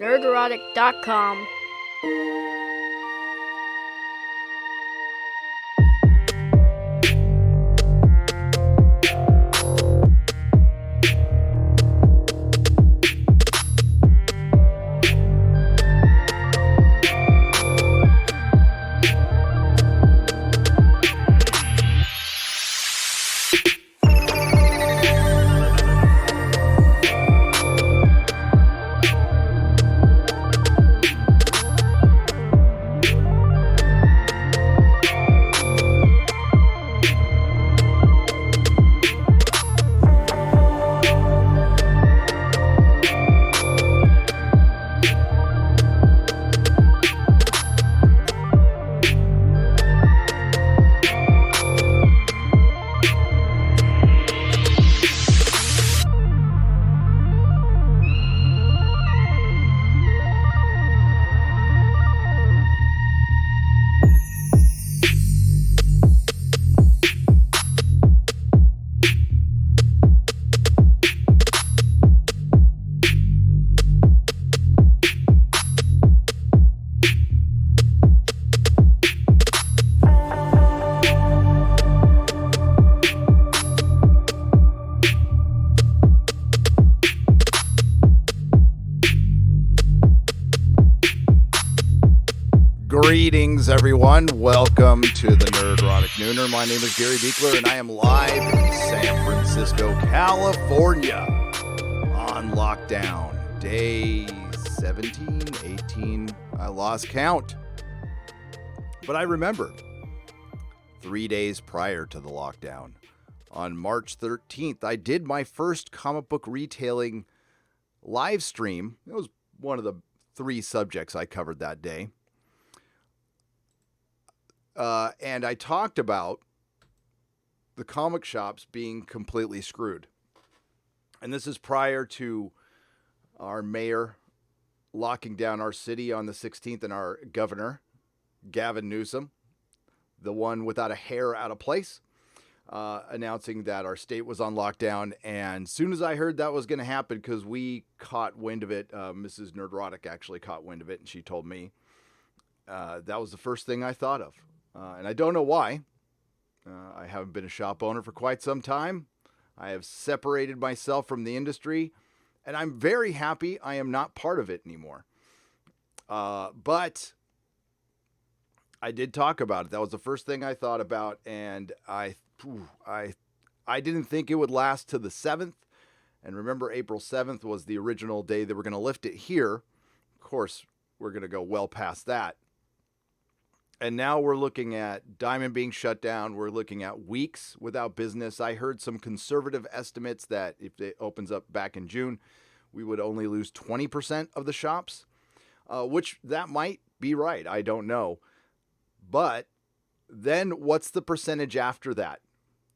Nerdrotic.com. Greetings, everyone. Welcome to the Nerdrotic Nooner. My name is Gary Beekler, and I am live in San Francisco, California, on lockdown. Day 17, 18, I lost count. But I remember 3 days prior to the lockdown, on March 13th, I did my first comic book retailing live stream. It was one of the 3 subjects I covered that day. And I talked about the comic shops being completely screwed. And this is prior to our mayor locking down our city on the 16th and our governor, Gavin Newsom, the one without a hair out of place, announcing that our state was on lockdown. And as soon as I heard that was going to happen, because we caught wind of it, Mrs. Nerdrotic actually caught wind of it, and she told me, that was the first thing I thought of. And I don't know why. I haven't been a shop owner for quite some time. I have separated myself from the industry, and I'm very happy I am not part of it anymore. But I did talk about it. That was the first thing I thought about, and I didn't think it would last to the 7th. And remember, April 7th was the original day they were going to lift it here. Of course, we're going to go well past that. And now we're looking at Diamond being shut down. We're looking at weeks without business. I heard some conservative estimates that if it opens up back in June, we would only lose 20% of the shops, which that might be right. I don't know. But then what's the percentage after that?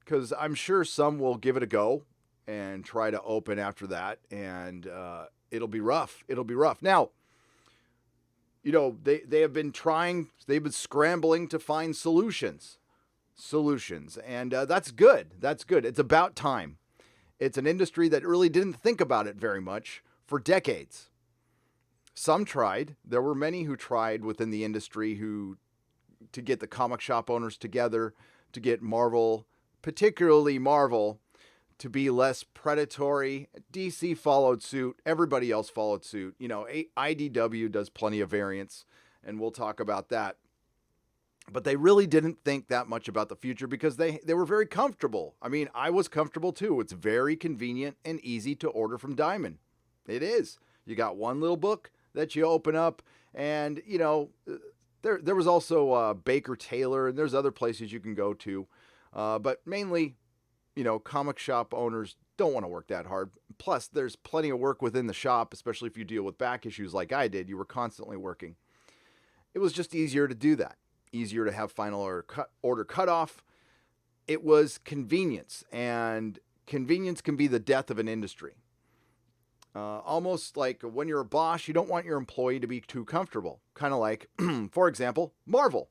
Because I'm sure some will give it a go and try to open after that, and it'll be rough. It'll be rough. Now, you know, they have been trying, they've been scrambling to find solutions. And that's good. That's good. It's about time. It's an industry that really didn't think about it very much for decades. Some tried. There were many who tried within the industry to get the comic shop owners together, to get Marvel, particularly Marvel, to be less predatory. DC followed suit. Everybody else followed suit. You know, IDW does plenty of variants, and we'll talk about that. But they really didn't think that much about the future because they were very comfortable. I mean, I was comfortable too. It's very convenient and easy to order from Diamond. It is. You got one little book that you open up, and, you know, there was also Baker Taylor, and there's other places you can go to. But mainly, you know, comic shop owners don't want to work that hard. Plus, there's plenty of work within the shop, especially if you deal with back issues like I did. You were constantly working. It was just easier to do that. Easier to have final order cutoff. It was convenience, and convenience can be the death of an industry. Almost like when you're a boss, you don't want your employee to be too comfortable. Kind of like, for example, Marvel.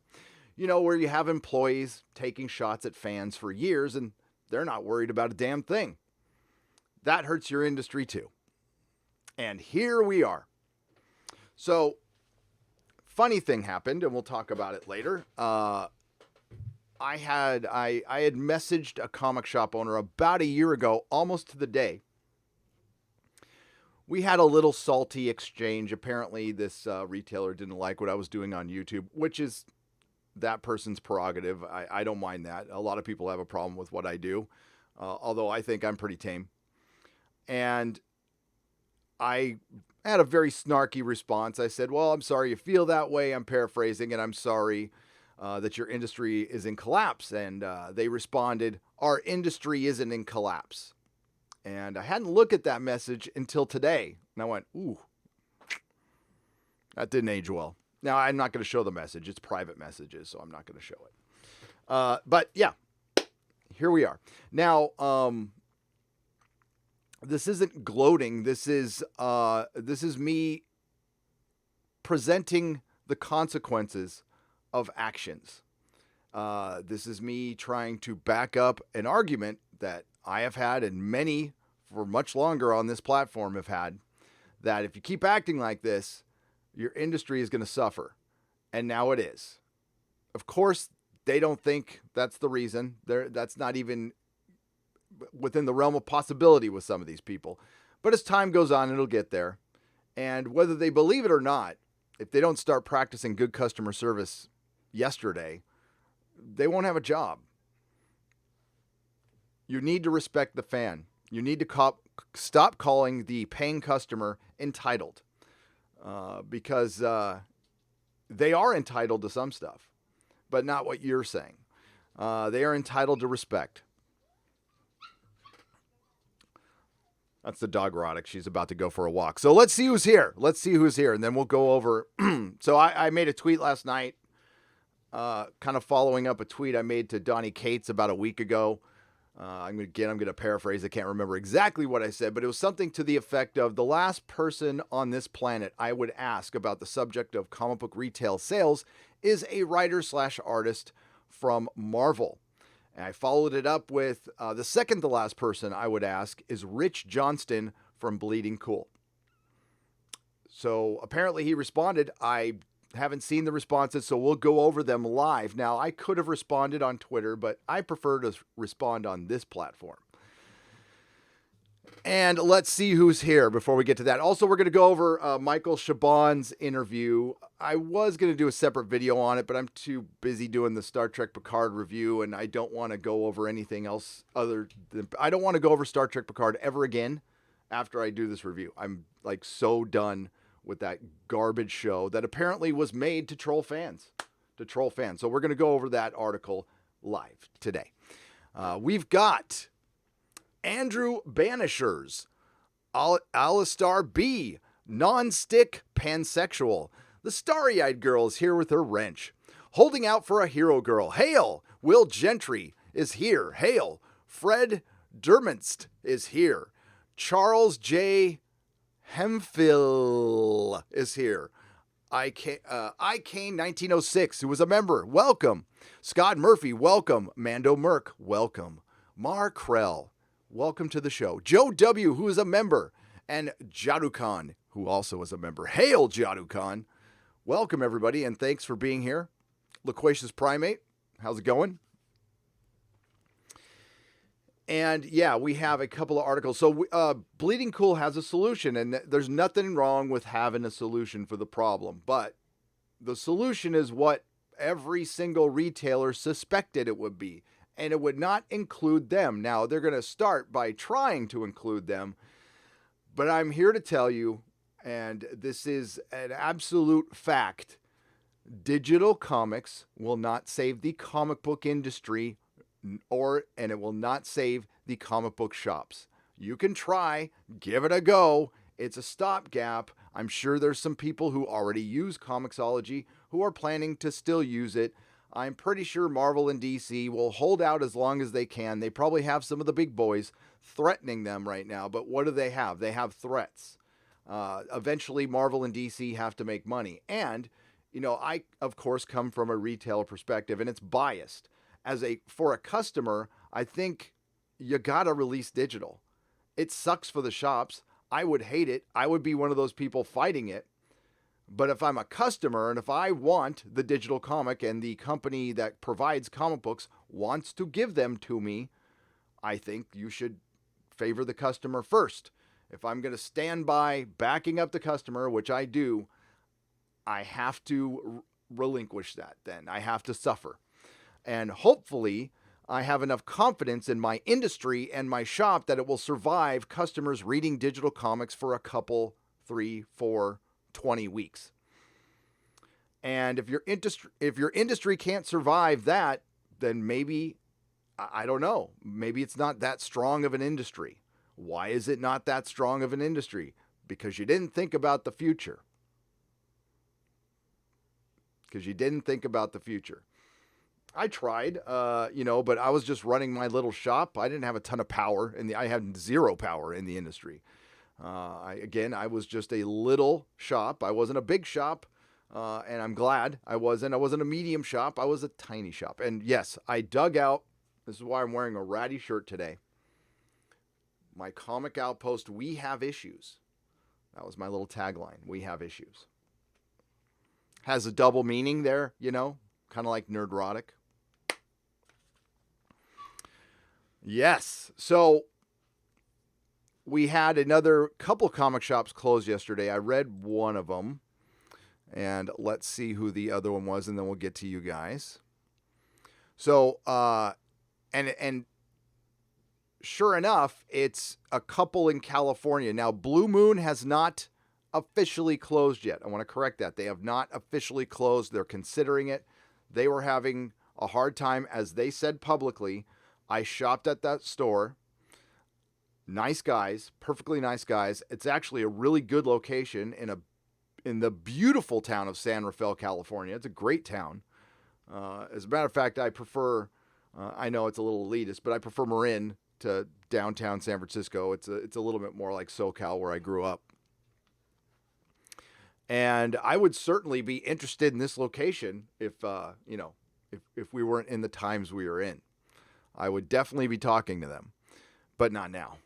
You know, where you have employees taking shots at fans for years, and they're not worried about a damn thing. That hurts your industry too. And here we are. So, funny thing happened, and we'll talk about it later. I had messaged a comic shop owner about a year ago, almost to the day. We had a little salty exchange. Apparently, this retailer didn't like what I was doing on YouTube, which is that person's prerogative. I don't mind that. A lot of people have a problem with what I do, although I think I'm pretty tame. And I had a very snarky response. I said, well, I'm sorry you feel that way. I'm paraphrasing, and I'm sorry that your industry is in collapse. And they responded, our industry isn't in collapse. And I hadn't looked at that message until today. And I went, ooh, that didn't age well. Now, I'm not going to show the message. It's private messages, so I'm not going to show it. But yeah, here we are. Now, this isn't gloating. This is me presenting the consequences of actions. This is me trying to back up an argument that I have had, and many for much longer on this platform have had, that if you keep acting like this, your industry is going to suffer. And now it is. Of course, they don't think that's the reason. That's not even within the realm of possibility with some of these people. But as time goes on, it'll get there. And whether they believe it or not, if they don't start practicing good customer service yesterday, they won't have a job. You need to respect the fan. You need to stop calling the paying customer entitled, because they are entitled to some stuff, but not what you're saying. They are entitled to respect. That's the dog erotic. She's about to go for a walk. So let's see who's here. And then we'll go over. So I made a tweet last night, kind of following up a tweet I made to Donnie Cates about a week ago. I'm going to paraphrase. I can't remember exactly what I said, but it was something to the effect of, the last person on this planet I would ask about the subject of comic book retail sales is a writer/artist from Marvel. And I followed it up with the second to last person I would ask is Rich Johnston from Bleeding Cool. So apparently he responded. I haven't seen the responses, so we'll go over them live. Now, I could have responded on Twitter, but I prefer to respond on this platform. And let's see who's here before we get to that. Also, we're going to go over Michael Chabon's interview. I was going to do a separate video on it, but I'm too busy doing the Star Trek Picard review, and I don't want to go over anything else I don't want to go over Star Trek Picard ever again after I do this review. I'm like so done with that garbage show that apparently was made to troll fans. So we're going to go over that article live today. We've got Andrew Banishers, Alistar B, Non-Stick Pansexual. The Starry-Eyed Girl is here with her wrench. Holding out for a hero girl. Hail! Will Gentry is here. Hail! Fred Derminst is here. Charles J. Hemphil is here. Icane 1906, who was a member, welcome. Scott Murphy, welcome. Mando Merck, welcome. Mar Krell, welcome to the show. Joe W., who is a member, and Jadu Khan, who also is a member. Hail, Jadu Khan. Welcome, everybody, and thanks for being here. Loquacious Primate, how's it going? And yeah, we have a couple of articles. So Bleeding Cool has a solution, and there's nothing wrong with having a solution for the problem. But the solution is what every single retailer suspected it would be, and it would not include them. Now, they're going to start by trying to include them, but I'm here to tell you, and this is an absolute fact, digital comics will not save the comic book industry, and it will not save the comic book shops. You can try, give it a go. It's a stopgap. I'm sure there's some people who already use Comixology who are planning to still use it. I'm pretty sure Marvel and DC will hold out as long as they can. They probably have some of the big boys threatening them right now, but what do they have? They have threats. Eventually, Marvel and DC have to make money. And, you know, I, of course, come from a retailer perspective, and it's biased. For a customer, I think you gotta release digital. It sucks for the shops. I would hate it. I would be one of those people fighting it. But if I'm a customer and if I want the digital comic and the company that provides comic books wants to give them to me, I think you should favor the customer first. If I'm going to stand by backing up the customer, which I do, I have to relinquish that then. I have to suffer. And hopefully, I have enough confidence in my industry and my shop that it will survive customers reading digital comics for a couple, 3, 4, 20 weeks. And if your industry can't survive that, then maybe, I don't know, maybe it's not that strong of an industry. Why is it not that strong of an industry? Because you didn't think about the future. I tried, but I was just running my little shop. I didn't have a ton of power, I had zero power in the industry. I was just a little shop. I wasn't a big shop, and I'm glad I wasn't. I wasn't a medium shop. I was a tiny shop. And yes, I dug out. This is why I'm wearing a ratty shirt today. My comic outpost, we have issues. That was my little tagline. We have issues. Has a double meaning there, kind of like Nerdrotic. Yes. So we had another couple comic shops close yesterday. I read one of them, and let's see who the other one was, and then we'll get to you guys. So, and sure enough, it's a couple in California. Now, Blue Moon has not officially closed yet. I want to correct that. They have not officially closed. They're considering it. They were having a hard time, as they said publicly. I shopped at that store. Nice guys, perfectly nice guys. It's actually a really good location in the beautiful town of San Rafael, California. It's a great town. As a matter of fact, I prefer, I know it's a little elitist, but I prefer Marin to downtown San Francisco. It's a little bit more like SoCal where I grew up. And I would certainly be interested in this location if we weren't in the times we were in. I would definitely be talking to them, but not now.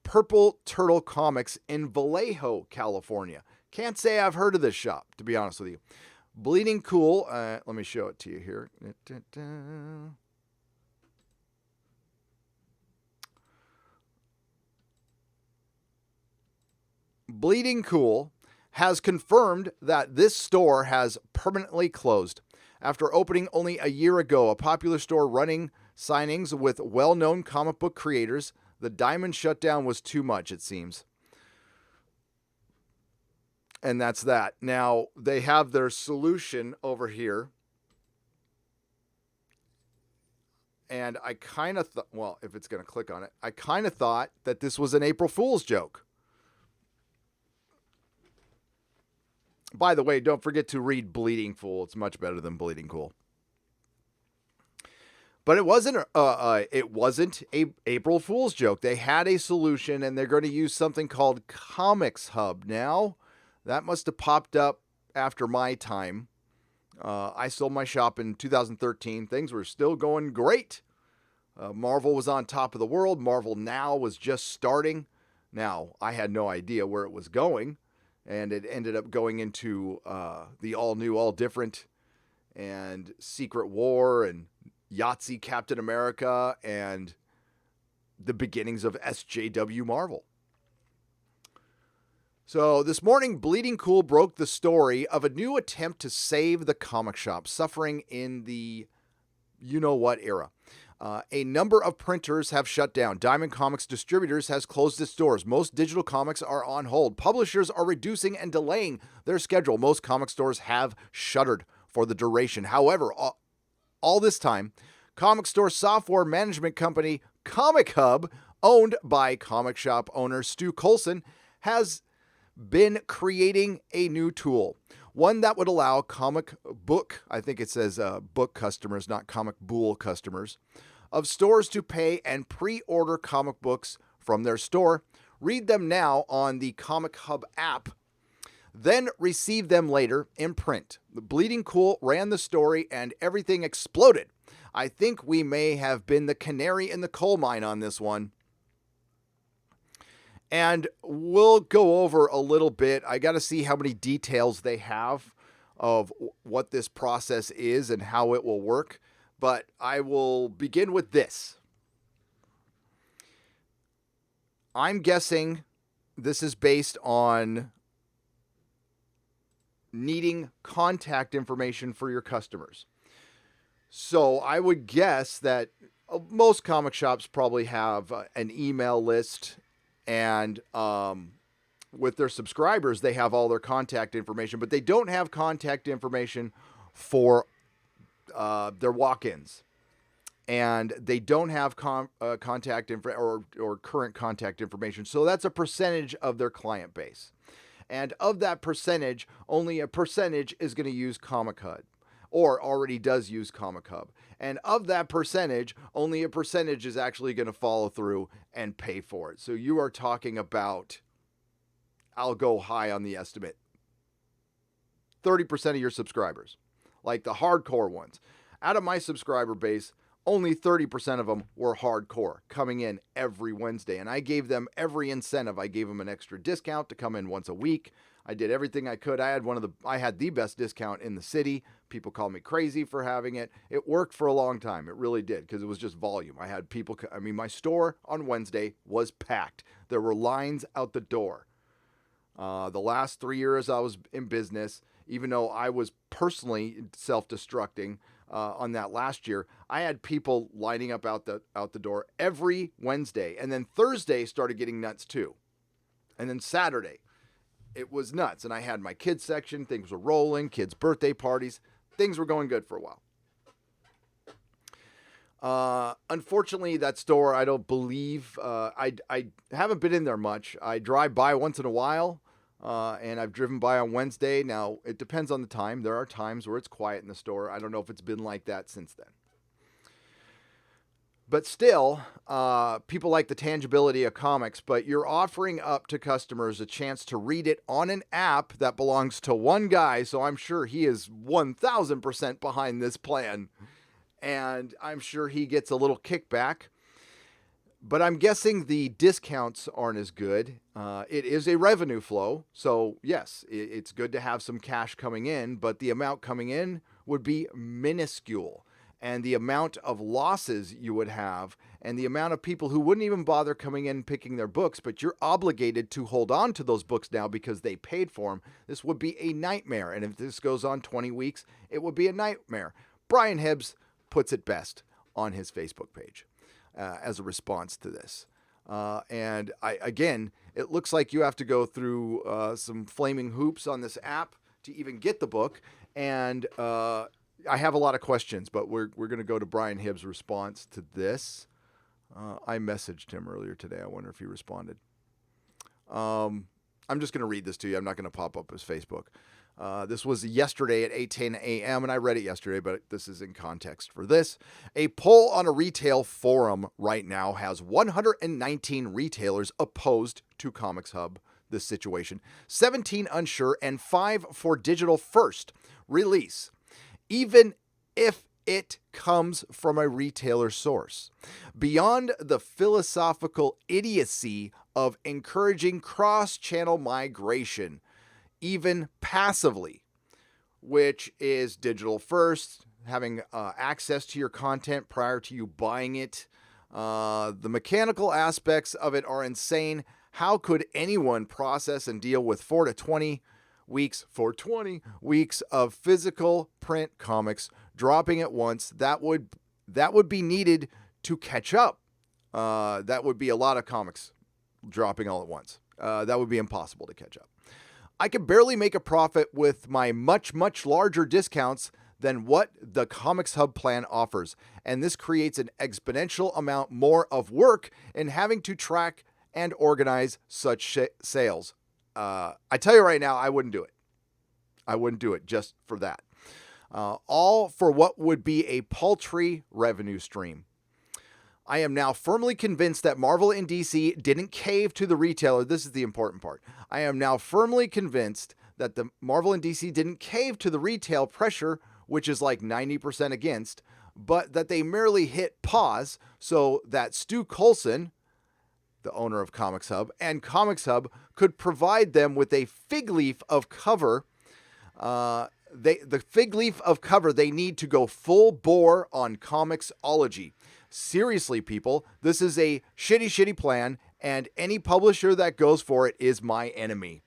Purple Turtle Comics in Vallejo, California. Can't say I've heard of this shop, to be honest with you. Bleeding Cool. Let me show it to you here. Bleeding Cool has confirmed that this store has permanently closed. After opening only a year ago, a popular store running signings with well-known comic book creators, the diamond shutdown was too much, it seems. And that's that. Now, they have their solution over here. And I kind of thought, well, if it's going to click on it, I kind of thought that this was an April Fool's joke. By the way, don't forget to read Bleeding Fool. It's much better than Bleeding Cool. But it wasn't a April Fool's joke. They had a solution, and they're going to use something called ComicHub. Now, that must have popped up after my time. I sold my shop in 2013. Things were still going great. Marvel was on top of the world. Marvel Now was just starting. Now, I had no idea where it was going, and it ended up going into the all new, all different, and Secret War, and Yahtzee Captain America, and the beginnings of SJW Marvel. So this morning, Bleeding Cool broke the story of a new attempt to save the comic shop, suffering in the you-know-what era. A number of printers have shut down. Diamond Comics Distributors has closed its doors. Most digital comics are on hold. Publishers are reducing and delaying their schedule. Most comic stores have shuttered for the duration. However, all this time, comic store software management company ComicHub, owned by comic shop owner Stu Colson, has been creating a new tool. One that would allow comic book, I think it says book customers, not comic bool customers, of stores to pay and pre-order comic books from their store, read them now on the ComicHub app, then receive them later in print. The Bleeding Cool ran the story and everything exploded. I think we may have been the canary in the coal mine on this one. And we'll go over a little bit. I got to see how many details they have of what this process is and how it will work. But I will begin with this. I'm guessing this is based on needing contact information for your customers. So I would guess that most comic shops probably have an email list, and with their subscribers, they have all their contact information, but they don't have contact information for their walk-ins. And they don't have contact info or current contact information. So that's a percentage of their client base. And of that percentage, only a percentage is going to use ComicHub or already does use ComicHub. And of that percentage, only a percentage is actually going to follow through and pay for it. So you are talking about, I'll go high on the estimate, 30% of your subscribers, like the hardcore ones. Out of my subscriber base, only 30% of them were hardcore, coming in every Wednesday. And I gave them every incentive. I gave them an extra discount to come in once a week. I did everything I could. I had the best discount in the city. People call me crazy for having it. It worked for a long time. It really did, because it was just volume. I had people, my store on Wednesday was packed. There were lines out the door. The last 3 years I was in business, even though I was personally self-destructing, on that last year, I had people lining up out the door every Wednesday. And then Thursday started getting nuts too. And then Saturday, it was nuts. And I had my kids section. Things were rolling. Kids' birthday parties. Things were going good for a while. Unfortunately, that store, I don't believe, I haven't been in there much. I drive by once in a while. And I've driven by on Wednesday. Now, it depends on the time. There are times where it's quiet in the store. I don't know if it's been like that since then. But still, people like the tangibility of comics, but you're offering up to customers a chance to read it on an app that belongs to one guy, so I'm sure he is 1,000% behind this plan. And I'm sure he gets a little kickback. But I'm guessing the discounts aren't as good. It is a revenue flow. So, yes, it's good to have some cash coming in, but the amount coming in would be minuscule. And the amount of losses you would have, and the amount of people who wouldn't even bother coming in and picking their books, but you're obligated to hold on to those books now because they paid for them, this would be a nightmare. And if this goes on 20 weeks, it would be a nightmare. Brian Hibbs puts it best on his Facebook page. As a response to this. And it looks like you have to go through some flaming hoops on this app to even get the book. And I have a lot of questions, but we're going to go to Brian Hibbs' response to this. I messaged him earlier today. I wonder if he responded. I'm just going to read this to you. I'm not going to pop up his Facebook. This was yesterday at 8:10 a.m., and I read it yesterday, but this is in context for this. A poll on a retail forum right now has 119 retailers opposed to ComicHub, this situation, 17 unsure, and 5 for digital first release, even if it comes from a retailer source. Beyond the philosophical idiocy of encouraging cross-channel migration, even passively, which is digital first, having access to your content prior to you buying it. The mechanical aspects of it are insane. How could anyone process and deal with 420 weeks of physical print comics dropping at once? That would be needed to catch up. That would be a lot of comics dropping all at once. That would be impossible to catch up. I could barely make a profit with my much, much larger discounts than what the ComicHub plan offers. And this creates an exponential amount more of work in having to track and organize such sales. I tell you right now, I wouldn't do it. I wouldn't do it just for that. All for what would be a paltry revenue stream. I am now firmly convinced that Marvel and DC didn't cave to the retailer. This is the important part. I am now firmly convinced that the Marvel and DC didn't cave to the retail pressure, which is like 90% against, but that they merely hit pause so that Stu Colson the owner of ComicHub, and ComicHub could provide them with a fig leaf of cover. The fig leaf of cover, they need to go full bore on Comixology. Seriously, people, this is a shitty plan, and any publisher that goes for it is my enemy.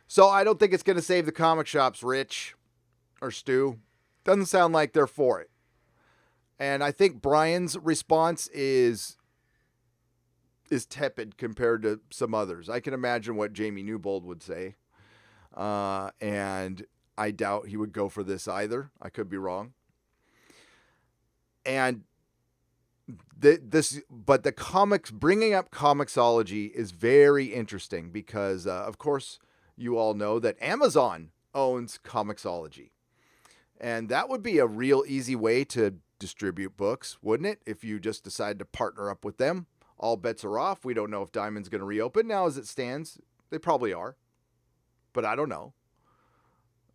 So I don't think it's going to save the comic shops, Rich or Stu. Doesn't sound like they're for it. And I think Brian's response is tepid compared to some others. I can imagine what Jamie Newbold would say. And I doubt he would go for this either. I could be wrong. And but the comics, bringing up Comixology is very interesting because, of course, you all know that Amazon owns Comixology. And that would be a real easy way to distribute books, wouldn't it? If you just decide to partner up with them. All bets are off. We don't know if Diamond's going to reopen. Now, as it stands, they probably are. But I don't know.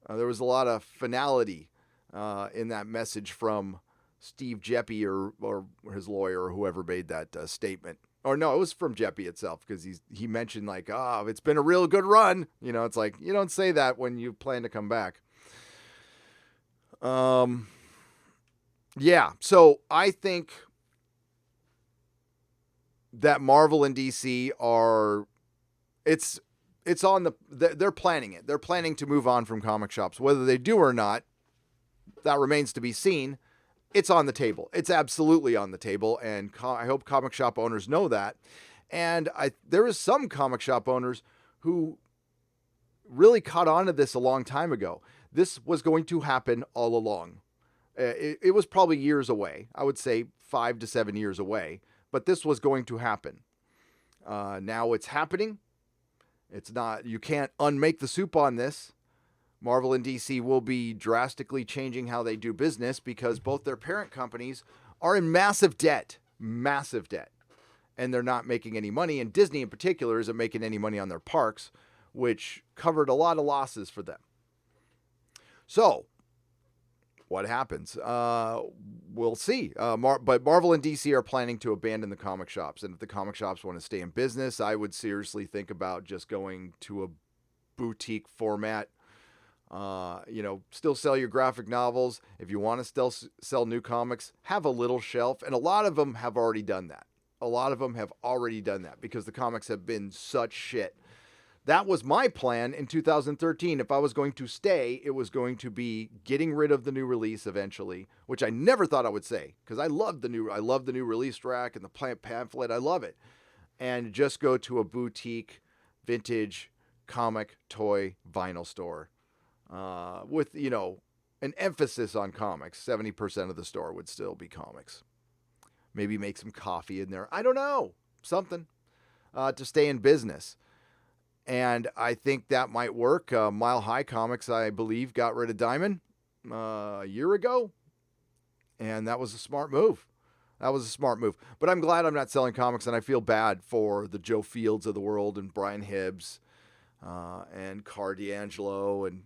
There was a lot of finality in that message from Steve Jeppe or his lawyer or whoever made that statement. Or no, it was from Jeppe itself because he mentioned like, it's been a real good run. You know, it's like, you don't say that when you plan to come back. Yeah, so I think that Marvel and DC they're planning it. They're planning to move on from comic shops. Whether they do or not, that remains to be seen. It's on the table. It's absolutely on the table, and I hope comic shop owners know that. And there is some comic shop owners who really caught on to this a long time ago. This was going to happen all along. It was probably years away. I would say 5 to 7 years away. But this was going to happen. Now it's happening. It's not. You can't unmake the soup on this. Marvel and DC will be drastically changing how they do business because both their parent companies are in massive debt. Massive debt. And they're not making any money. And Disney in particular isn't making any money on their parks, which covered a lot of losses for them. So, what happens? We'll see. But Marvel and DC are planning to abandon the comic shops. And if the comic shops want to stay in business, I would seriously think about just going to a boutique format. Still sell your graphic novels. If you want to still sell new comics, have a little shelf. And a lot of them have already done that. Because the comics have been such shit. That was my plan in 2013. If I was going to stay, it was going to be getting rid of the new release eventually, which I never thought I would say because I love the new release rack and the pamphlet. I love it. And just go to a boutique, vintage, comic, toy, vinyl store with, an emphasis on comics. 70% of the store would still be comics. Maybe make some coffee in there. I don't know. Something to stay in business. And I think that might work. Mile High Comics, I believe, got rid of Diamond a year ago. And that was a smart move. But I'm glad I'm not selling comics, and I feel bad for the Joe Fields of the world and Brian Hibbs and Car D'Angelo and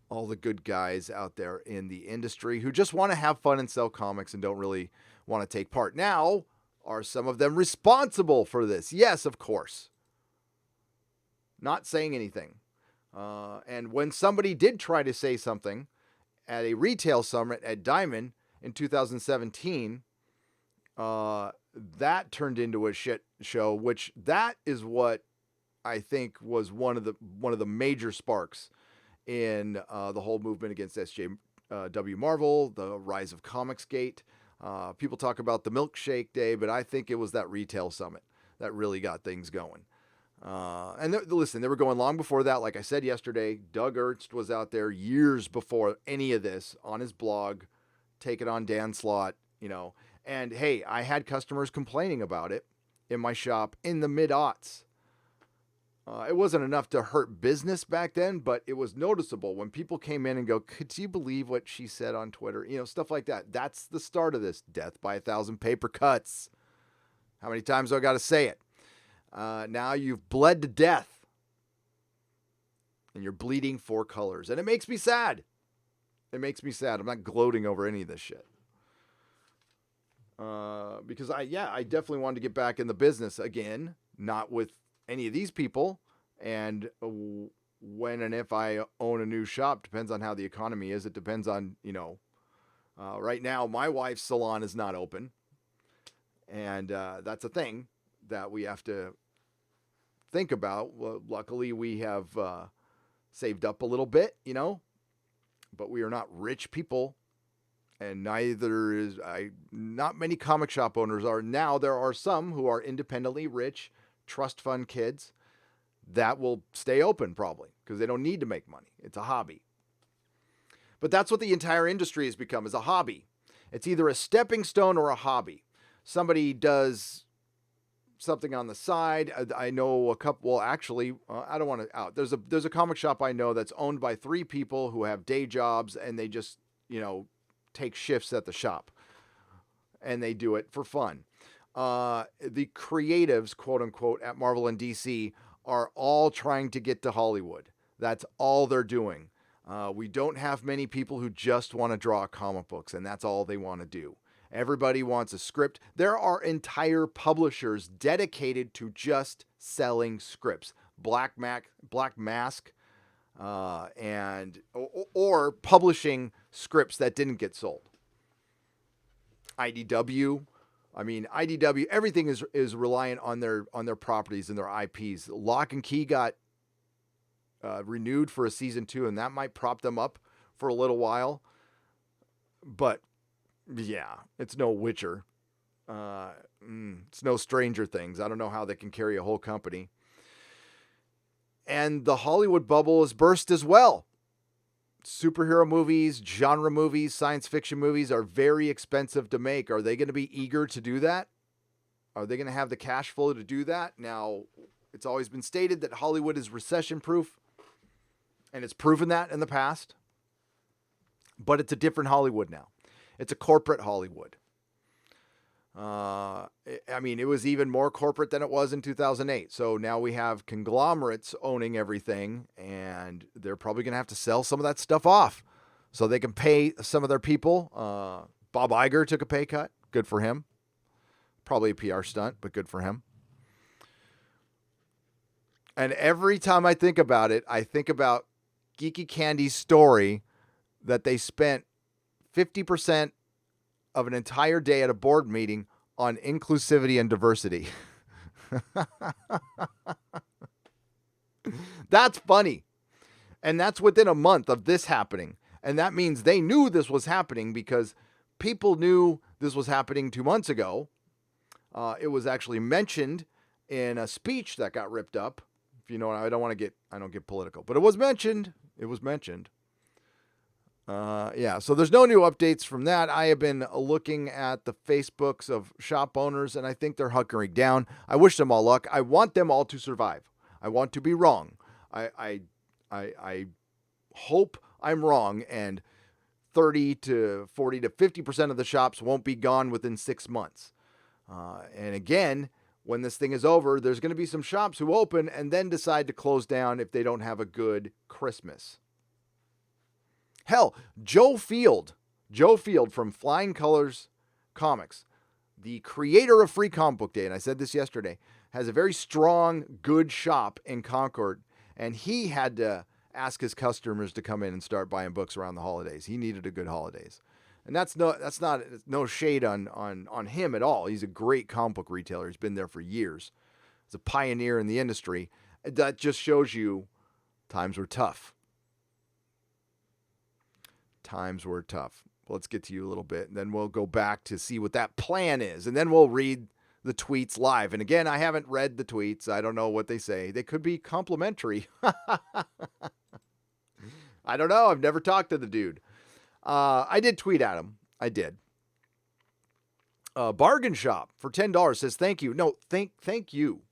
all the good guys out there in the industry who just want to have fun and sell comics and don't really want to take part. Now, are some of them responsible for this? Yes, of course. Not saying anything. And when somebody did try to say something at a retail summit at Diamond in 2017, that turned into a shit show, which that is what I think was one of the major sparks in the whole movement against SJW Marvel, the rise of Comicsgate. People talk about the milkshake day, but I think it was that retail summit that really got things going. Listen, they were going long before that. Like I said yesterday, Doug Ernst was out there years before any of this on his blog, taking on Dan Slott, And hey, I had customers complaining about it in my shop in the mid-aughts. It wasn't enough to hurt business back then, but it was noticeable when people came in and go, could you believe what she said on Twitter? Stuff like that. That's the start of this. Death by 1,000 paper cuts. How many times do I got to say it? Now you've bled to death. And you're bleeding 4 colors. And it makes me sad. I'm not gloating over any of this shit. because I definitely wanted to get back in the business again, not with any of these people. And when and if I own a new shop depends on how the economy is. It depends on, right now my wife's salon is not open, and that's a thing that we have to think about. Well, luckily we have saved up a little bit, but we are not rich people, and neither is not many comic shop owners are. Now there are some who are independently rich trust fund kids that will stay open probably because they don't need to make money. It's a hobby. But that's what the entire industry has become, is a hobby. It's either a stepping stone or a hobby. Somebody does something on the side. I know a couple. Well, actually, I don't want to out. There's a comic shop I know that's owned by 3 people who have day jobs, and they just take shifts at the shop, and they do it for fun. The creatives, quote unquote, at Marvel and DC are all trying to get to Hollywood. That's all they're doing. We don't have many people who just want to draw comic books, and that's all they want to do. Everybody wants a script. There are entire publishers dedicated to just selling scripts. Black Mask, and or publishing scripts that didn't get sold. IDW. I mean, IDW. Everything is reliant on their properties and their IPs. Lock and Key got renewed for a season 2, and that might prop them up for a little while. But yeah, it's no Witcher. It's no Stranger Things. I don't know how they can carry a whole company. And the Hollywood bubble is burst as well. Superhero movies, genre movies, science fiction movies are very expensive to make. Are they going to be eager to do that? Are they going to have the cash flow to do that? Now, it's always been stated that Hollywood is recession-proof, and it's proven that in the past. But it's a different Hollywood now. It's a corporate Hollywood. I mean, it was even more corporate than it was in 2008. So now we have conglomerates owning everything, and they're probably going to have to sell some of that stuff off so they can pay some of their people. Bob Iger took a pay cut. Good for him. Probably a PR stunt, but good for him. And every time I think about it, I think about Geeky Candy's story that they spent 50% of an entire day at a board meeting on inclusivity and diversity. That's funny. And that's within a month of this happening. And that means they knew this was happening because people knew this was happening 2 months ago. It was actually mentioned in a speech that got ripped up. If you know, I don't get political, but it was mentioned. Yeah, so there's no new updates from that. I have been looking at the Facebooks of shop owners, and I think they're hunkering down. I wish them all luck. I want them all to survive. I want to be wrong. I hope I'm wrong, and 30 to 40 to 50% of the shops won't be gone within 6 months. And again, when this thing is over, there's going to be some shops who open and then decide to close down if they don't have a good Christmas. Hell, Joe Field from Flying Colors Comics, the creator of Free Comic Book Day, and I said this yesterday, has a very strong, good shop in Concord, and he had to ask his customers to come in and start buying books around the holidays. He needed a good holidays. And that's not no shade on him at all. He's a great comic book retailer. He's been there for years. He's a pioneer in the industry. That just shows you times were tough. Times were tough. Let's get to you a little bit, and then we'll go back to see what that plan is, and then we'll read the tweets live. And again, I haven't read the tweets. I don't know what they say. They could be complimentary. I don't know. I've never talked to the dude. I did tweet at him. I did. Bargain Shop for $10 says thank you. No, thank you.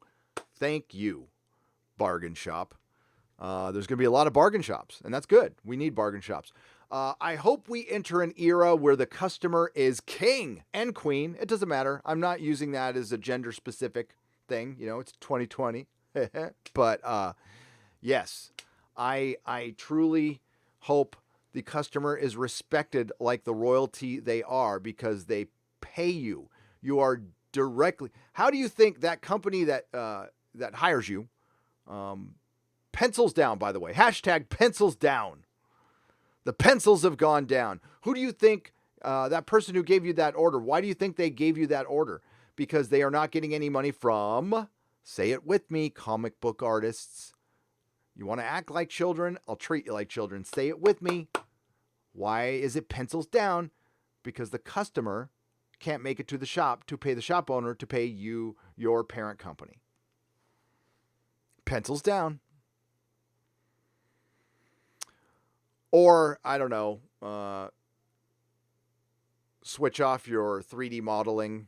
Thank you, Bargain Shop. There's going to be a lot of bargain shops, and that's good. We need bargain shops. I hope we enter an era where the customer is king and queen. It doesn't matter. I'm not using that as a gender-specific thing. It's 2020. But yes, I truly hope the customer is respected like the royalty they are, because they pay you. You are directly. How do you think that company that hires you, pencils down, by the way, hashtag pencils down. The pencils have gone down. Who do you think that person who gave you that order, why do you think they gave you that order? Because they are not getting any money from, say it with me, comic book artists. You want to act like children? I'll treat you like children. Say it with me. Why is it pencils down? Because the customer can't make it to the shop to pay the shop owner to pay you, your parent company. Pencils down. Or, I don't know, switch off your 3D modeling.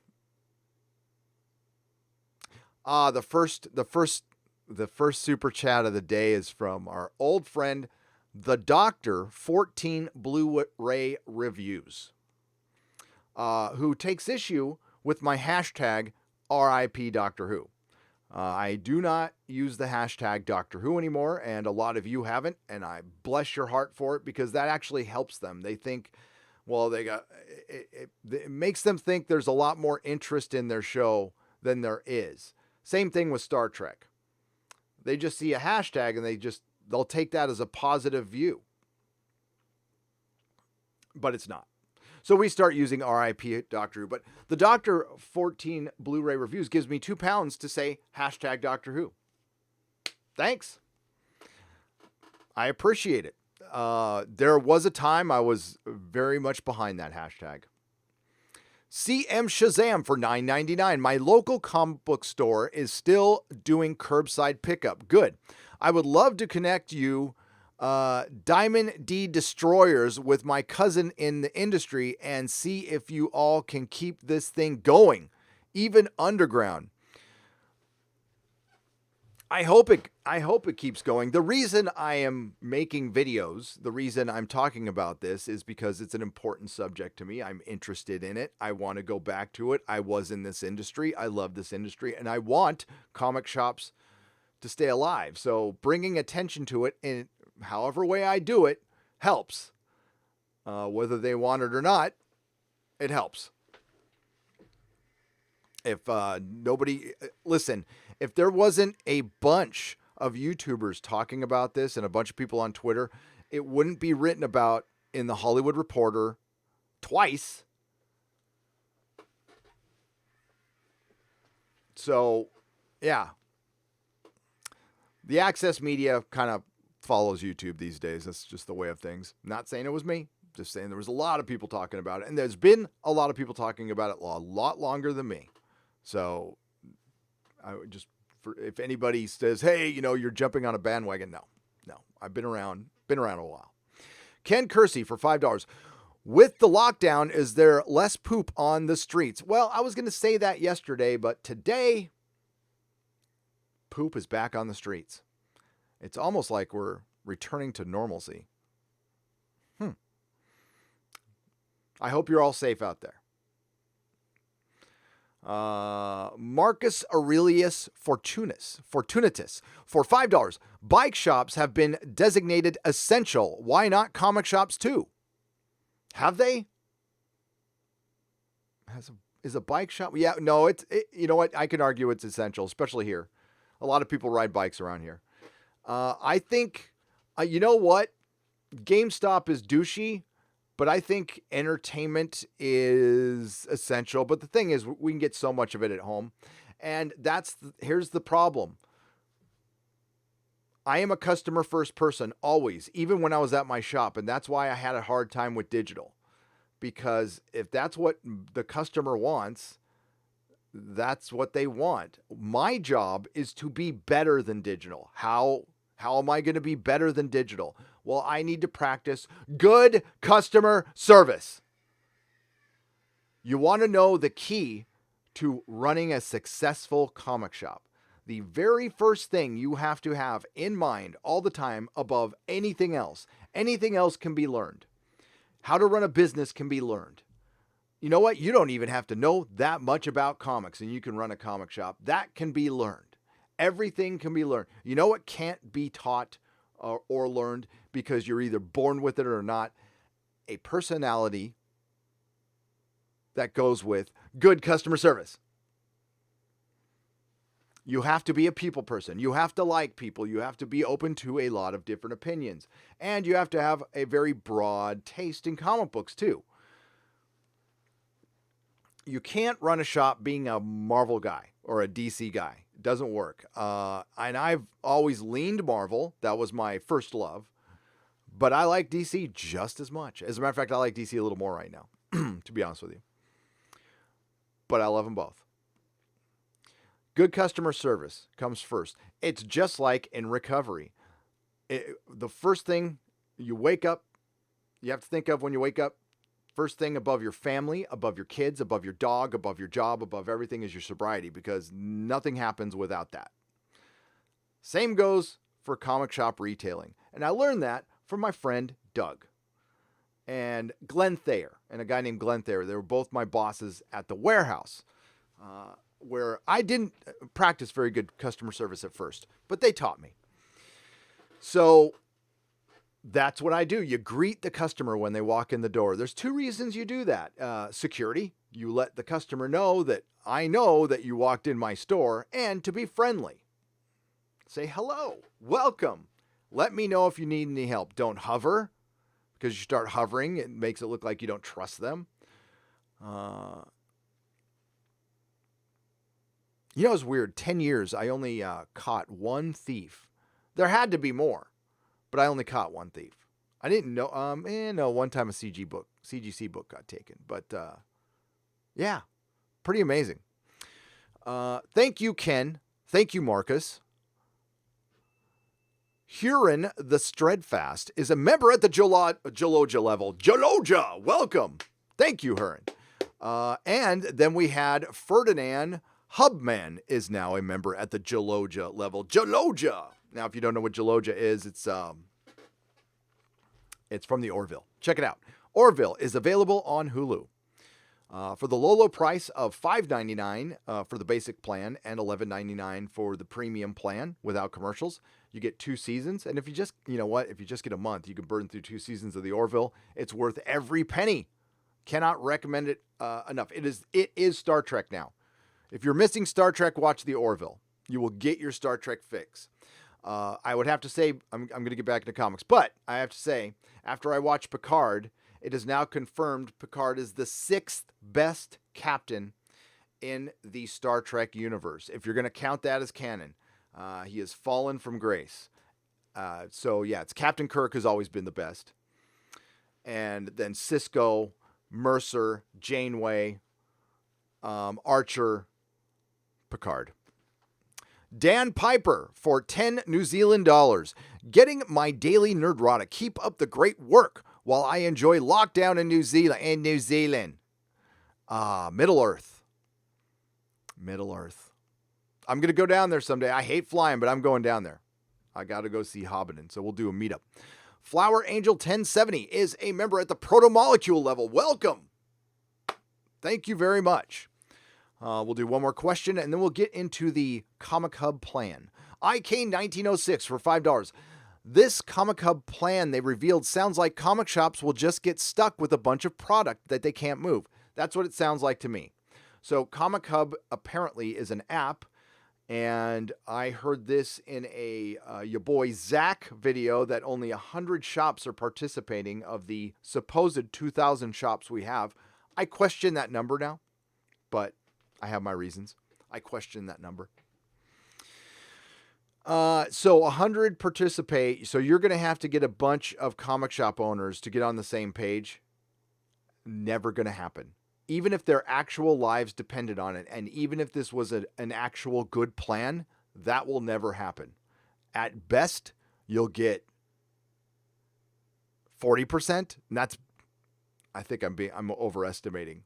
The first super chat of the day is from our old friend, the Doctor 14 Blu-ray Reviews, who takes issue with my hashtag RIP Doctor Who. I do not use the hashtag Doctor Who anymore, and a lot of you haven't, and I bless your heart for it because that actually helps them. They think, well, it makes them think there's a lot more interest in their show than there is. Same thing with Star Trek. They just see a hashtag and they'll take that as a positive view. But it's not. So we start using RIP Doctor Who. But the Doctor 14 Blu-ray Reviews gives me £2 to say hashtag Doctor Who. Thanks. I appreciate it. There was a time I was very much behind that hashtag. CM Shazam for $9.99. My local comic book store is still doing curbside pickup. Good. I would love to connect you Diamond D Destroyers with my cousin in the industry and see if you all can keep this thing going, even underground. I hope it keeps going. The reason I am making videos, the reason I'm talking about this is because it's an important subject to me. I'm interested in it. I want to go back to it. I was in this industry. I love this industry, and I want comic shops to stay alive. So bringing attention to it in however way I do it helps. Whether they want it or not, it helps. If if there wasn't a bunch of YouTubers talking about this and a bunch of people on Twitter, it wouldn't be written about in the Hollywood Reporter twice. So, yeah. The access media kind of follows YouTube these days. That's just the way of things. Not saying it was me, just saying there was a lot of people talking about it. And there's been a lot of people talking about it a lot longer than me. So I would just, if anybody says, hey, you're jumping on a bandwagon, no. I've been around a while. Ken Kersey for $5. With the lockdown, is there less poop on the streets? Well, I was going to say that yesterday, but today, poop is back on the streets. It's almost like we're returning to normalcy. I hope you're all safe out there. Marcus Aurelius Fortunatus for $5. Bike shops have been designated essential. Why not comic shops too? Have they? Is a bike shop? Yeah, no, you know what? I can argue it's essential, especially here. A lot of people ride bikes around here. I think, you know what? GameStop is douchey, but I think entertainment is essential. But the thing is, we can get so much of it at home. And here's the problem. I am a customer first person always, even when I was at my shop. And that's why I had a hard time with digital. Because if that's what the customer wants, that's what they want. My job is to be better than digital. How am I going to be better than digital? Well, I need to practice good customer service. You want to know the key to running a successful comic shop. The very first thing you have to have in mind all the time above anything else can be learned. How to run a business can be learned. You know what? You don't even have to know that much about comics and you can run a comic shop. That can be learned. Everything can be learned. You know what can't be taught or learned because you're either born with it or not? A personality that goes with good customer service. You have to be a people person. You have to like people. You have to be open to a lot of different opinions. And you have to have a very broad taste in comic books, too. You can't run a shop being a Marvel guy or a DC guy. It doesn't work. And I've always leaned Marvel. That was my first love. But I like DC just as much. As a matter of fact, I like DC a little more right now, to be honest with you. But I love them both. Good customer service comes first. It's just like in recovery. The first thing you wake up, you have to think of when you wake up, first thing above your family, above your kids, above your dog, above your job, above everything is your sobriety, because nothing happens without that. Same goes for comic shop retailing. And I learned that from my friend Doug and Glenn Thayer, and a guy named Glenn Thayer. They were both my bosses at the warehouse, where I didn't practice very good customer service at first, but they taught me. So that's what I do. You greet the customer when they walk in the door. There's two reasons you do that. Security, you let the customer know that I know that you walked in my store, and to be friendly. Say hello, welcome. Let me know if you need any help. Don't hover, because you start hovering, it makes it look like you don't trust them. You know, it's weird. 10 years, I only caught one thief. There had to be more, but I only caught one thief. I didn't know. No, one time a CGC book got taken. But yeah, pretty amazing. Thank you, Ken. Thank you, Marcus. Huron the Steadfast is a member at the Jaloja level. Jaloja, welcome. Thank you, Huron. And then we had Ferdinand Hubman is now a member at the Jaloja level. Jaloja. Now, if you don't know what Jaloja is, it's from the Orville. Check it out. Orville is available on Hulu. For the low price of $5.99 for the basic plan and $11.99 for the premium plan without commercials, you get 2 seasons. And if you just, if you just get a month, you can burn through 2 seasons of the Orville. It's worth every penny. Cannot recommend it enough. It is Star Trek now. If you're missing Star Trek, watch the Orville. You will get your Star Trek fix. I would have to say, I'm going to get back into comics, but I have to say, after I watched Picard, it is now confirmed Picard is the 6th best captain in the Star Trek universe. If you're going to count that as canon, he has fallen from grace. So yeah, it's Captain Kirk has always been the best. And then Sisko, Mercer, Janeway, Archer, Picard. Dan Piper for 10 New Zealand dollars. Getting my daily Nerdrotic. Keep up the great work while I enjoy lockdown in New Zealand. Middle Earth. I'm going to go down there someday. I hate flying, but I'm going down there. I got to go see Hobbiton, so we'll do a meetup. Flower Angel 1070 is a member at the proto-molecule level. Welcome. Thank you very much. We'll do one more question, and then we'll get into the ComicHub plan. IK1906 for $5. This ComicHub plan they revealed sounds like comic shops will just get stuck with a bunch of product that they can't move. That's what it sounds like to me. So ComicHub apparently is an app, and I heard this in a your boy Zach video that only 100 shops are participating of the supposed 2,000 shops we have. I question that number now, but I have my reasons. I question that number. So 100 participate. So you're going to have to get a bunch of comic shop owners to get on the same page. Never going to happen. Even if their actual lives depended on it, and even if this was an actual good plan, that will never happen. At best, you'll get 40%. And that's, I think I'm overestimating.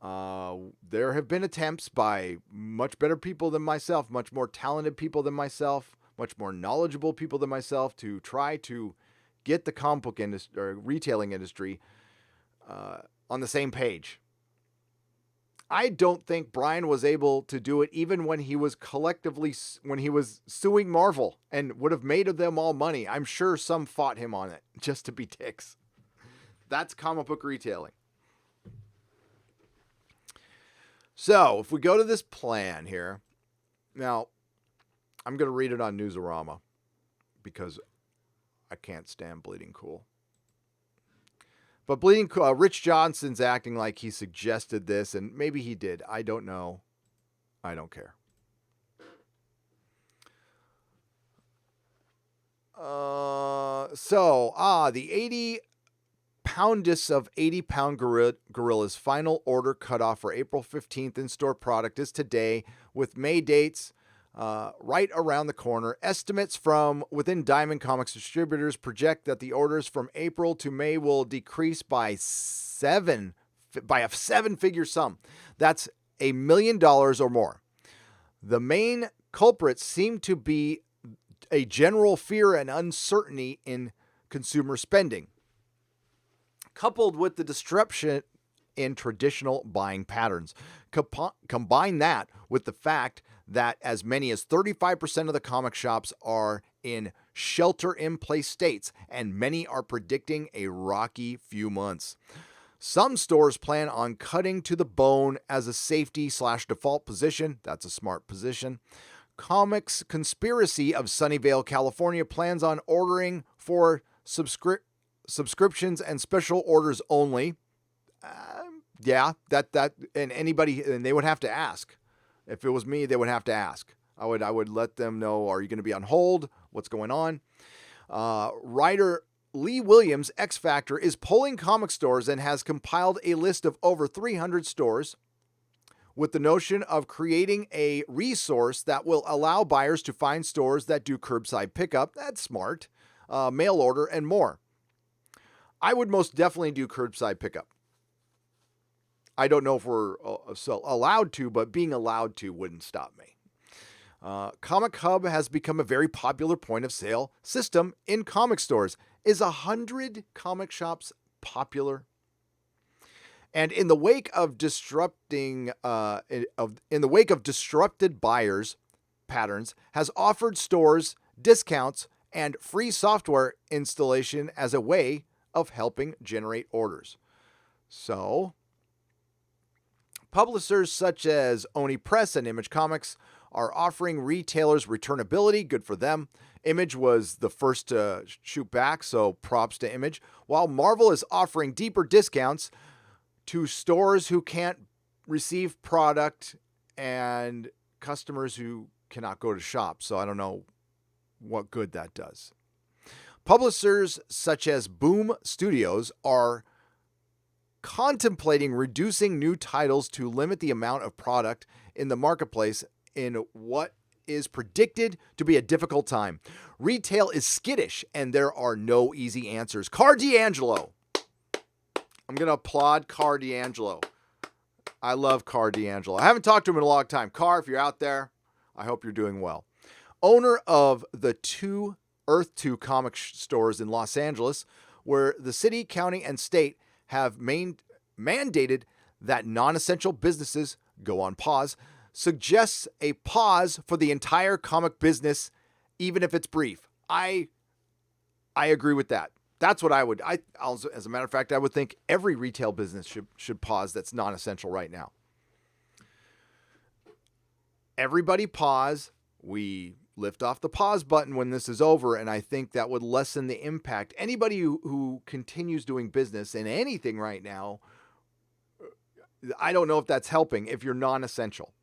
There have been attempts by much better people than myself, much more talented people than myself, much more knowledgeable people than myself to try to get the comic book industry or retailing industry on the same page. I don't think Brian was able to do it even when he was suing Marvel and would have made them all money. I'm sure some fought him on it just to be dicks. That's comic book retailing. So if we go to this plan here, now I'm going to read it on Newsarama because I can't stand Bleeding Cool. But Bleeding Cool, Rich Johnson's acting like he suggested this, and maybe he did. I don't know. I don't care. The 80 poundest of 80-pound Gorilla's final order cutoff for April 15th in-store product is today, with May dates right around the corner. Estimates from within Diamond Comics distributors project that the orders from April to May will decrease by a seven-figure sum. That's $1 million or more. The main culprits seem to be a general fear and uncertainty in consumer spending, coupled with the disruption in traditional buying patterns. Combine that with the fact that as many as 35% of the comic shops are in shelter-in-place states, and many are predicting a rocky few months. Some stores plan on cutting to the bone as a safety/default position. That's a smart position. Comics Conspiracy of Sunnyvale, California plans on ordering for subscriptions and special orders only. And they would have to ask. If it was me, they would have to ask. I would let them know, are you going to be on hold? What's going on? Writer Lee Williams, X Factor, is polling comic stores and has compiled a list of over 300 stores with the notion of creating a resource that will allow buyers to find stores that do curbside pickup. That's smart. Mail order and more. I would most definitely do curbside pickup. I don't know if we're allowed to, but being allowed to wouldn't stop me. ComicHub has become a very popular point of sale system in comic stores. Is 100 comic shops popular? And in the wake of disrupted buyers patterns, has offered stores discounts and free software installation as a way of helping generate orders. So, publishers such as Oni Press and Image Comics are offering retailers returnability. Good for them. Image was the first to shoot back, so props to Image. While Marvel is offering deeper discounts to stores who can't receive product and customers who cannot go to shops. So I don't know what good that does. Publishers such as Boom Studios are contemplating reducing new titles to limit the amount of product in the marketplace in what is predicted to be a difficult time. Retail is skittish, and there are no easy answers. Car D'Angelo. I'm going to applaud Car D'Angelo. I love Car D'Angelo. I haven't talked to him in a long time. Car, if you're out there, I hope you're doing well. Owner of the two Earth 2 comic stores in Los Angeles, where the city, county, and state have mandated that non-essential businesses go on pause, suggests a pause for the entire comic business, even if it's brief. I agree with that. That's what I would. As a matter of fact, I would think every retail business should pause that's non-essential right now. Everybody pause. We lift off the pause button when this is over, and I think that would lessen the impact. Anybody who continues doing business in anything right now, I don't know if that's helping if you're non-essential.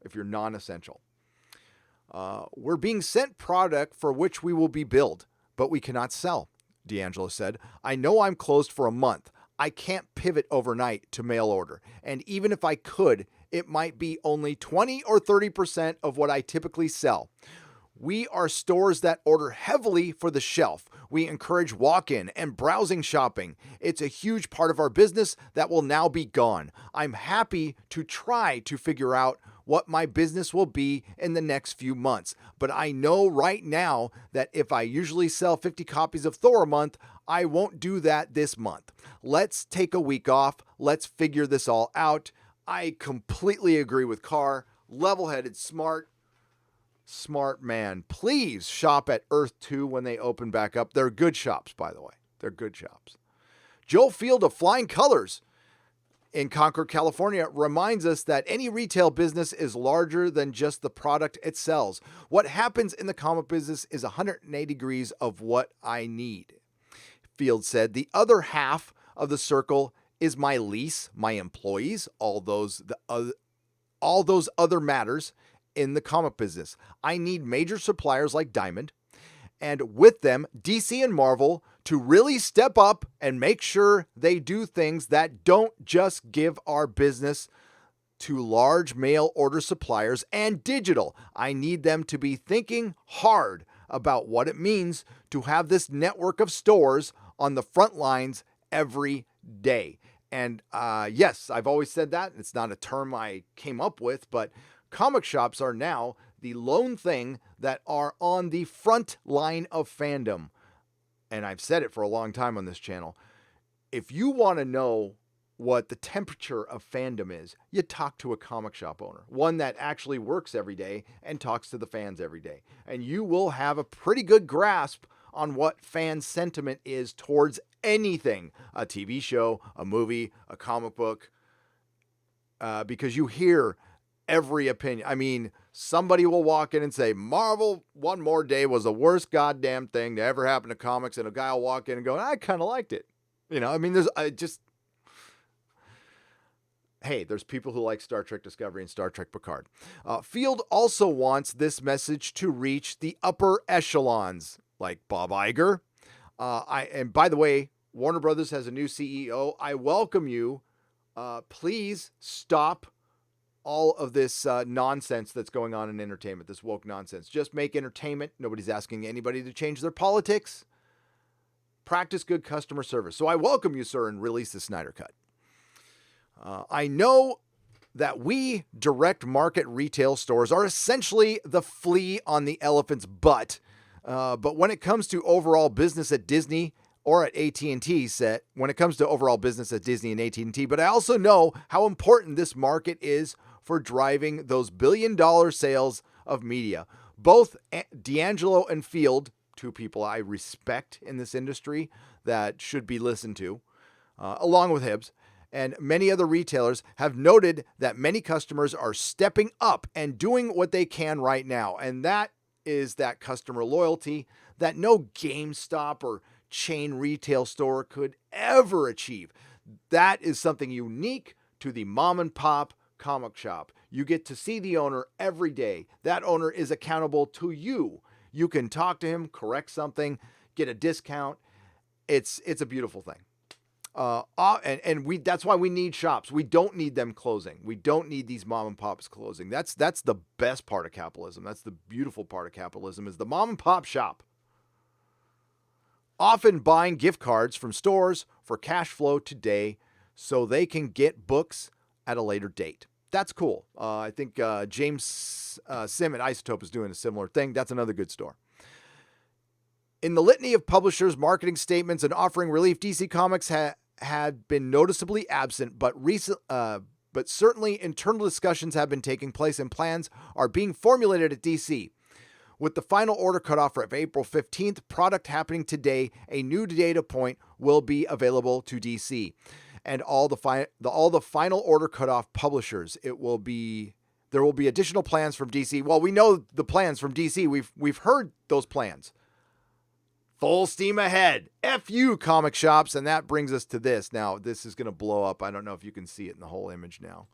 We're being sent product for which we will be billed, but we cannot sell, D'Angelo said. I know I'm closed for a month. I can't pivot overnight to mail order. And even if I could, it might be only 20 or 30% of what I typically sell. We are stores that order heavily for the shelf. We encourage walk-in and browsing shopping. It's a huge part of our business that will now be gone. I'm happy to try to figure out what my business will be in the next few months. But I know right now that if I usually sell 50 copies of Thor a month, I won't do that this month. Let's take a week off. Let's figure this all out. I completely agree with Carr. Level-headed, smart man. Please shop at Earth 2 when they open back up. They're good shops, by the way. They're good shops. Joe Field of Flying Colors in Concord, California, reminds us that any retail business is larger than just the product it sells. What happens in the comic business is 180 degrees of what I need. Field said, the other half of the circle is my lease, my employees, all those other matters in the comic business. I need major suppliers like Diamond, and with them, DC and Marvel, to really step up and make sure they do things that don't just give our business to large mail order suppliers and digital. I need them to be thinking hard about what it means to have this network of stores on the front lines every day. And yes, I've always said that. It's not a term I came up with, but comic shops are now the lone thing that are on the front line of fandom. And I've said it for a long time on this channel. If you want to know what the temperature of fandom is, you talk to a comic shop owner, one that actually works every day and talks to the fans every day. And you will have a pretty good grasp on what fan sentiment is towards anything, a TV show, a movie, a comic book, because you hear every opinion. I mean, somebody will walk in and say, Marvel One More Day was the worst goddamn thing to ever happen to comics. And a guy will walk in and go, I kind of liked it. You know, I mean, there's people who like Star Trek Discovery and Star Trek Picard. Field also wants this message to reach the upper echelons, like Bob Iger. And by the way, Warner Brothers has a new CEO. I welcome you. Please stop all of this nonsense that's going on in entertainment, this woke nonsense. Just make entertainment. Nobody's asking anybody to change their politics. Practice good customer service. So I welcome you, sir, and release the Snyder Cut. I know that we direct market retail stores are essentially the flea on the elephant's butt. But when it comes to overall business at Disney or at AT&T, when it comes to overall business at Disney and AT&T, but I also know how important this market is for driving those billion-dollar sales of media. Both D'Angelo and Field, two people I respect in this industry that should be listened to, along with Hibbs, and many other retailers have noted that many customers are stepping up and doing what they can right now. And that is that customer loyalty that no GameStop or chain retail store could ever achieve. That is something unique to the mom and pop comic shop. You get to see the owner every day. That owner is accountable to you. You can talk to him, correct something, get a discount. It's a beautiful thing. That's why we need shops. We don't need them closing. We don't need these mom and pops closing. That's the best part of capitalism. That's the beautiful part of capitalism, is the mom and pop shop. Often buying gift cards from stores for cash flow today so they can get books at a later date. That's cool. I think James Sim at Isotope is doing a similar thing. That's another good store. In the litany of publishers' marketing statements and offering relief, DC Comics had been noticeably absent, but certainly internal discussions have been taking place and plans are being formulated at DC. With the final order cutoff for April 15th, product happening today, a new data point will be available to DC. And all the final order cutoff publishers, there will be additional plans from DC. Well, we know the plans from DC. We've heard those plans. Full steam ahead. F you, comic shops. And that brings us to this. Now, this is going to blow up. I don't know if you can see it in the whole image now.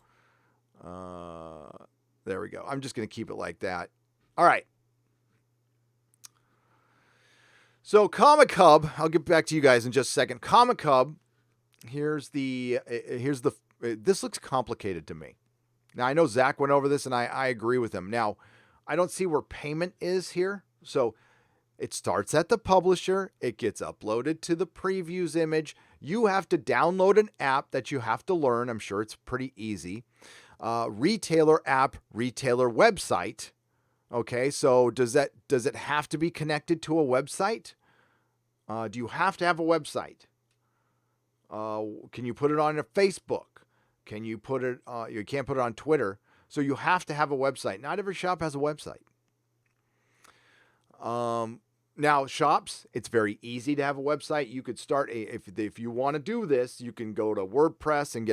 There we go. I'm just going to keep it like that. All right. So ComicHub, I'll get back to you guys in just a second. ComicHub, this looks complicated to me. Now, I know Zach went over this, and I agree with him. Now, I don't see where payment is here. So it starts at the publisher. It gets uploaded to the previews image. You have to download an app that you have to learn. I'm sure it's pretty easy. Retailer app, retailer website. Okay, so does it have to be connected to a website? Do you have to have a website? Can you put it on a Facebook? Can you put it? You can't put it on Twitter. So you have to have a website. Not every shop has a website. Now, shops, it's very easy to have a website. You could start if you want to do this, you can go to WordPress and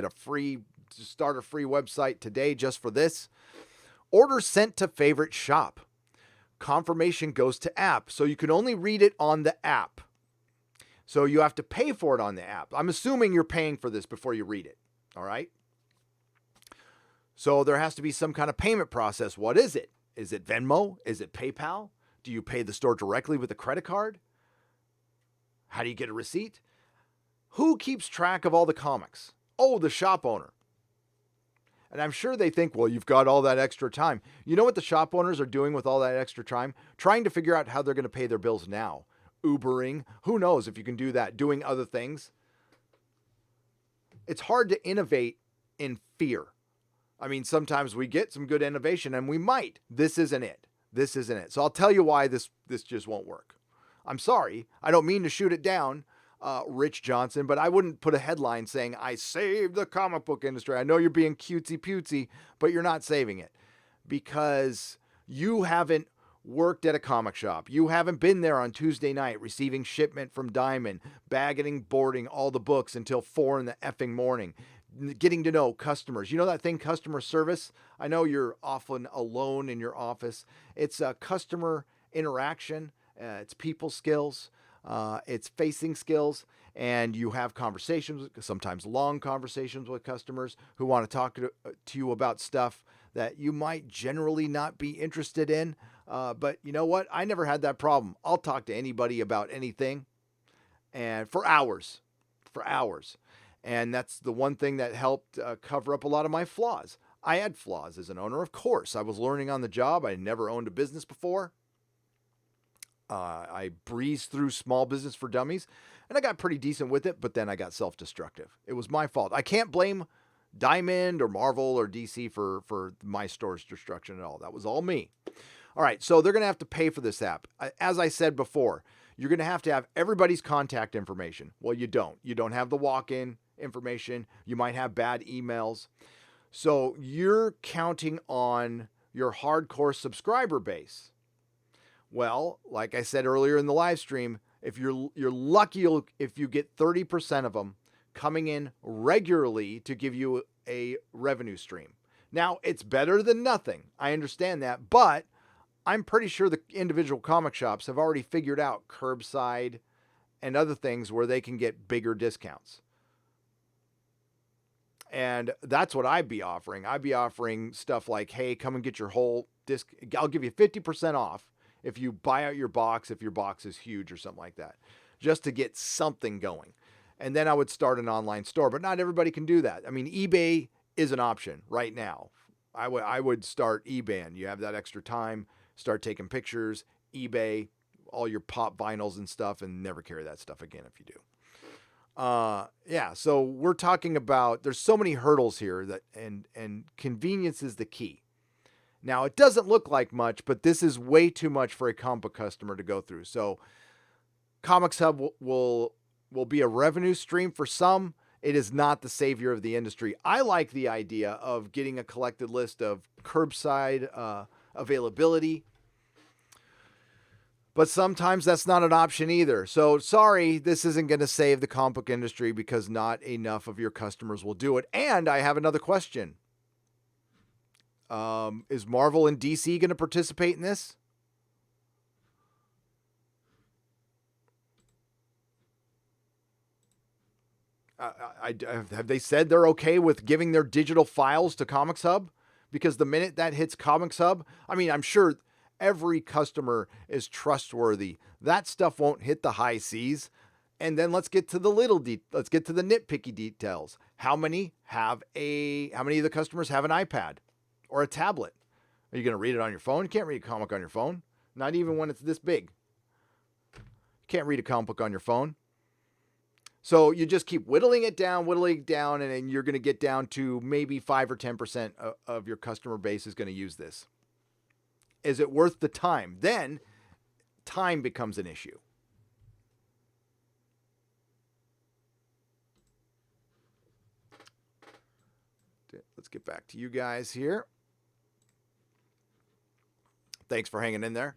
start a free website today just for this. Order sent to favorite shop. Confirmation goes to app. So you can only read it on the app. So you have to pay for it on the app. I'm assuming you're paying for this before you read it. All right. So there has to be some kind of payment process. What is it? Is it Venmo? Is it PayPal? Do you pay the store directly with a credit card? How do you get a receipt? Who keeps track of all the comics? Oh, the shop owner. And I'm sure they think, well, you've got all that extra time. You know what the shop owners are doing with all that extra time? Trying to figure out how they're going to pay their bills now. Ubering. Who knows if you can do that? Doing other things. It's hard to innovate in fear. I mean, sometimes we get some good innovation and we might. This isn't it. This isn't it. So I'll tell you why this just won't work. I'm sorry. I don't mean to shoot it down, Rich Johnson, but I wouldn't put a headline saying, I saved the comic book industry. I know you're being cutesy-putesy, but you're not saving it because you haven't worked at a comic shop. You haven't been there on Tuesday night receiving shipment from Diamond, bagging, boarding all the books until 4 in the effing morning. Getting to know customers. You know that thing, customer service? I know you're often alone in your office. It's a customer interaction. It's people skills. It's facing skills. And you have conversations, sometimes long conversations with customers who want to talk to you about stuff that you might generally not be interested in. But you know what? I never had that problem. I'll talk to anybody about anything and for hours. And that's the one thing that helped cover up a lot of my flaws. I had flaws as an owner, of course. I was learning on the job. I never owned a business before. I breezed through Small Business for Dummies, and I got pretty decent with it, but then I got self-destructive. It was my fault. I can't blame Diamond or Marvel or DC for my store's destruction at all. That was all me. All right, so they're going to have to pay for this app. As I said before, you're going to have everybody's contact information. Well, you don't. You don't have the walk-in information. You might have bad emails. So you're counting on your hardcore subscriber base. Well, like I said earlier in the live stream, if you're lucky if you get 30% of them coming in regularly to give you a revenue stream. Now, it's better than nothing. I understand that, but I'm pretty sure the individual comic shops have already figured out curbside and other things where they can get bigger discounts. And that's what I'd be offering. I'd be offering stuff like, hey, come and get your whole disc. I'll give you 50% off if you buy out your box, if your box is huge or something like that, just to get something going. And then I would start an online store, but not everybody can do that. I mean, eBay is an option right now. I would start eBay. You have that extra time, start taking pictures, eBay, all your pop vinyls and stuff, and never carry that stuff again if you do. So we're talking about, there's so many hurdles here that, and convenience is the key. Now, it doesn't look like much, but this is way too much for a comic book customer to go through. So ComicHub will be a revenue stream for some. It is not the savior of the industry. I like the idea of getting a collected list of curbside availability, but sometimes that's not an option either. So sorry, this isn't going to save the comic book industry because not enough of your customers will do it. And I have another question. Is Marvel and DC going to participate in this? Have they said they're okay with giving their digital files to ComicHub? Because the minute that hits ComicHub, I mean, I'm sure every customer is trustworthy. That stuff won't hit the high seas. And then let's get to the let's get to the nitpicky details. How many of the customers have an iPad or a tablet? Are you going to read it on your phone? You can't read a comic on your phone. Not even when it's this big. You can't read a comic book on your phone. So you just keep whittling it down, and then you're going to get down to maybe 5 or 10% of your customer base is going to use this. Is it worth the time? Then time becomes an issue. Let's get back to you guys here. Thanks for hanging in there.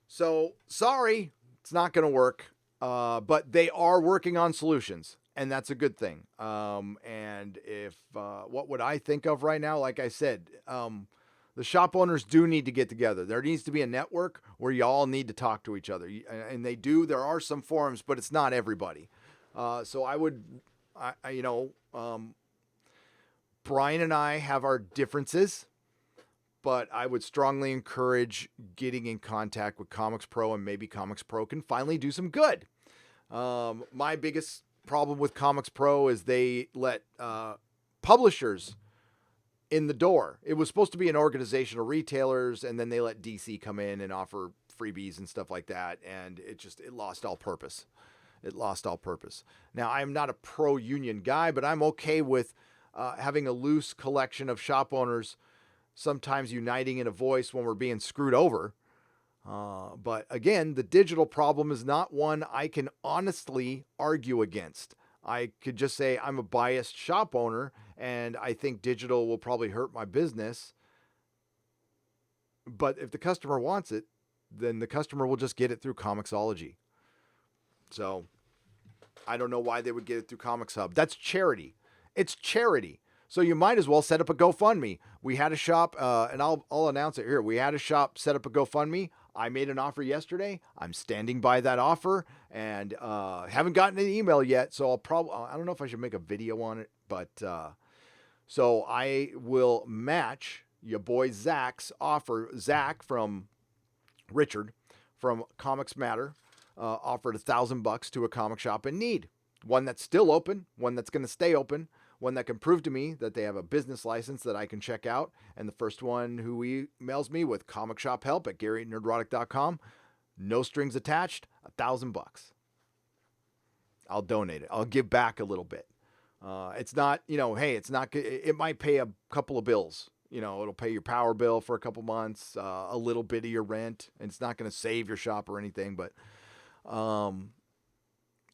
So, sorry, It's not going to work, but they are working on solutions, and that's a good thing. And if what would I think of right now? Like I said, the shop owners do need to get together. There needs to be a network where you all need to talk to each other, and they do. There are some forums, but it's not everybody. So I would, Brian and I have our differences, but I would strongly encourage getting in contact with Comics Pro, and maybe Comics Pro can finally do some good. My biggest problem with Comics Pro is they let publishers in the door. It was supposed to be an organization of retailers, and then they let DC come in and offer freebies and stuff like that, and it lost all purpose. It lost all purpose. Now, I'm not a pro-union guy, but I'm okay with having a loose collection of shop owners sometimes uniting in a voice when we're being screwed over. But again, the digital problem is not one I can honestly argue against. I could just say I'm a biased shop owner and I think digital will probably hurt my business. But if the customer wants it, then the customer will just get it through Comixology. So I don't know why they would get it through ComicHub. That's charity. It's charity. So you might as well set up a GoFundMe. We had a shop, and I'll announce it here. We had a shop set up a GoFundMe. I made an offer yesterday. I'm standing by that offer, and haven't gotten an email yet. So I don't know if I should make a video on it, but so I will match your boy Zach's offer. Zach from Richard from Comics Matter offered $1,000 to a comic shop in need. One that's still open, one that's going to stay open, one that can prove to me that they have a business license that I can check out. And the first one who emails me with comic shop help at gary@nerdrotic.com, no strings attached, $1,000. I'll donate it. I'll give back a little bit. It's not, hey, it's not, it might pay a couple of bills. It'll pay your power bill for a couple months, a little bit of your rent, and it's not going to save your shop or anything, but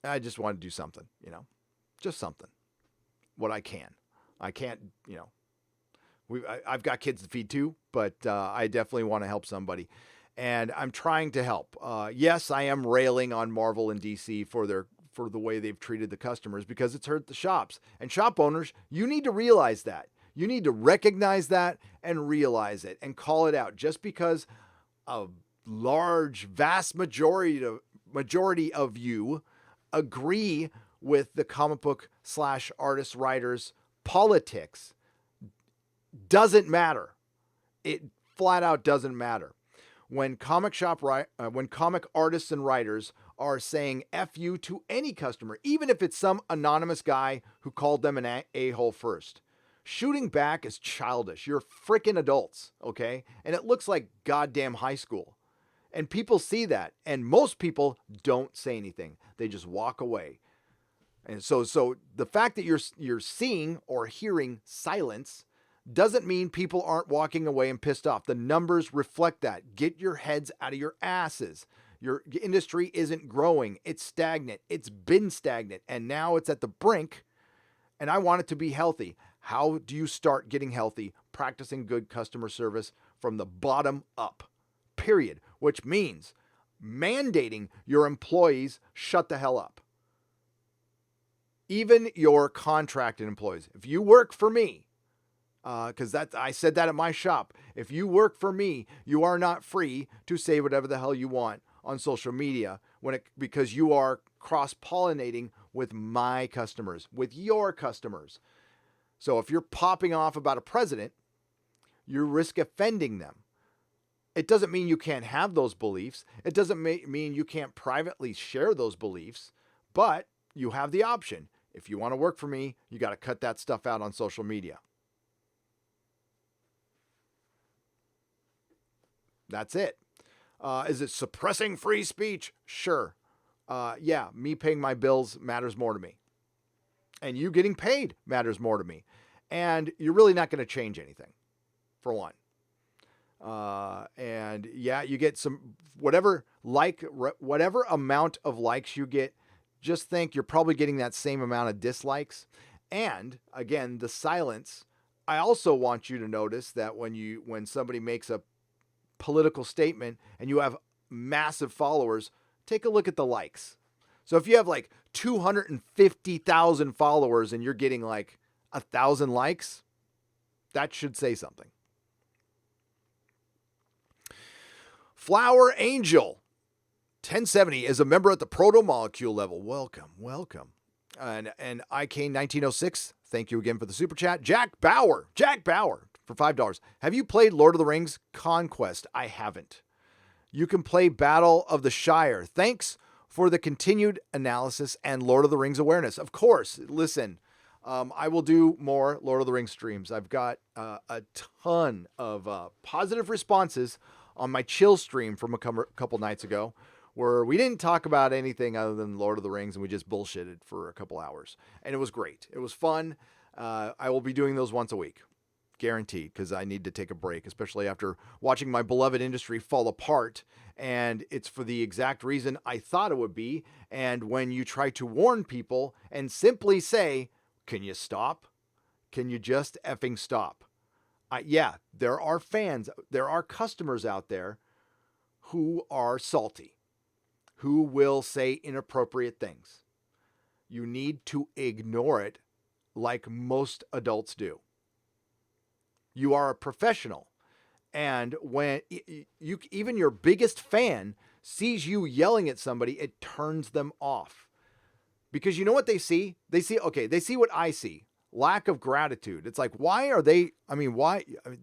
I just want to do something, just something. What I can. I can't, I've got kids to feed too, but I definitely want to help somebody. And I'm trying to help. Yes, I am railing on Marvel and DC for the way they've treated the customers because it's hurt the shops. And shop owners, you need to realize that. You need to recognize that and realize it and call it out. Just because a vast majority of you agree with the comic book / artist writers politics doesn't matter. It flat out doesn't matter. When comic artists and writers are saying F you to any customer, even if it's some anonymous guy who called them an a-hole first, shooting back is childish. You're freaking adults, okay? And it looks like goddamn high school. And people see that, and most people don't say anything. They just walk away. And so the fact that you're seeing or hearing silence doesn't mean people aren't walking away and pissed off. The numbers reflect that. Get your heads out of your asses. Your industry isn't growing. It's stagnant. It's been stagnant, and now it's at the brink, and I want it to be healthy. How do you start getting healthy? Practicing good customer service from the bottom up, period, which means mandating your employees shut the hell up. Even your contracted employees. If you work for me, because I said that at my shop, if you work for me, you are not free to say whatever the hell you want on social media because you are cross-pollinating with my customers, with your customers. So if you're popping off about a president, you risk offending them. It doesn't mean you can't have those beliefs. It doesn't mean you can't privately share those beliefs, but you have the option. If you want to work for me, you got to cut that stuff out on social media. That's it. Is it suppressing free speech? Sure. Yeah, me paying my bills matters more to me. And you getting paid matters more to me. And you're really not going to change anything, for one. And yeah, you get some, whatever amount of likes you get, just think you're probably getting that same amount of dislikes. And again, the silence. I also want you to notice that when somebody makes a political statement and you have massive followers, take a look at the likes. So if you have like 250,000 followers and you're getting like 1,000 likes, that should say something. Flower Angel 1070 is a member at the proto molecule level. Welcome, welcome. And IK 1906, thank you again for the super chat. Jack Bauer for $5. Have you played Lord of the Rings Conquest? I haven't. You can play Battle of the Shire. Thanks for the continued analysis and Lord of the Rings awareness. Of course, listen, I will do more Lord of the Rings streams. I've got a ton of positive responses on my chill stream from a couple nights ago, where we didn't talk about anything other than Lord of the Rings and we just bullshitted for a couple hours. And it was great. It was fun. I will be doing those once a week. Guaranteed, because I need to take a break, especially after watching my beloved industry fall apart. And it's for the exact reason I thought it would be. And when you try to warn people and simply say, can you stop? Can you just effing stop? Yeah, there are fans, there are customers out there who are salty, who will say inappropriate things. You need to ignore it like most adults do. You are a professional. And when even your biggest fan sees you yelling at somebody, it turns them off. Because you know what they see? They see what I see. Lack of gratitude. It's like, why?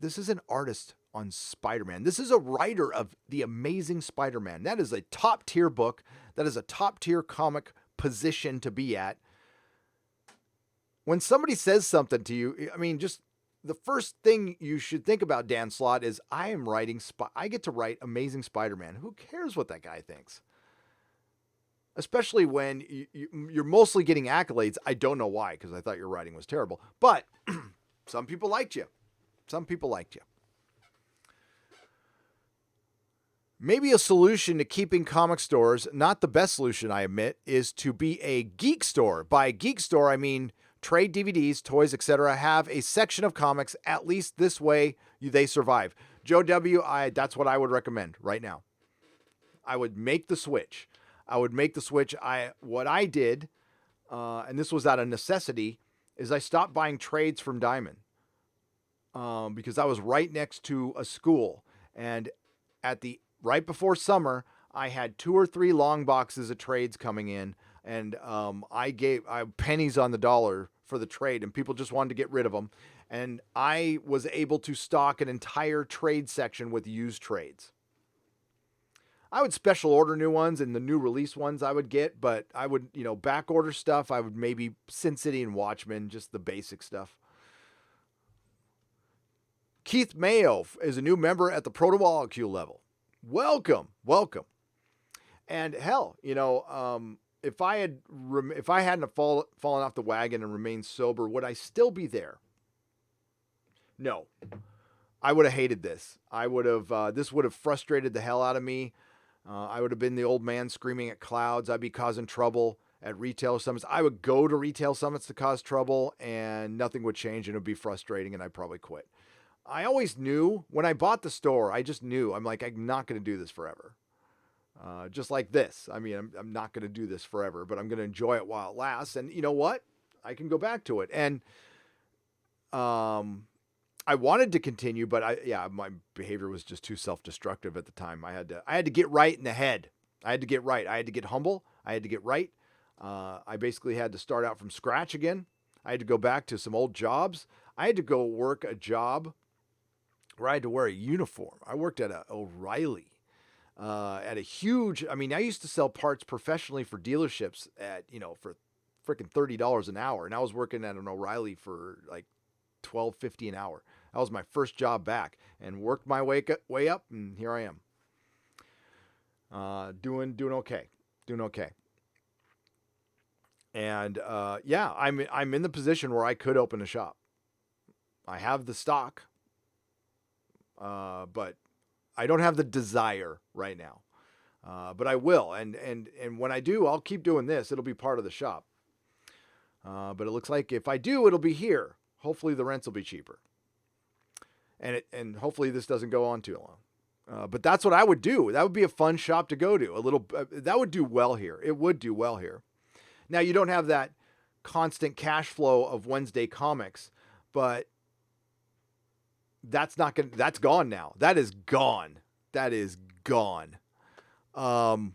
This is an artist on Spider-Man. This is a writer of The Amazing Spider-Man. That is a top tier book. That is a top tier comic position to be at. When somebody says something to you, just the first thing you should think about, Dan Slott, is I get to write Amazing Spider-Man. Who cares what that guy thinks? Especially when you're mostly getting accolades. I don't know why, because I thought your writing was terrible. But some people liked you. Maybe a solution to keeping comic stores, not the best solution, I admit, is to be a geek store. By geek store, I mean trade DVDs, toys, etc. Have a section of comics. At least this way they survive. Joe W., that's what I would recommend right now. I would make the switch. What I did, and this was out of necessity, is I stopped buying trades from Diamond because I was right next to a school. And right before summer, I had 2 or 3 long boxes of trades coming in, and I gave pennies on the dollar for the trade, and people just wanted to get rid of them. And I was able to stock an entire trade section with used trades. I would special order new ones, and the new release ones I would get, but I would, back order stuff. I would maybe Sin City and Watchmen, just the basic stuff. Keith Mayo is a new member at the Proto Molecule level. Welcome. And hell, if I hadn't fallen off the wagon and remained sober, would I still be there? No. I would have hated this. This would have frustrated the hell out of me. I would have been the old man screaming at clouds. I'd be causing trouble at retail summits. I would go to retail summits to cause trouble, and nothing would change, and it would be frustrating, and I'd probably quit. I always knew when I bought the store, I just knew. I'm like, I'm not going to do this forever. Just like this. I'm not going to do this forever, but I'm going to enjoy it while it lasts. And you know what? I can go back to it. And I wanted to continue, but my behavior was just too self-destructive at the time. I had to get right in the head. I had to get right. I had to get humble. I had to get right. I basically had to start out from scratch again. I had to go back to some old jobs. I had to go work a job where I had to wear a uniform. I worked at O'Reilly, at a huge, I used to sell parts professionally for dealerships for freaking $30 an hour. And I was working at an O'Reilly for like $12.50 an hour. That was my first job back, and worked my way up, and here I am. Doing okay. And I'm in the position where I could open a shop. I have the stock, but I don't have the desire right now. But I will, and when I do, I'll keep doing this. It'll be part of the shop. But it looks like if I do, it'll be here. Hopefully the rents will be cheaper. And hopefully this doesn't go on too long. But that's what I would do. That would be a fun shop to go to. A little that would do well here. It would do well here. Now you don't have that constant cash flow of Wednesday comics, but that's gone now. That is gone. That is gone. Scooby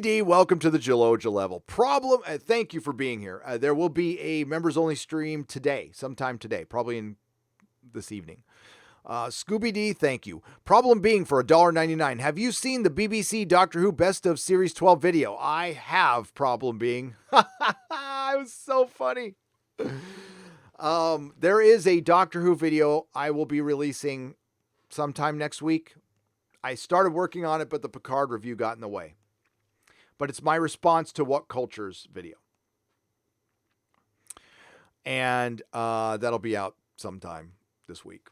D, welcome to the Geloja level. Problem, thank you for being here. There will be a members only stream today, sometime today, probably in this evening. Scooby D, thank you. Problem being for $1.99. Have you seen the BBC Doctor Who Best of Series 12 video? I have, problem being. It was so funny. There is a Doctor Who video I will be releasing sometime next week. I started working on it, but the Picard review got in the way. But it's my response to What Culture's video. And that'll be out sometime this week.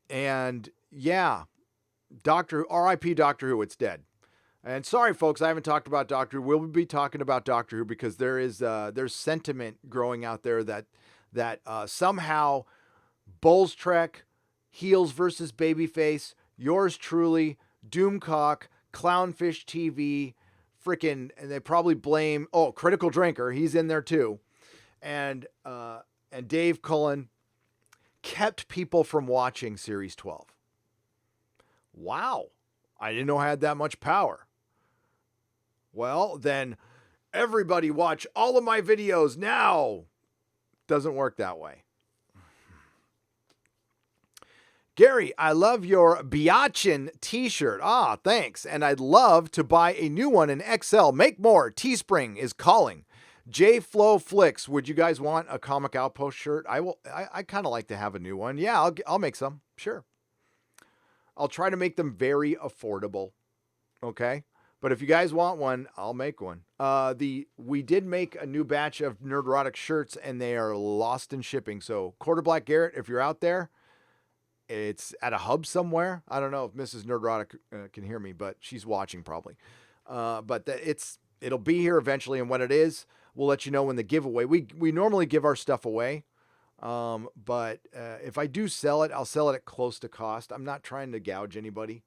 And yeah, R.I.P. Doctor Who, it's dead. And sorry, folks, I haven't talked about Doctor Who. We'll be talking about Doctor Who because there's sentiment growing out there that somehow Bulls Trek, Heels versus Babyface, yours truly, Doomcock, Clownfish TV, and they probably blame Critical Drinker. He's in there too, and Dave Cullen kept people from watching Series 12. Wow. I didn't know I had that much power. Well, then everybody watch all of my videos now. Doesn't work that way. Gary, I love your Biachin t-shirt. Thanks. And I'd love to buy a new one in XL. Make more. Teespring is calling. J Flow Flicks, would you guys want a Comic Outpost shirt? I kind of like to have a new one. Yeah, I'll make some. Sure. I'll try to make them very affordable. Okay? But if you guys want one, I'll make one. We did make a new batch of Nerdrotic shirts and they are lost in shipping. So Quarter Black Garrett, if you're out there, it's at a hub somewhere. I don't know if Mrs. Nerdrotic can hear me, but she's watching probably. But it'll be here eventually, and when it is, we'll let you know when the giveaway. We normally give our stuff away, but if I do sell it, I'll sell it at close to cost. I'm not trying to gouge anybody,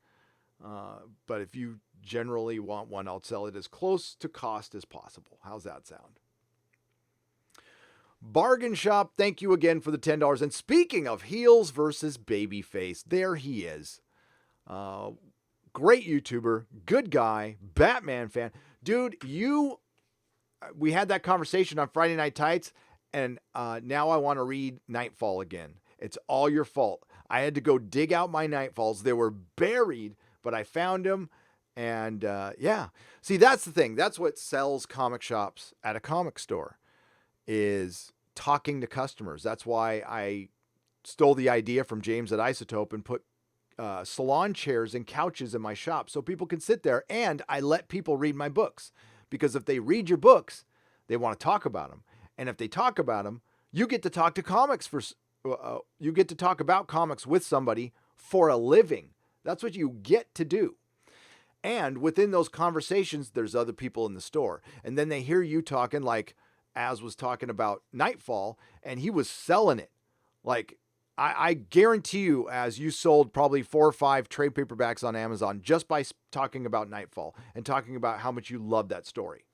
but if you generally want one, I'll sell it as close to cost as possible. How's that sound? Bargain Shop, thank you again for the $10. And speaking of Heels versus Babyface, there he is. Great YouTuber, good guy, Batman fan. Dude, we had that conversation on Friday Night Tights, and now I want to read Nightfall again. It's all your fault. I had to go dig out my Nightfalls. They were buried, but I found them, and yeah. See, that's the thing. That's what sells comic shops at a comic store, is talking to customers. That's why I stole the idea from James at Isotope and put salon chairs and couches in my shop so people can sit there, and I let people read my books, because if they read your books, they want to talk about them, and if they talk about them, you get to talk to you get to talk about comics with somebody for a living. That's what you get to do. And within those conversations, there's other people in the store, and then they hear you talking, like Az was talking about Nightfall, and he was selling it. Like, I guarantee you, Az, you sold probably 4 or 5 trade paperbacks on Amazon just by talking about Nightfall and talking about how much you love that story.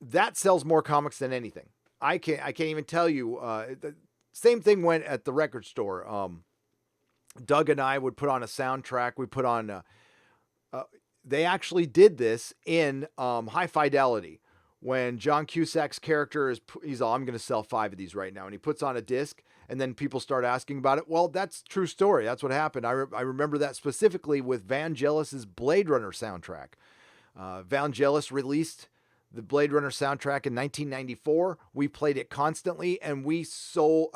That sells more comics than anything. I can't even tell you. The same thing went at the record store. Doug and I would put on a soundtrack. We put on. They actually did this in High Fidelity. When John Cusack's character he's all, I'm going to sell 5 of these right now. And he puts on a disc, and then people start asking about it. Well, that's true story. That's what happened. I remember that specifically with Vangelis's Blade Runner soundtrack. Vangelis released the Blade Runner soundtrack in 1994. We played it constantly, and we sold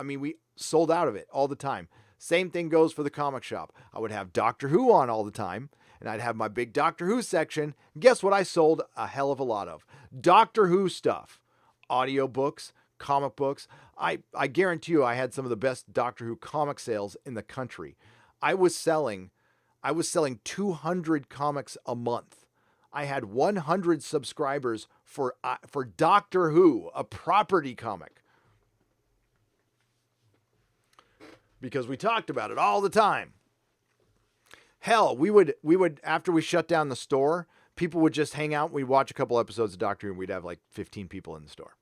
out of it all the time. Same thing goes for the comic shop. I would have Doctor Who on all the time, and I'd have my big Doctor Who section. Guess what I sold a hell of a lot of? Doctor Who stuff. Audiobooks, comic books. I guarantee you I had some of the best Doctor Who comic sales in the country. I was selling 200 comics a month. I had 100 subscribers for Doctor Who, a property comic. because we talked about it all the time. Hell, we would after we shut down the store, people would just hang out. We'd watch a couple episodes of Doctor Who, and we'd have like 15 people in the store.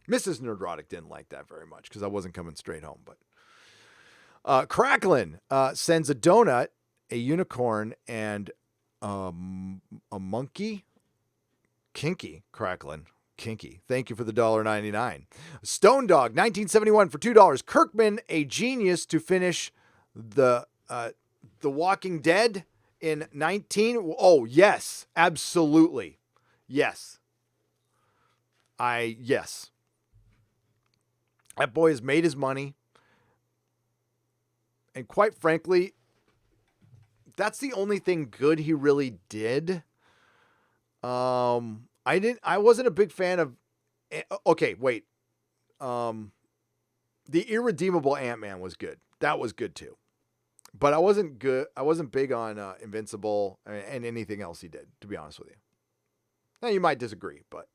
Mrs. Nerdrotic didn't like that very much because I wasn't coming straight home. But Cracklin sends a donut, a unicorn, and a monkey. Kinky, Cracklin. Kinky. Thank you for the $1.99. Stone Dog, 1971 for $2. Kirkman, a genius to finish the Walking Dead in 19. Oh, yes, absolutely. Yes. Yes. That boy has made his money. And quite frankly, that's the only thing good he really did. I wasn't a big fan of, okay, wait. The Irredeemable Ant-Man was good. That was good too. But I wasn't big on Invincible and anything else he did, to be honest with you. Now you might disagree, but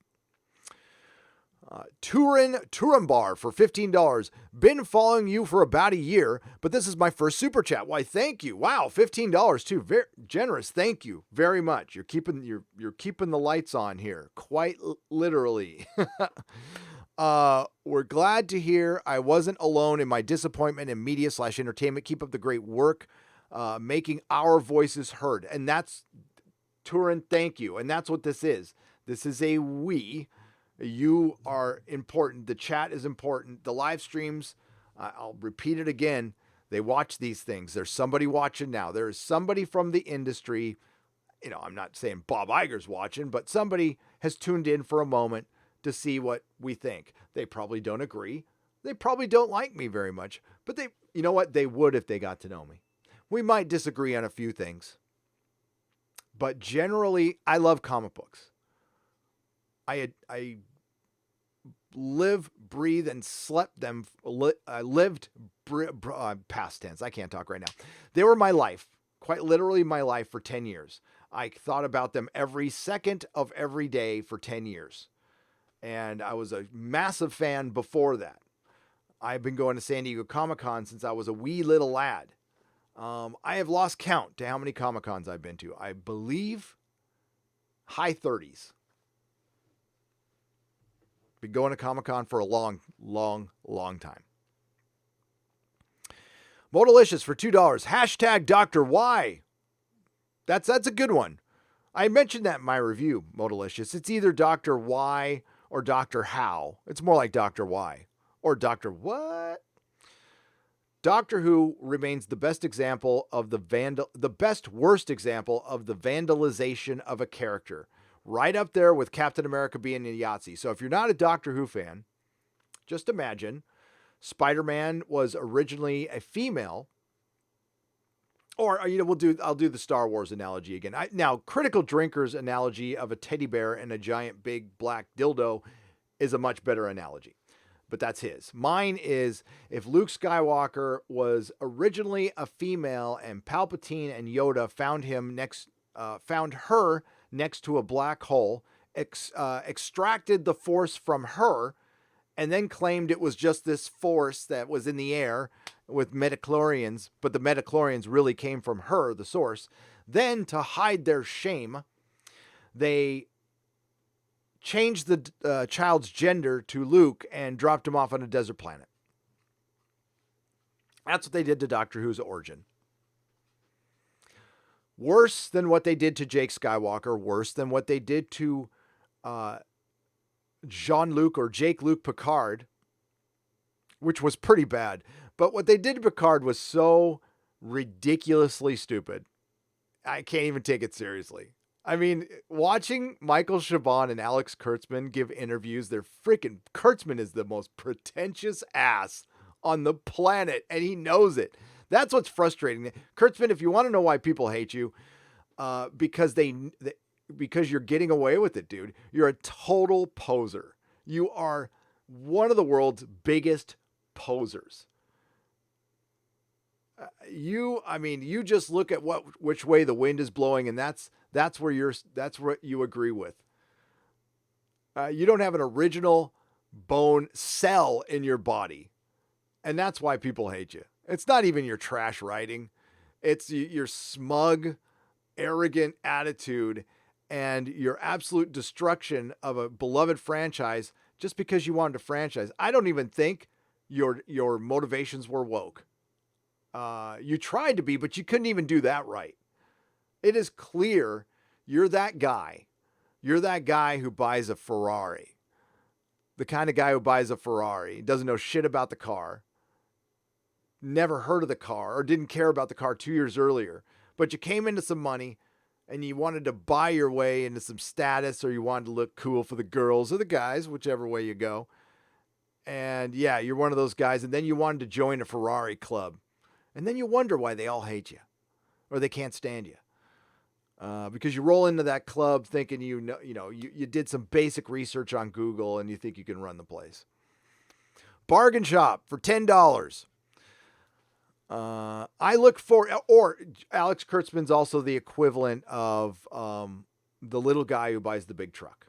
Turambar for $15. Been following you for about a year, but this is my first super chat. Why, thank you. Wow, $15 too. Very generous. Thank you very much. You're keeping the lights on here, quite literally. We're glad to hear I wasn't alone in my disappointment in media/entertainment. Keep up the great work, making our voices heard. And that's, Turin, thank you. And that's what this is. This is a we. You are important. The chat is important. The live streams, I'll repeat it again. They watch these things. There's somebody watching now. There is somebody from the industry. You know, I'm not saying Bob Iger's watching, but somebody has tuned in for a moment to see what we think. They probably don't agree. They probably don't like me very much, but you know what? They would if they got to know me. We might disagree on a few things, but generally I love comic books. I live, breathe, and slept them. I lived, past tense. I can't talk right now. They were my life, quite literally my life for 10 years. I thought about them every second of every day for 10 years. And I was a massive fan before that. I've been going to San Diego Comic-Con since I was a wee little lad. I have lost count to how many Comic-Cons I've been to. I believe high 30s. Been going to Comic-Con for a long, long, long time. Modalicious for $2. Hashtag Dr. Y. That's a good one. I mentioned that in my review, Modalicious. It's either Dr. Y or Dr. How. It's more like Dr. Y. Or Dr. What? Doctor Who remains the best example of worst example of the vandalization of a character. Right up there with Captain America being a Yahtzee. So if you're not a Doctor Who fan, just imagine Spider-Man was originally a female. Or, I'll do the Star Wars analogy again. Now, Critical Drinker's analogy of a teddy bear and a giant big black dildo is a much better analogy. But that's his. Mine is, if Luke Skywalker was originally a female and Palpatine and Yoda found her next to a black hole, extracted the force from her, and then claimed it was just this force that was in the air with midichlorians, but the midichlorians really came from her, the source. Then, to hide their shame, they changed the child's gender to Luke and dropped him off on a desert planet. That's what they did to Doctor Who's origin. Worse than what they did to Jake Skywalker, worse than what they did to Jean-Luc or Jake-Luc Picard, which was pretty bad. But what they did to Picard was so ridiculously stupid. I can't even take it seriously. I mean, watching Michael Chabon and Alex Kurtzman give interviews, Kurtzman is the most pretentious ass on the planet, and he knows it. That's what's frustrating. Kurtzman, if you want to know why people hate you, because you're getting away with it, dude. You're a total poser. You are one of the world's biggest posers. You just look at which way the wind is blowing, and that's what you agree with. You don't have an original bone cell in your body. And that's why people hate you. It's not even your trash writing. It's your smug, arrogant attitude and your absolute destruction of a beloved franchise just because you wanted to franchise. I don't even think your motivations were woke. You tried to be, but you couldn't even do that right. It is clear you're that guy. You're that guy who buys a Ferrari. The kind of guy who buys a Ferrari, doesn't know shit about the car, never heard of the car, or didn't care about the car 2 years earlier, but you came into some money and you wanted to buy your way into some status, or you wanted to look cool for the girls or the guys, whichever way you go. And yeah, you're one of those guys. And then you wanted to join a Ferrari club. And then you wonder why they all hate you or they can't stand you. Because you roll into that club thinking you did some basic research on Google and you think you can run the place. Bargain shop for $10. I look for, or Alex Kurtzman's also the equivalent of the little guy who buys the big truck.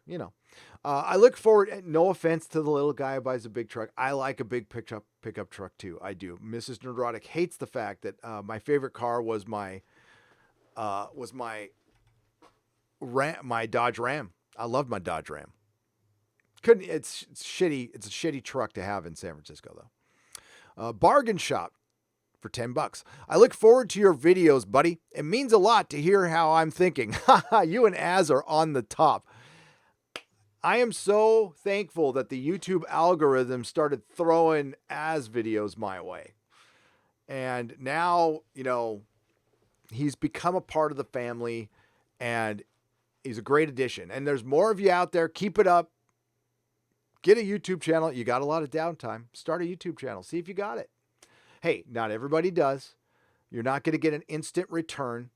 I look forward. No offense to the little guy who buys a big truck. I like a big pickup truck too. I do. Mrs. Nerdrotic hates the fact that my favorite car was my Dodge Ram. I loved my Dodge Ram. It's shitty. It's a shitty truck to have in San Francisco though. Bargain shop for $10. I look forward to your videos, buddy. It means a lot to hear how I'm thinking. You and Az are on the top. I am so thankful that the YouTube algorithm started throwing Az videos my way. And now, he's become a part of the family and he's a great addition. And there's more of you out there. Keep it up. Get a YouTube channel. You got a lot of downtime. Start a YouTube channel. See if you got it. Hey, not everybody does. You're not going to get an instant return.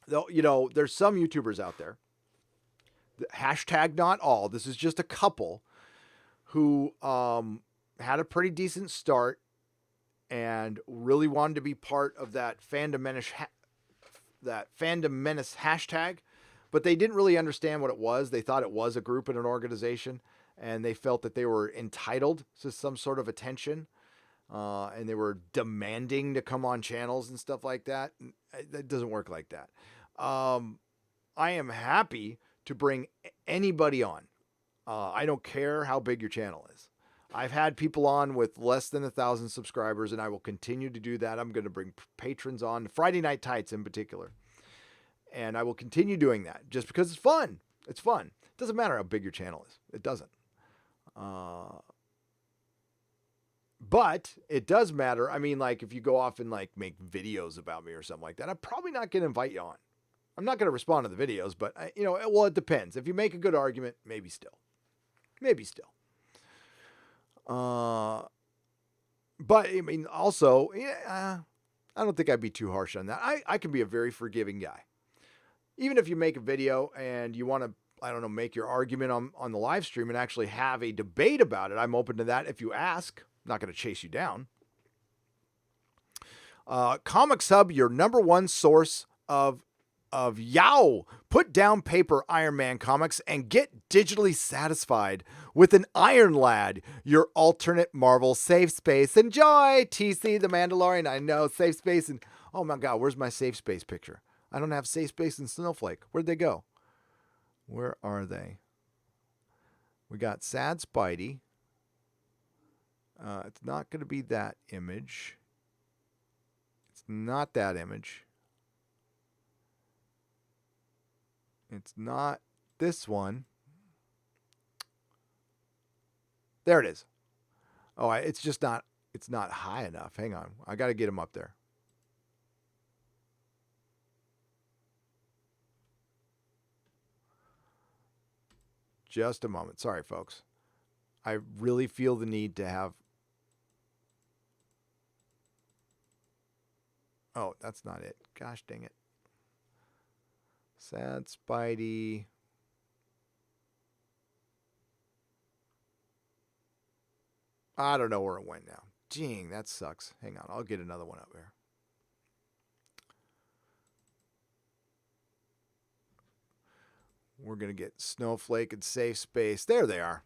Though, there's some YouTubers out there. Hashtag not all. This is just a couple who had a pretty decent start and really wanted to be part of that fandom menace hashtag, but they didn't really understand what it was. They thought it was a group and an organization, and they felt that they were entitled to some sort of attention. And they were demanding to come on channels and stuff like that. That doesn't work like that. I am happy to bring anybody on. I don't care how big your channel is. I've had people on with less than 1,000 subscribers, and I will continue to do that. I'm going to bring patrons on, Friday Night Tights in particular. And I will continue doing that just because it's fun. It's fun. It doesn't matter how big your channel is. It doesn't. But it does matter. I mean, like if you go off and like make videos about me or something like that, I'm probably not going to invite you on. I'm not going to respond to the videos, but it depends. If you make a good argument, maybe still. But I mean, also, I don't think I'd be too harsh on that. I can be a very forgiving guy. Even if you make a video and you want to, make your argument on the live stream and actually have a debate about it, I'm open to that if you ask. I'm not going to chase you down. ComicHub, your number one source of put down paper Iron Man comics and get digitally satisfied with an Iron Lad, your alternate Marvel safe space. Enjoy, TC the Mandalorian. I know, safe space. And oh my God, where's my safe space picture? I don't have safe space in Snowflake. Where'd they go? Where are they? We got Sad Spidey. It's not going to be that image. It's not that image. It's not this one. There it is. Oh, it's just not, it's not high enough. Hang on. I got to get him up there. Just a moment. Sorry, folks. I really feel the need to have... Oh, that's not it. Gosh dang it. Sad Spidey. I don't know where it went now. Dang, that sucks. Hang on. I'll get another one up here. We're going to get Snowflake and Safespace. There they are.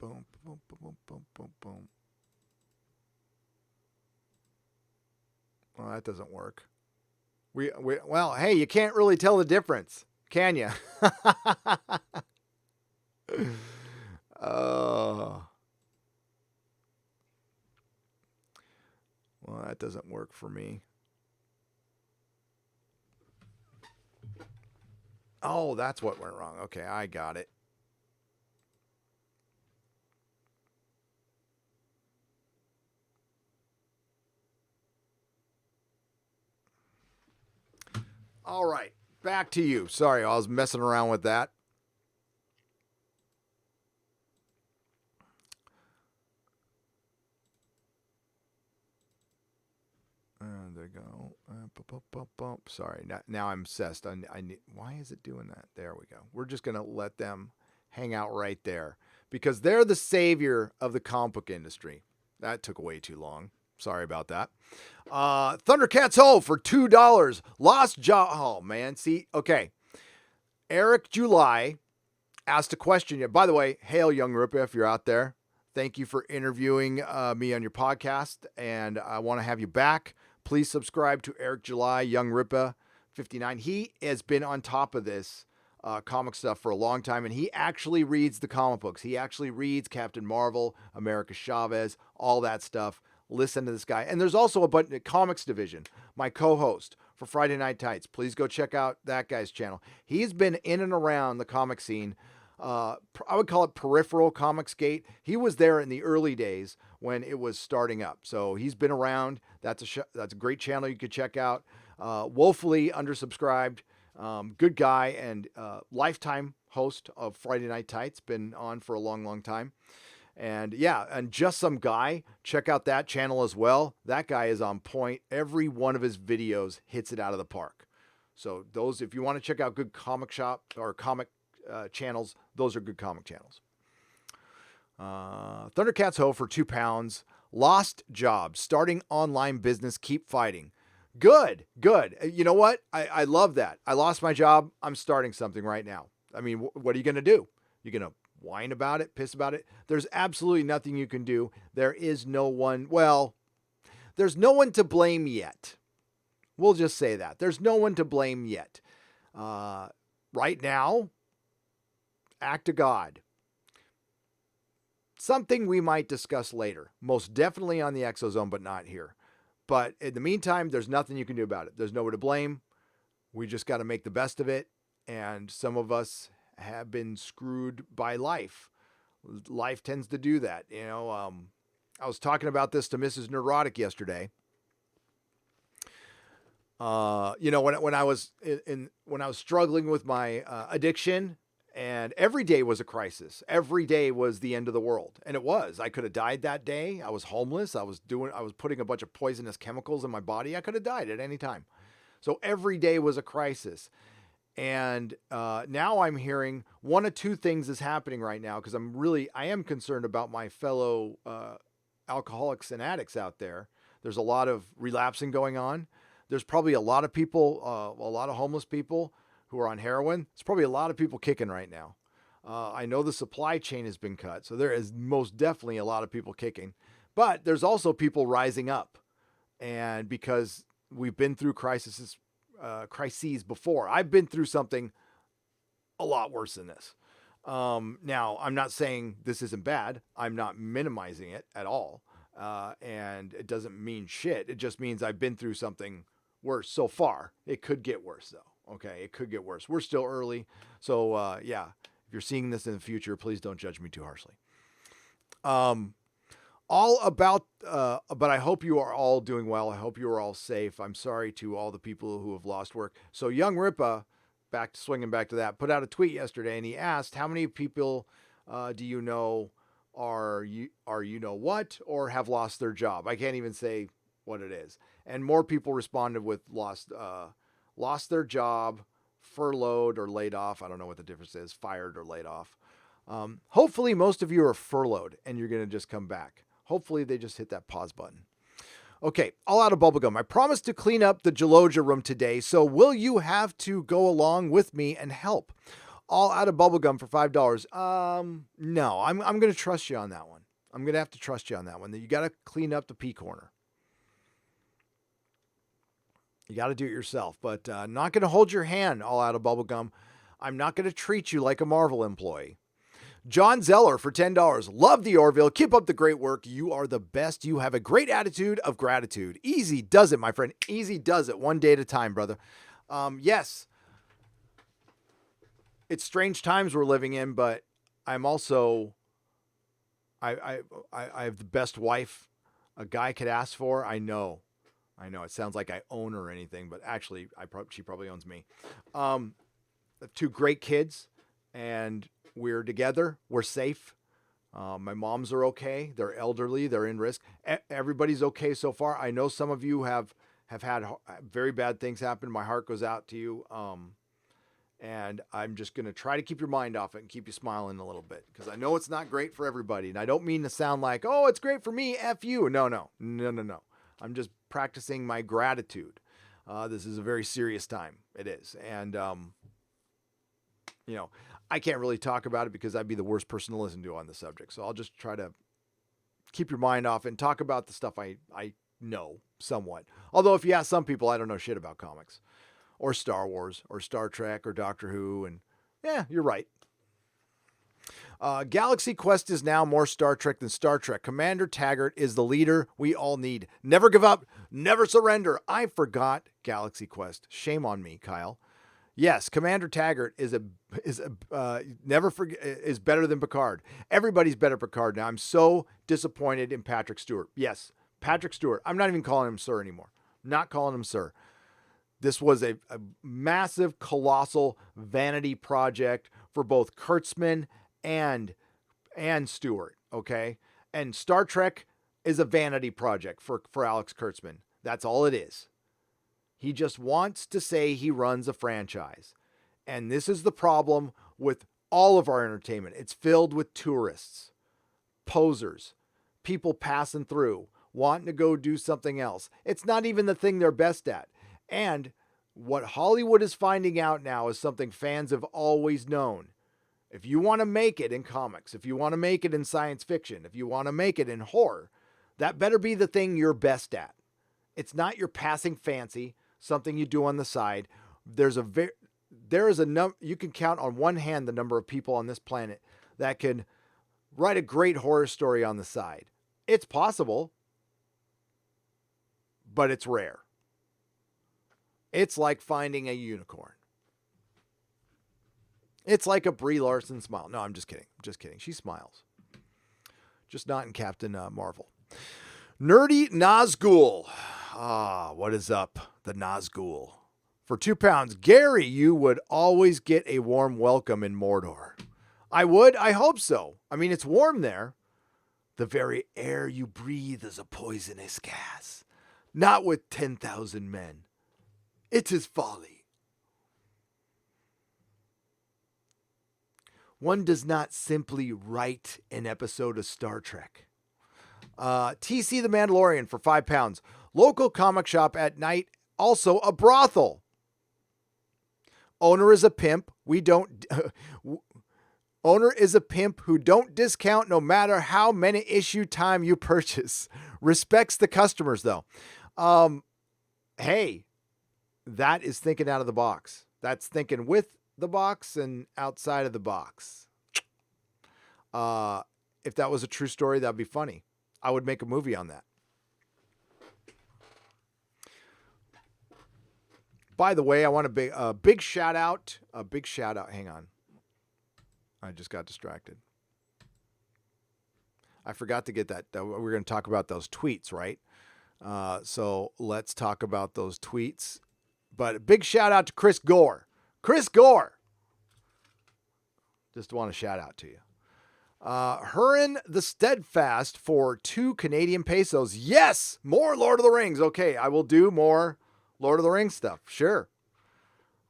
Boom, boom, boom, boom, boom, boom, boom. Well, that doesn't work. Well, hey, you can't really tell the difference, can you? Oh. Well, that doesn't work for me. Oh, that's what went wrong. Okay, I got it. All right, back to you. Sorry, I was messing around with that. There you go. Sorry, now I'm obsessed. I need, why is it doing that? There we go. We're just going to let them hang out right there because they're the savior of the comic book industry. That took way too long. Sorry about that. Thundercats Ho for $2. Lost Job. Oh, man. See, okay. Eric July asked a question. By the way, hail, Young Ripa, if you're out there. Thank you for interviewing me on your podcast, and I want to have you back. Please subscribe to Eric July, Young Ripa 59. He has been on top of this comic stuff for a long time, and he actually reads the comic books. He actually reads Captain Marvel, America Chavez, all that stuff. Listen to this guy. And there's also a comics division, my co-host for Friday Night Tights. Please go check out that guy's channel. He's been in and around the comic scene. I would call it peripheral comics gate. He was there in the early days when it was starting up. So he's been around. That's a great channel you could check out. Woefully undersubscribed. Good guy and lifetime host of Friday Night Tights. Been on for a long, long time. And yeah, and Just Some Guy, check out that channel as well. That guy is on point. Every one of his videos hits it out of the park. So those, if you want to check out good comic shop or comic channels, those are good comic channels. Thundercats Ho for £2. Lost job, starting online business, keep fighting. Good. You know what? I love that. I lost my job. I'm starting something right now. I mean, what are you going to do? You're going to whine about it, piss about it? There's absolutely nothing you can do. There is no one, well, there's no one to blame yet. We'll just say that. There's no one to blame yet. Right now, act of God. Something we might discuss later. Most definitely on the Exozone, but not here. But in the meantime, there's nothing you can do about it. There's no one to blame. We just got to make the best of it. And some of us have been screwed by life. Life tends to do that. You know, I was talking about this to Mrs. Nerdrotic yesterday. You know, when I was when I was struggling with my addiction, and every day was a crisis. Every day was the end of the world. And it was. I could have died that day. I was homeless. I was putting a bunch of poisonous chemicals in my body. I could have died at any time. So every day was a crisis. And now I'm hearing one of two things is happening right now, because I am concerned about my fellow alcoholics and addicts out there. There's a lot of relapsing going on. There's probably a lot of people, a lot of homeless people who are on heroin. There's probably a lot of people kicking right now. I know the supply chain has been cut, so there is most definitely a lot of people kicking. But there's also people rising up. And because we've been through crises before. I've been through something a lot worse than this. Now, I'm not saying this isn't bad. I'm not minimizing it at all. And it doesn't mean shit. It just means I've been through something worse so far. It could get worse, though. Okay, it could get worse. We're still early. So, yeah, if you're seeing this in the future, please don't judge me too harshly. All about, but I hope you are all doing well. I hope you are all safe. I'm sorry to all the people who have lost work. So Young Ripa, swinging back to that, put out a tweet yesterday, and he asked, how many people do you know are you know what, or have lost their job? I can't even say what it is. And more people responded with lost their job, furloughed or laid off. I don't know what the difference is, fired or laid off. Hopefully most of you are furloughed and you're going to just come back. Hopefully they just hit that pause button. Okay, all out of bubblegum. I promised to clean up the Gelogia room today, so will you have to go along with me and help? All out of bubblegum for $5. No, I'm going to trust you on that one. I'm going to have to trust you on that one. You got to clean up the pea corner. You got to do it yourself, but not going to hold your hand all out of bubblegum. I'm not going to treat you like a Marvel employee. John Zeller for $10. Love the Orville. Keep up the great work. You are the best. You have a great attitude of gratitude. Easy does it, my friend. Easy does it. One day at a time, brother. Yes. It's strange times we're living in, but I'm also, I have the best wife a guy could ask for. I know it sounds like I own her or anything, but actually she probably owns me. Two great kids, and we're together. We're safe. My moms are okay. They're elderly. They're in risk. Everybody's okay so far. I know some of you have had very bad things happen. My heart goes out to you. And I'm just going to try to keep your mind off it and keep you smiling a little bit, because I know it's not great for everybody. And I don't mean to sound like, oh, it's great for me. F you. No. I'm just practicing my gratitude. This is a very serious time. It is. And, I can't really talk about it because I'd be the worst person to listen to on the subject. So I'll just try to keep your mind off and talk about the stuff I know somewhat. Although if you ask some people, I don't know shit about comics or Star Wars or Star Trek or Doctor Who. And yeah, you're right. Galaxy Quest is now more Star Trek than Star Trek. Commander Taggart is the leader we all need. Never give up. Never surrender. I forgot Galaxy Quest. Shame on me, Kyle. Yes, Commander Taggart is better than Picard. Everybody's better Picard now. I'm so disappointed in Patrick Stewart. Yes, Patrick Stewart. I'm not even calling him sir anymore. Not calling him sir. This was a massive, colossal vanity project for both Kurtzman and Stewart. Okay, and Star Trek is a vanity project for Alex Kurtzman. That's all it is. He just wants to say he runs a franchise. And this is the problem with all of our entertainment. It's filled with tourists, posers, people passing through, wanting to go do something else. It's not even the thing they're best at. And what Hollywood is finding out now is something fans have always known. If you want to make it in comics, if you want to make it in science fiction, if you want to make it in horror, that better be the thing you're best at. It's not your passing fancy, something you do on the side. You can count on one hand the number of people on this planet that can write a great horror story on the side. It's possible, but it's rare. It's like finding a unicorn. It's like a Brie Larson smile. No, I'm just kidding. She smiles. Just not in Captain Marvel. Nerdy Nazgul. What is up? The Nazgul. For £2, Gary, you would always get a warm welcome in Mordor. I would. I hope so. I mean, it's warm there. The very air you breathe is a poisonous gas. Not with 10,000 men. It is folly. One does not simply write an episode of Star Trek. TC the Mandalorian for £5. Local comic shop at night, also a brothel. Owner is a pimp. Owner is a pimp who don't discount no matter how many issue time you purchase. Respects the customers though. Hey, that is thinking out of the box. That's thinking with the box and outside of the box. If that was a true story, that'd be funny. I would make a movie on that. By the way, I want a big shout out. Hang on. I just got distracted. I forgot to get that. We're going to talk about those tweets, right? So let's talk about those tweets. But a big shout out to Chris Gore. Chris Gore. Just want to shout out to you. Hurin the Steadfast for 2 Canadian pesos. Yes, more Lord of the Rings. Okay, I will do more Lord of the Rings stuff. Sure.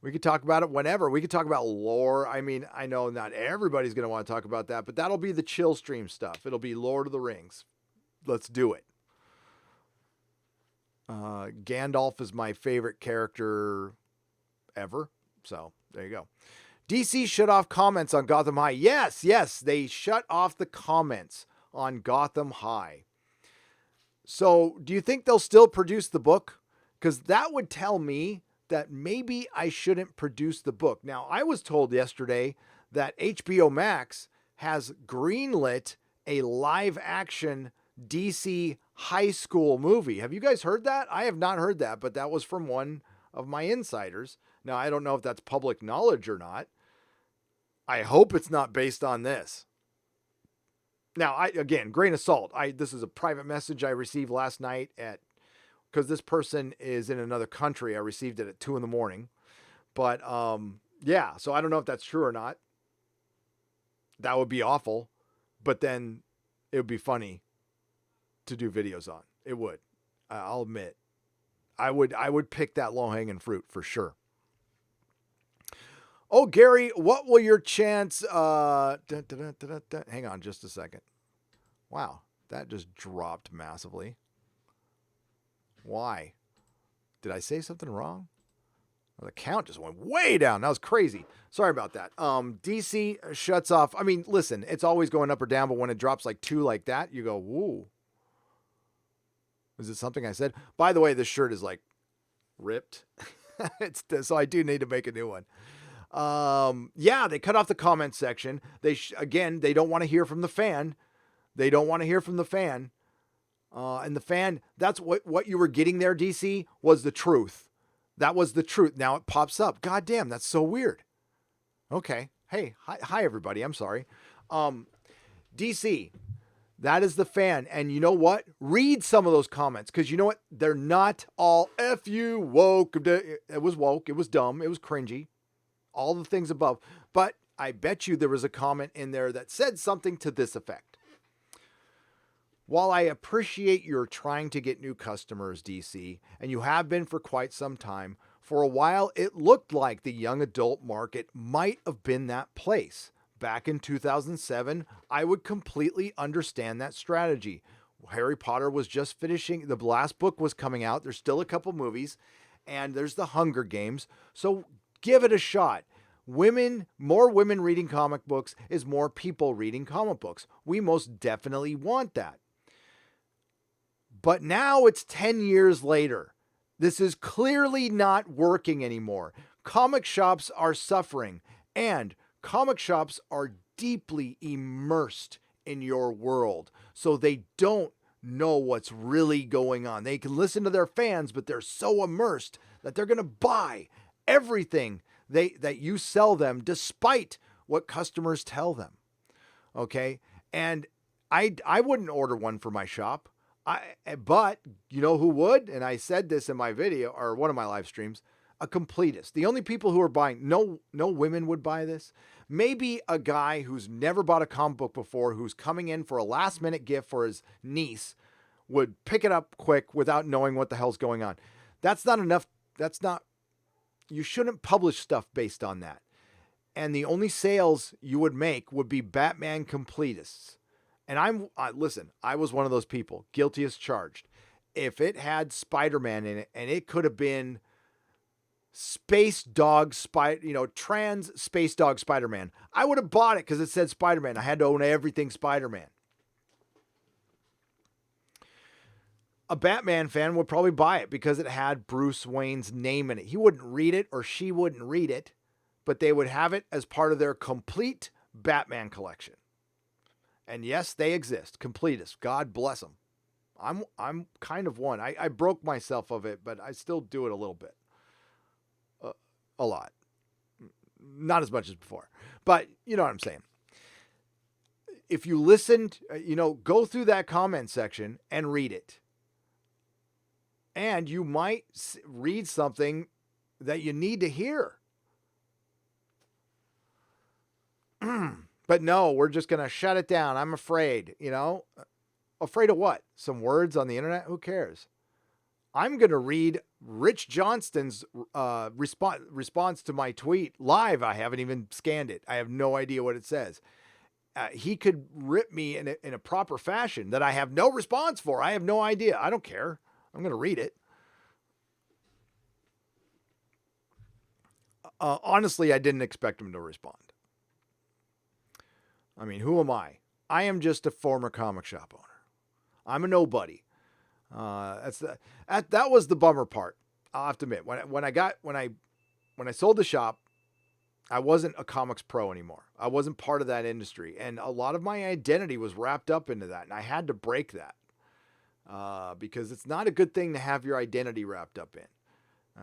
We could talk about it whenever. We could talk about lore. I mean, I know not everybody's going to want to talk about that, but that'll be the chill stream stuff. It'll be Lord of the Rings. Let's do it. Gandalf is my favorite character ever. So there you go. DC shut off comments on Gotham High. Yes, they shut off the comments on Gotham High. So do you think they'll still produce the book? Because that would tell me that maybe I shouldn't produce the book. Now, I was told yesterday that HBO Max has greenlit a live action DC high school movie. Have you guys heard that? I have not heard that, but that was from one of my insiders. Now, I don't know if that's public knowledge or not. I hope it's not based on this. Now, again, grain of salt. This is a private message I received last night because this person is in another country. I received it at 2 a.m. But yeah, so I don't know if that's true or not. That would be awful, but then it would be funny to do videos on. It would. I'll admit. I would pick that low-hanging fruit for sure. Oh, Gary, what will your chance... Hang on just a second. Wow, that just dropped massively. Why? Did I say something wrong? The count just went way down. That was crazy. Sorry about that. DC shuts off. I mean, listen, it's always going up or down, but when it drops like 2 like that, you go, woo. Is it something I said? By the way, this shirt is like ripped. So I do need to make a new one. Yeah, they cut off the comment section. Again, they don't want to hear from the fan. They don't want to hear from the fan. And the fan, that's what you were getting there, DC, was the truth. That was the truth. Now it pops up. God damn, that's so weird. Okay. Hey, hi everybody. I'm sorry. DC, that is the fan. And you know what? Read some of those comments, because you know what? They're not all F you, woke. It was woke. It was dumb. It was cringy. All the things above. But I bet you there was a comment in there that said something to this effect. While I appreciate your trying to get new customers, DC, and you have been for quite some time, for a while it looked like the young adult market might have been that place. Back in 2007, I would completely understand that strategy. Harry Potter was just finishing, the last book was coming out, there's still a couple movies, and there's the Hunger Games, so give it a shot. More women reading comic books is more people reading comic books. We most definitely want that. But now it's 10 years later. This is clearly not working anymore. Comic shops are suffering, and comic shops are deeply immersed in your world, so they don't know what's really going on. They can listen to their fans, but they're so immersed that they're going to buy everything that you sell them, despite what customers tell them. Okay? And I wouldn't order one for my shop. But you know who would? And I said this in my video or one of my live streams, a completist. The only people who are buying, no women would buy this. Maybe a guy who's never bought a comic book before, who's coming in for a last minute gift for his niece, would pick it up quick without knowing what the hell's going on. That's not enough. You shouldn't publish stuff based on that. And the only sales you would make would be Batman completists. And listen, I was one of those people, guilty as charged. If it had Spider-Man in it, and it could have been trans space dog Spider-Man, I would have bought it because it said Spider-Man. I had to own everything Spider-Man. A Batman fan would probably buy it because it had Bruce Wayne's name in it. He wouldn't read it, or she wouldn't read it, but they would have it as part of their complete Batman collection. And yes, they exist. Completists. God bless them. I'm kind of one. I broke myself of it, but I still do it a little bit. A lot. Not as much as before. But you know what I'm saying. If you listened, go through that comment section and read it. And you might read something that you need to hear. But no, we're just going to shut it down. I'm afraid, Afraid of what? Some words on the internet? Who cares? I'm going to read Rich Johnston's response to my tweet live. I haven't even scanned it. I have no idea what it says. He could rip me in a proper fashion that I have no response for. I have no idea. I don't care. I'm going to read it. Honestly, I didn't expect him to respond. I mean, who am I? I am just a former comic shop owner. I'm a nobody. That was the bummer part. I'll have to admit, when I sold the shop, I wasn't a comics pro anymore. I wasn't part of that industry, and a lot of my identity was wrapped up into that, and I had to break that because it's not a good thing to have your identity wrapped up in.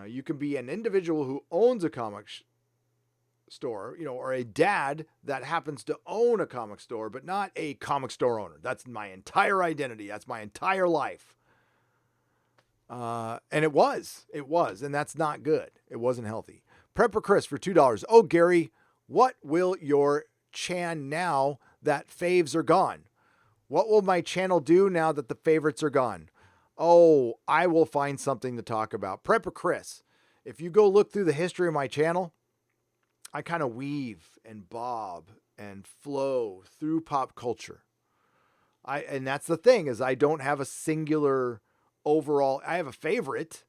You can be an individual who owns a comic store, or a dad that happens to own a comic store, but not a comic store owner. That's my entire identity. That's my entire life. And it was, and that's not good. It wasn't healthy. Prepper Chris for $2. Oh, Gary, what will your chan now that faves are gone? What will my channel do now that the favorites are gone? Oh, I will find something to talk about. Prepper Chris, if you go look through the history of my channel, I kind of weave and bob and flow through pop culture. And that's the thing, is I don't have a singular overall. I have a favorite.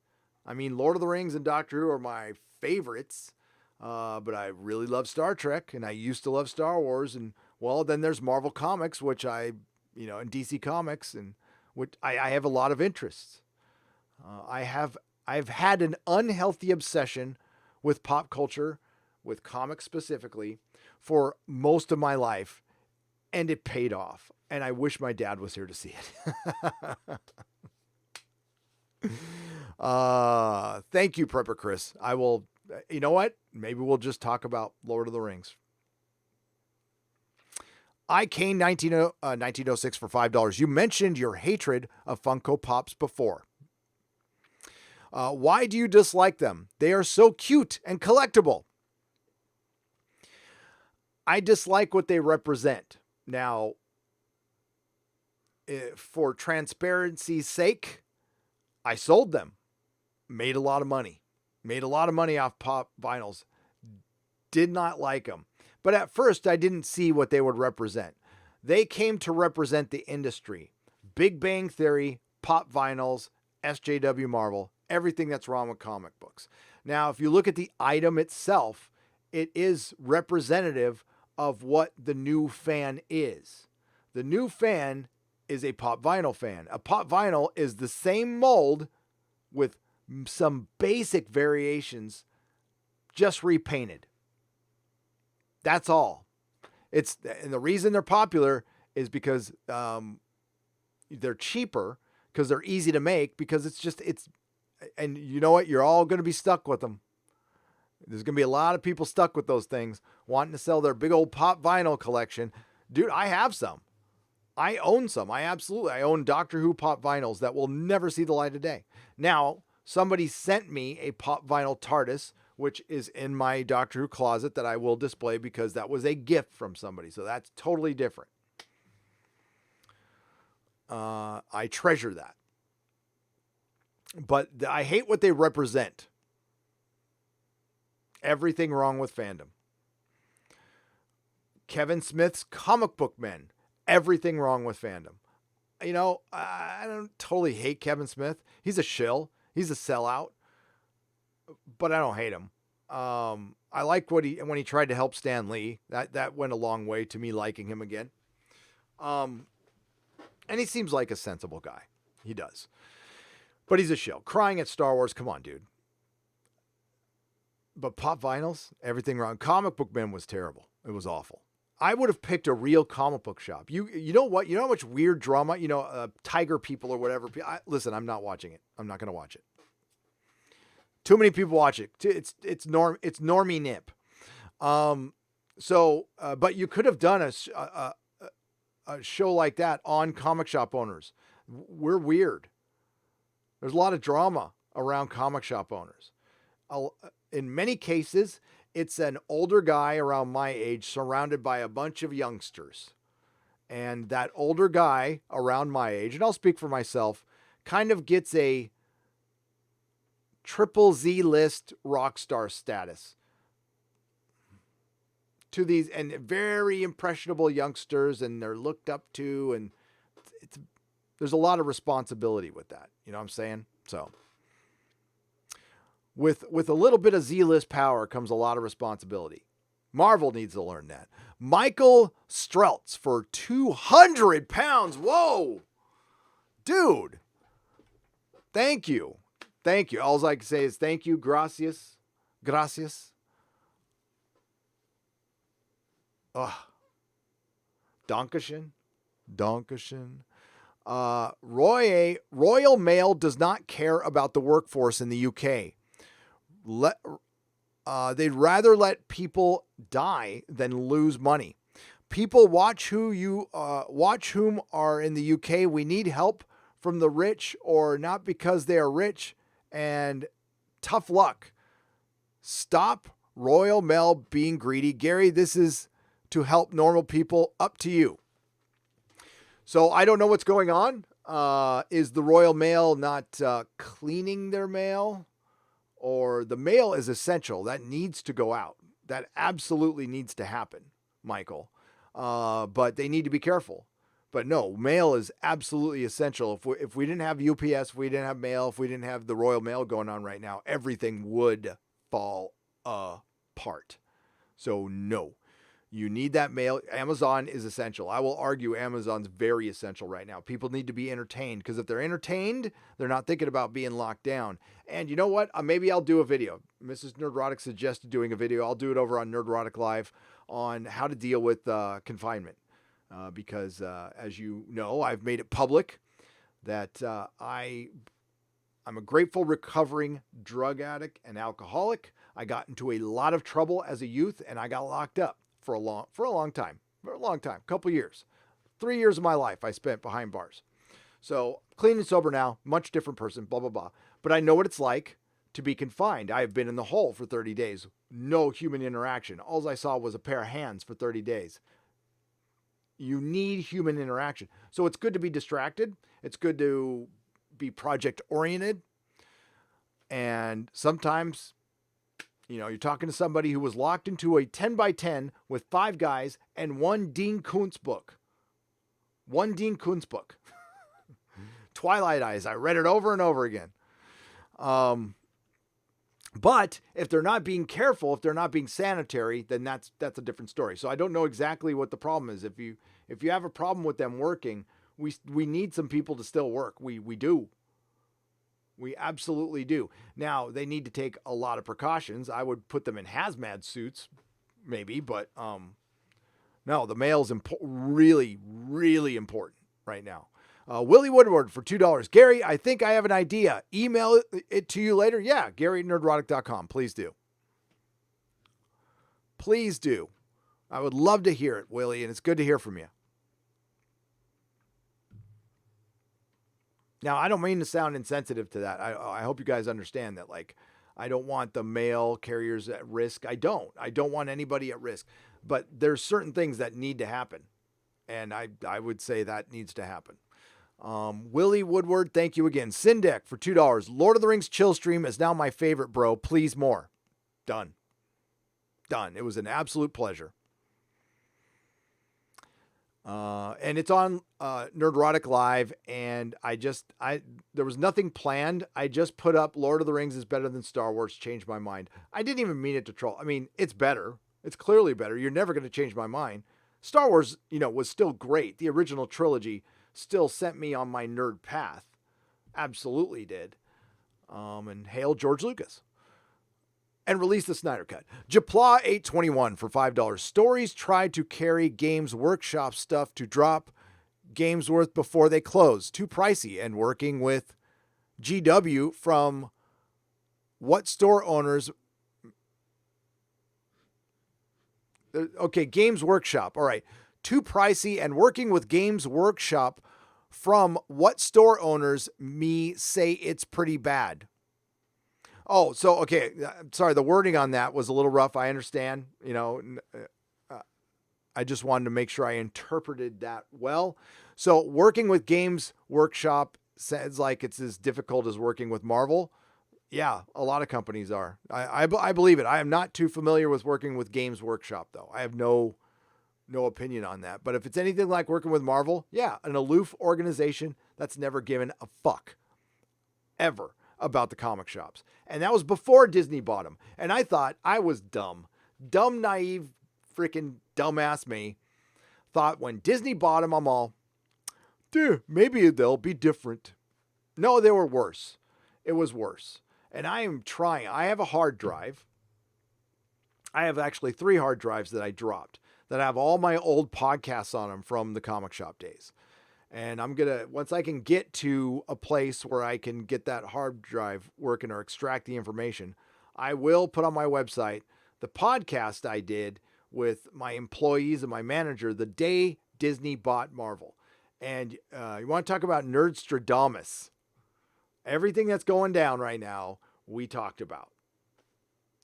I mean, Lord of the Rings and Doctor Who are my favorites. But I really love Star Trek, and I used to love Star Wars. And well, then there's Marvel Comics, which and DC Comics, and which I have a lot of interests. I've had an unhealthy obsession with pop culture, with comics specifically, for most of my life, and it paid off. And I wish my dad was here to see it. Thank you, Prepper Chris. I will, you know what? Maybe we'll just talk about Lord of the Rings. iCane 1906 for $5. You mentioned your hatred of Funko Pops before. Why do you dislike them? They are so cute and collectible. I dislike what they represent. Now, for transparency's sake, I sold them. Made a lot of money. Made a lot of money off pop vinyls. Did not like them. But at first, I didn't see what they would represent. They came to represent the industry. Big Bang Theory, pop vinyls, SJW Marvel, everything that's wrong with comic books. Now, if you look at the item itself, it is representative of what the new fan is. The new fan is a pop vinyl fan. A pop vinyl is the same mold with some basic variations, just repainted. That's all. And the reason they're popular is because they're cheaper, because they're easy to make, because and you know what? You're all going to be stuck with them. There's going to be a lot of people stuck with those things, wanting to sell their big old pop vinyl collection. Dude, I have some. I own some. I own Doctor Who pop vinyls that will never see the light of day. Now, somebody sent me a pop vinyl TARDIS, which is in my Doctor Who closet, that I will display because that was a gift from somebody. So that's totally different. I treasure that. But I hate what they represent. Everything wrong with fandom. Kevin Smith's Comic Book Men. Everything wrong with fandom. I don't totally hate Kevin Smith. He's a shill. He's a sellout. But I don't hate him. I like when he tried to help Stan Lee. That went a long way to me liking him again. And he seems like a sensible guy. He does. But he's a shill. Crying at Star Wars. Come on, dude. But pop vinyls, everything wrong. Comic Book Men was terrible. It was awful. I would have picked a real comic book shop. You know what? You know how much weird drama, Tiger People or whatever. Listen, I'm not watching it. I'm not going to watch it. Too many people watch it. It's normie nip. But you could have done a show like that on comic shop owners. We're weird. There's a lot of drama around comic shop owners. In many cases, it's an older guy around my age surrounded by a bunch of youngsters. And that older guy around my age, and I'll speak for myself, kind of gets a triple Z list rock star status to these and very impressionable youngsters, and they're looked up to, and there's a lot of responsibility with that. You know what I'm saying? So With a little bit of Z-list power comes a lot of responsibility. Marvel needs to learn that. Michael Streltz for 200 pounds. Whoa. Dude. Thank you. Thank you. All I can say is thank you. Gracias. Gracias. Dankeschön. Dankeschön. Royal Mail does not care about the workforce in the UK. They'd rather let people die than lose money. People watch whom are in the UK. We need help from the rich, or not because they are rich, and tough luck. Stop Royal Mail being greedy. Gary, this is to help normal people. Up to you. So I don't know what's going on. Is the Royal Mail not cleaning their mail? Or the mail is essential. That needs to go out. That absolutely needs to happen, Michael. But they need to be careful. But no, mail is absolutely essential. If we didn't have UPS, if we didn't have mail, if we didn't have the Royal Mail going on right now, everything would fall apart. So no, you need that mail. Amazon is essential. I will argue Amazon's very essential right now. People need to be entertained, because if they're entertained, they're not thinking about being locked down. And you know what? Maybe I'll do a video. Mrs. Nerdrotic suggested doing a video. I'll do it over on Nerdrotic Live on how to deal with confinement. Because as you know, I've made it public that I'm a grateful recovering drug addict and alcoholic. I got into a lot of trouble as a youth, and I got locked up for a long time, couple years. 3 years of my life I spent behind bars. So clean and sober now, much different person, blah, blah, blah. But I know what it's like to be confined. I have been in the hole for 30 days. No human interaction. All I saw was a pair of hands for 30 days. You need human interaction. So it's good to be distracted. It's good to be project oriented. And sometimes, you're talking to somebody who was locked into a 10 by 10 with 5 guys and one Dean Koontz book. Twilight Eyes. I read it over and over again. But if they're not being careful, if they're not being sanitary, then that's a different story. So I don't know exactly what the problem is. If you have a problem with them working, we need some people to still work. We do. We absolutely do. Now, they need to take a lot of precautions. I would put them in hazmat suits, maybe, but no, the mail's really, really important right now. Willie Woodward for $2. Gary, I think I have an idea. Email it to you later. Yeah, Gary@nerdrotic.com. Please do. Please do. I would love to hear it, Willie, and it's good to hear from you. Now, I don't mean to sound insensitive to that. I hope you guys understand that, I don't want the mail carriers at risk. I don't want anybody at risk. But there's certain things that need to happen. And I would say that needs to happen. Willie Woodward, thank you again. Sindek for $2. Lord of the Rings chill stream is now my favorite, bro. Please more. Done. It was an absolute pleasure. And it's on Nerdrotic Live, and there was nothing planned. I just put up Lord of the Rings is better than Star Wars, changed my mind. I didn't even mean it to troll. I mean, it's better. It's clearly better. You're never going to change my mind. Star Wars, was still great. The original trilogy still sent me on my nerd path. Absolutely did. And hail George Lucas. And release the Snyder Cut. Japla821 for $5. Stories tried to carry Games Workshop stuff to drop Games Worth before they close. Too pricey, and working with GW from what store owners... Okay, Games Workshop. All right. Too pricey, and working with Games Workshop from what store owners me say it's pretty bad. Oh, so, okay. Sorry, the wording on that was a little rough. I understand. I just wanted to make sure I interpreted that well. So working with Games Workshop sounds like it's as difficult as working with Marvel. Yeah, a lot of companies are. I believe it. I am not too familiar with working with Games Workshop, though. I have no opinion on that. But if it's anything like working with Marvel, yeah, an aloof organization that's never given a fuck. Ever. about the comic shops. And that was before Disney bought them. And I thought I was dumb. Dumb, naive, freaking dumbass me. Thought when Disney bought them, I'm all, dude, maybe they'll be different. No, they were worse. It was worse. And I am trying. I have a hard drive. I have actually 3 hard drives that I dropped that have all my old podcasts on them from the comic shop days. And I'm going to, once I can get to a place where I can get that hard drive working or extract the information, I will put on my website the podcast I did with my employees and my manager the day Disney bought Marvel. And you want to talk about Nerdstradamus. Everything that's going down right now, we talked about.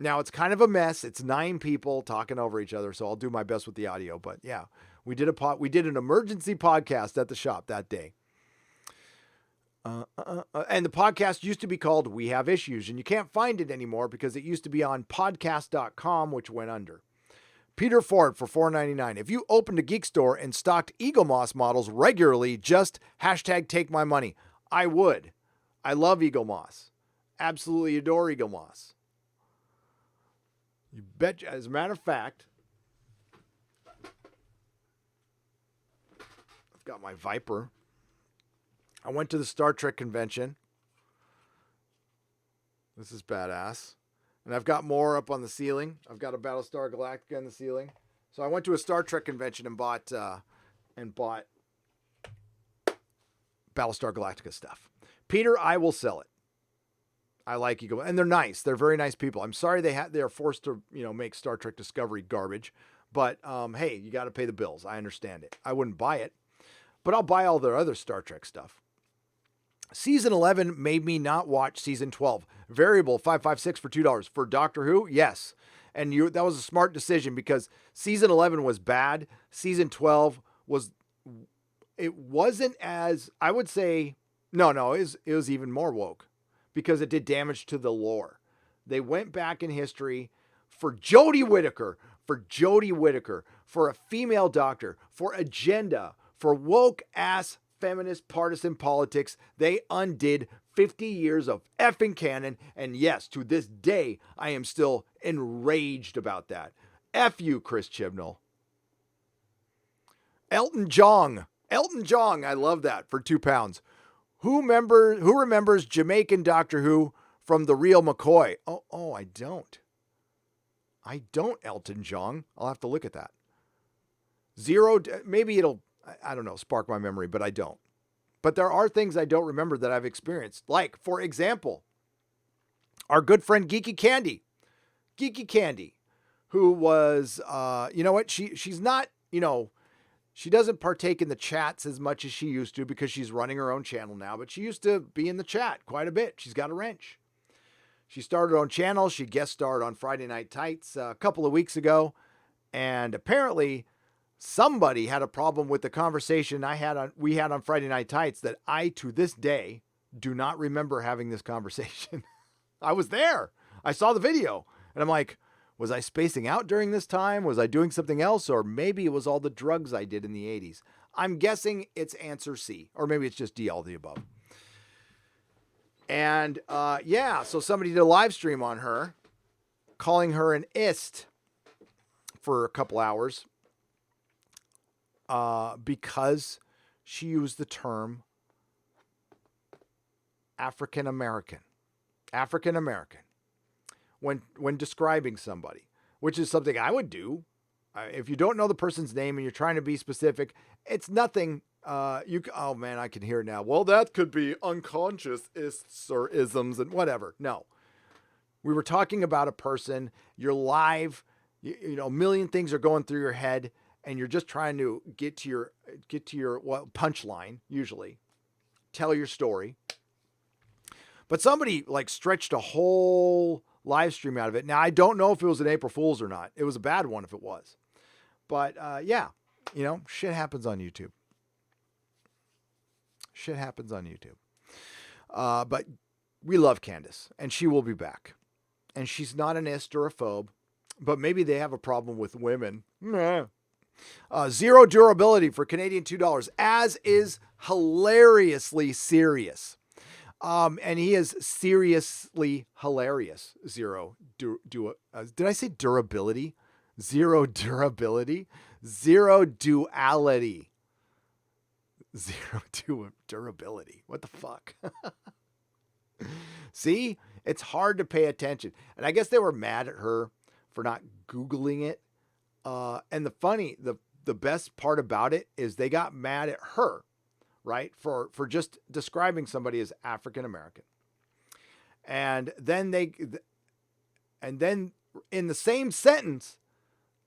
Now, it's kind of a mess. It's 9 people talking over each other, so I'll do my best with the audio. But yeah, we did an emergency podcast at the shop that day. And the podcast used to be called We Have Issues, and you can't find it anymore because it used to be on podcast.com, which went under. Peter Ford for $4.99. If you opened a geek store and stocked Eagle Moss models regularly, just #take my money. I would. I love Eagle Moss. Absolutely adore Eagle Moss. You bet. As a matter of fact, I've got my Viper. I went to the Star Trek convention. This is badass. And I've got more up on the ceiling. I've got a Battlestar Galactica on the ceiling. So I went to a Star Trek convention and bought Battlestar Galactica stuff. Peter, I will sell it. I like Eagle, and they're nice. They're very nice people. I'm sorry they are forced to, make Star Trek Discovery garbage, but hey, you got to pay the bills. I understand it. I wouldn't buy it, but I'll buy all their other Star Trek stuff. Season 11 made me not watch season 12. Variable 556 for $2 for Doctor Who. Yes, and that was a smart decision because season 11 was bad. Season 12 wasn't as, I would say. No, it was even more woke. Because it did damage to the lore. They went back in history for Jodie Whittaker, for a female doctor, for agenda, for woke-ass feminist partisan politics. They undid 50 years of effing canon, and yes, to this day, I am still enraged about that. F you, Chris Chibnall. Elton John, I love that, for £2. Who remembers Jamaican Doctor Who from The Real McCoy? Oh, I don't. Elton John. I'll have to look at that. Zero, maybe it'll, I don't know, spark my memory, but I don't. But there are things I don't remember that I've experienced. Like, for example, our good friend Geeky Candy, who was, you know what? She's not, she doesn't partake in the chats as much as she used to because she's running her own channel now, but she used to be in the chat quite a bit. She's got a wrench. She started her own channel. She guest starred on Friday Night Tights a couple of weeks ago. And apparently somebody had a problem with the conversation we had on Friday Night Tights that I, to this day, do not remember having this conversation. I was there. I saw the video and I'm like, was I spacing out during this time? Was I doing something else? Or maybe it was all the drugs I did in the 80s. I'm guessing it's answer C, or maybe it's just D, all the above. And so somebody did a live stream on her, calling her an ist for a couple hours because she used the term African American. When describing somebody, which is something I would do. If you don't know the person's name and you're trying to be specific, it's nothing. Oh man, I can hear it now. Well, that could be unconscious ists or isms and whatever. No, we were talking about a person. You're live. A million things are going through your head, and you're just trying to get to your punchline. Usually, tell your story. But somebody stretched a whole live stream out of it. Now, I don't know if it was an April Fool's or not. It was a bad one if it was. But shit happens on YouTube. But we love Candace, and she will be back. And she's not an ist or a phobe, but maybe they have a problem with women. Zero durability for Canadian $2, as is hilariously serious. And he is seriously hilarious. Did I say durability? Zero durability. Zero duality. Zero durability. What the fuck? See, it's hard to pay attention. And I guess they were mad at her for not Googling it. And the best part about it is they got mad at her, right? For just describing somebody as African American. And then in the same sentence,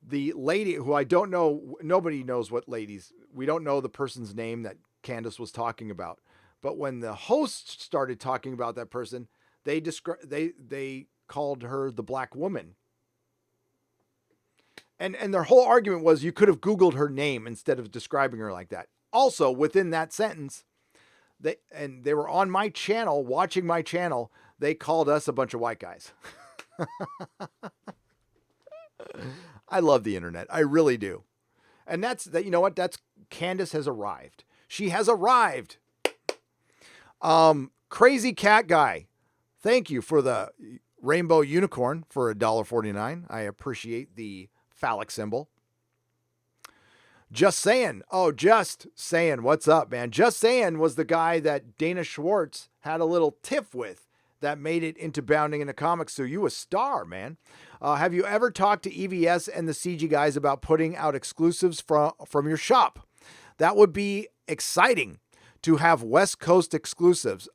the lady who I don't know, nobody knows what ladies, we don't know the person's name that Candace was talking about. But when the host started talking about that person, they called her the black woman. And their whole argument was you could have Googled her name instead of describing her like that. Also, within that sentence, they were on my channel, watching my channel, they called us a bunch of white guys. I love the internet. I really do. And you know what? That's Candace has arrived. She has arrived. Crazy Cat Guy. Thank you for the rainbow unicorn for $1.49. I appreciate the phallic symbol. Just saying. Oh, just saying. What's up, man? Just saying was the guy that Dana Schwartz had a little tiff with that made it into Bounding into Comics. So you a star, man. Have you ever talked to EVS and the CG guys about putting out exclusives from your shop? That would be exciting to have West Coast exclusives.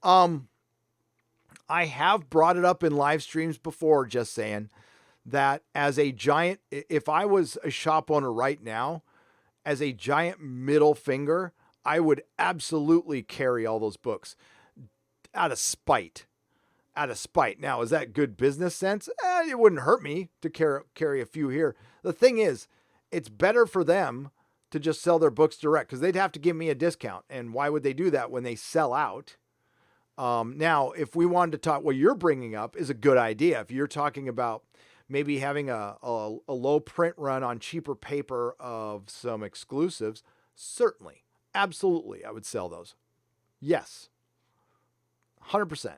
I have brought it up in live streams before, just saying that as a giant, if I was a shop owner right now, as a giant middle finger, I would absolutely carry all those books out of spite. Out of spite. Now, is that good business sense? It wouldn't hurt me to carry a few here. The thing is, it's better for them to just sell their books direct because they'd have to give me a discount. And why would they do that when they sell out? Now, if we wanted to talk, what you're bringing up is a good idea. If you're talking about maybe having a low print run on cheaper paper of some exclusives, certainly, absolutely, I would sell those. Yes, 100%.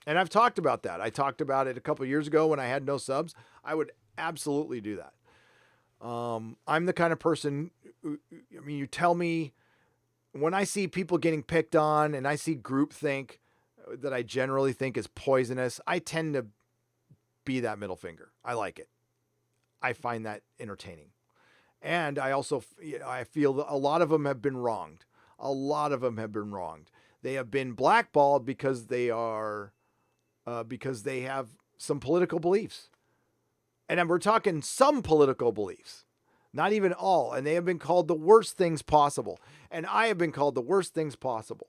And I've talked about that. I talked about it a couple of years ago when I had no subs. I would absolutely do that. I'm the kind of person, you tell me, when I see people getting picked on and I see groupthink that I generally think is poisonous, I tend to be that middle finger. I like it. I find that entertaining. And I also, I feel that a lot of them have been wronged. A lot of them have been wronged. They have been blackballed because they have some political beliefs. And we're talking some political beliefs, not even all. And they have been called the worst things possible. And I have been called the worst things possible.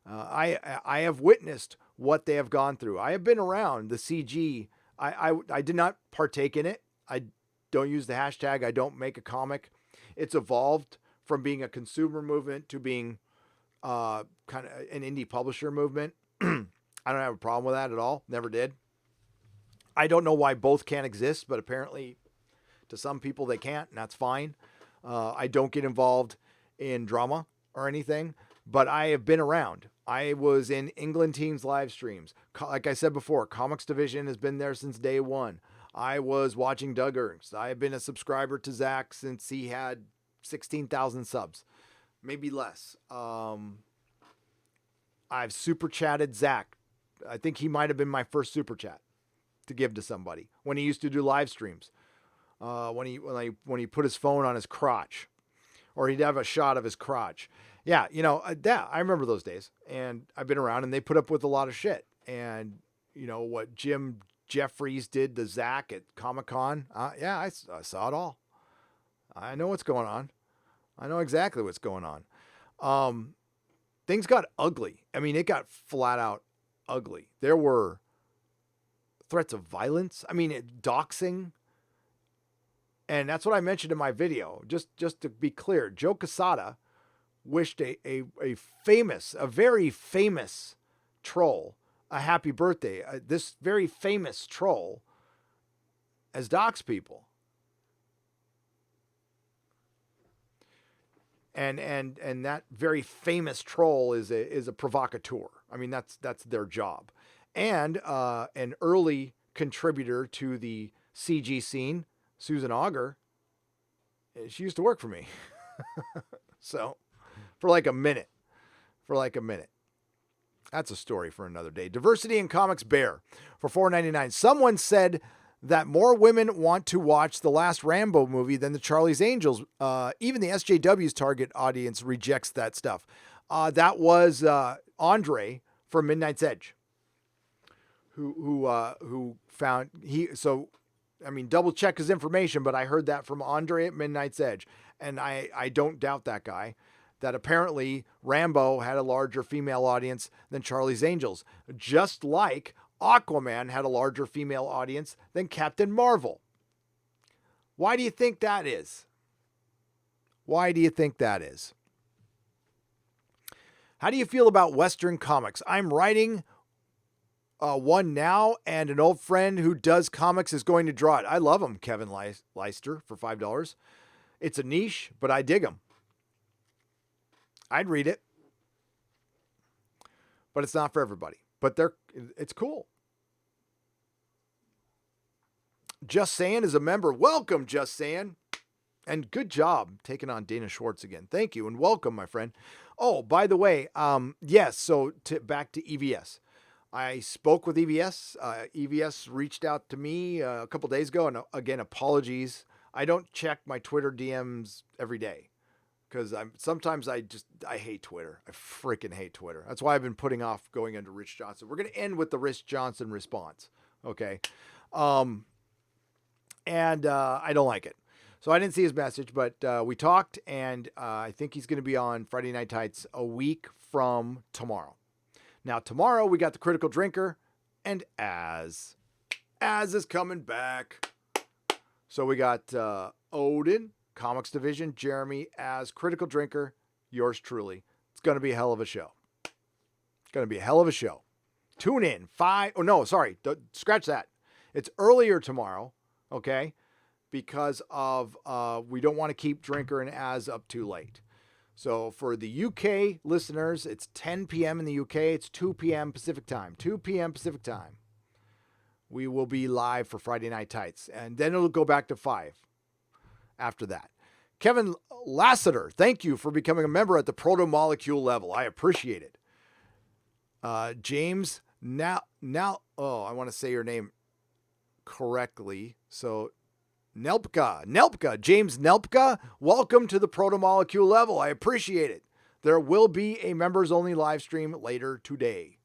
I have witnessed what they have gone through. I have been around the CG. I did not partake in it. I don't use the hashtag. I don't make a comic. It's evolved from being a consumer movement to being kind of an indie publisher movement. I don't have a problem with that at all. Never did. I don't know why both can't exist, but apparently to some people they can't, and that's fine. I don't get involved in drama or anything, but I have been around. I was in England Team's live streams. Like I said before, Comics Division has been there since day one. I was watching Doug Ernst. I have been a subscriber to Zach since he had 16,000 subs, maybe less. I've super chatted Zach. I think he might have been my first super chat to give to somebody when he used to do live streams. When he put his phone on his crotch, or he'd have a shot of his crotch. Yeah, I remember those days, and I've been around, and they put up with a lot of shit. And what Jim Jeffries did to Zach at Comic-Con. I saw it all. I know what's going on. I know exactly what's going on. Things got ugly. It got flat out ugly. There were threats of violence. Doxing. And that's what I mentioned in my video. Just to be clear, Joe Quesada wished a very famous troll a happy birthday. This very famous troll has doxed people. And that very famous troll is a provocateur. I mean, that's their job. And an early contributor to the CG scene, Susan Auger, she used to work for me. So for like a minute. That's a story for another day. Diversity in Comics Bear for $4.99. Someone said that more women want to watch the last Rambo movie than the Charlie's Angels. Even the SJW's target audience rejects that stuff. That was Andre from Midnight's Edge, who found double check his information, but I heard that from Andre at Midnight's Edge, and I don't doubt that guy. That apparently Rambo had a larger female audience than Charlie's Angels, just like Aquaman had a larger female audience than Captain Marvel. Why do you think that is? How do you feel about Western comics? I'm writing one now, and an old friend who does comics is going to draw it. I love him, Kevin Leister, for $5. It's a niche, but I dig him. I'd read it, but it's not for everybody. But it's cool. Just Saying is a member. Welcome, Just Saying. And good job taking on Dana Schwartz again. Thank you, and welcome, my friend. Oh, by the way, yes, so back to EVS. I spoke with EVS. EVS reached out to me a couple days ago, and again, apologies. I don't check my Twitter DMs every day. Because sometimes I hate Twitter. I freaking hate Twitter. That's why I've been putting off going into Rich Johnson. We're going to end with the Rich Johnson response. Okay. And I don't like it. So I didn't see his message, but we talked, and I think he's going to be on Friday Night Tights a week from tomorrow. Now, tomorrow we got the Critical Drinker and Az. Az is coming back. So we got Odin, Comics Division, Jeremy as Critical Drinker, yours truly. It's going to be a hell of a show. Tune in. Scratch that. It's earlier tomorrow, okay? Because of we don't want to keep Drinker and Az up too late. So for the UK listeners, it's 10 p.m. in the UK. It's 2 p.m. Pacific time. 2 p.m. Pacific time. We will be live for Friday Night Tights. And then it'll go back to 5. After that. Kevin Lassiter, thank you for becoming a member at the proto-molecule level. I appreciate it. James, I want to say your name correctly. So Nelpka, James Nelpka, welcome to the proto-molecule level. I appreciate it. There will be a members only live stream later today.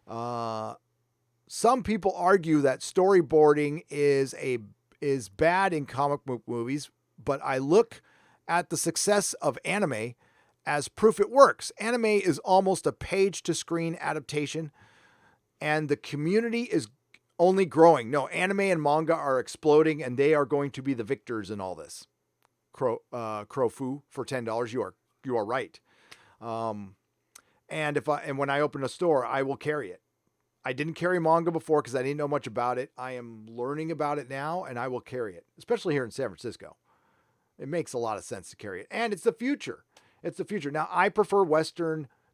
Some people argue that storyboarding is bad in comic book movies, but I look at the success of anime as proof it works. Anime is almost a page-to-screen adaptation, and the community is only growing. No, anime and manga are exploding, and they are going to be the victors in all this. Crofu for $10. You are right. And when I open a store, I will carry it. I didn't carry manga before because I didn't know much about it. I am learning about it now, and I will carry it, especially here in San Francisco. It makes a lot of sense to carry it. And it's the future. Now, I prefer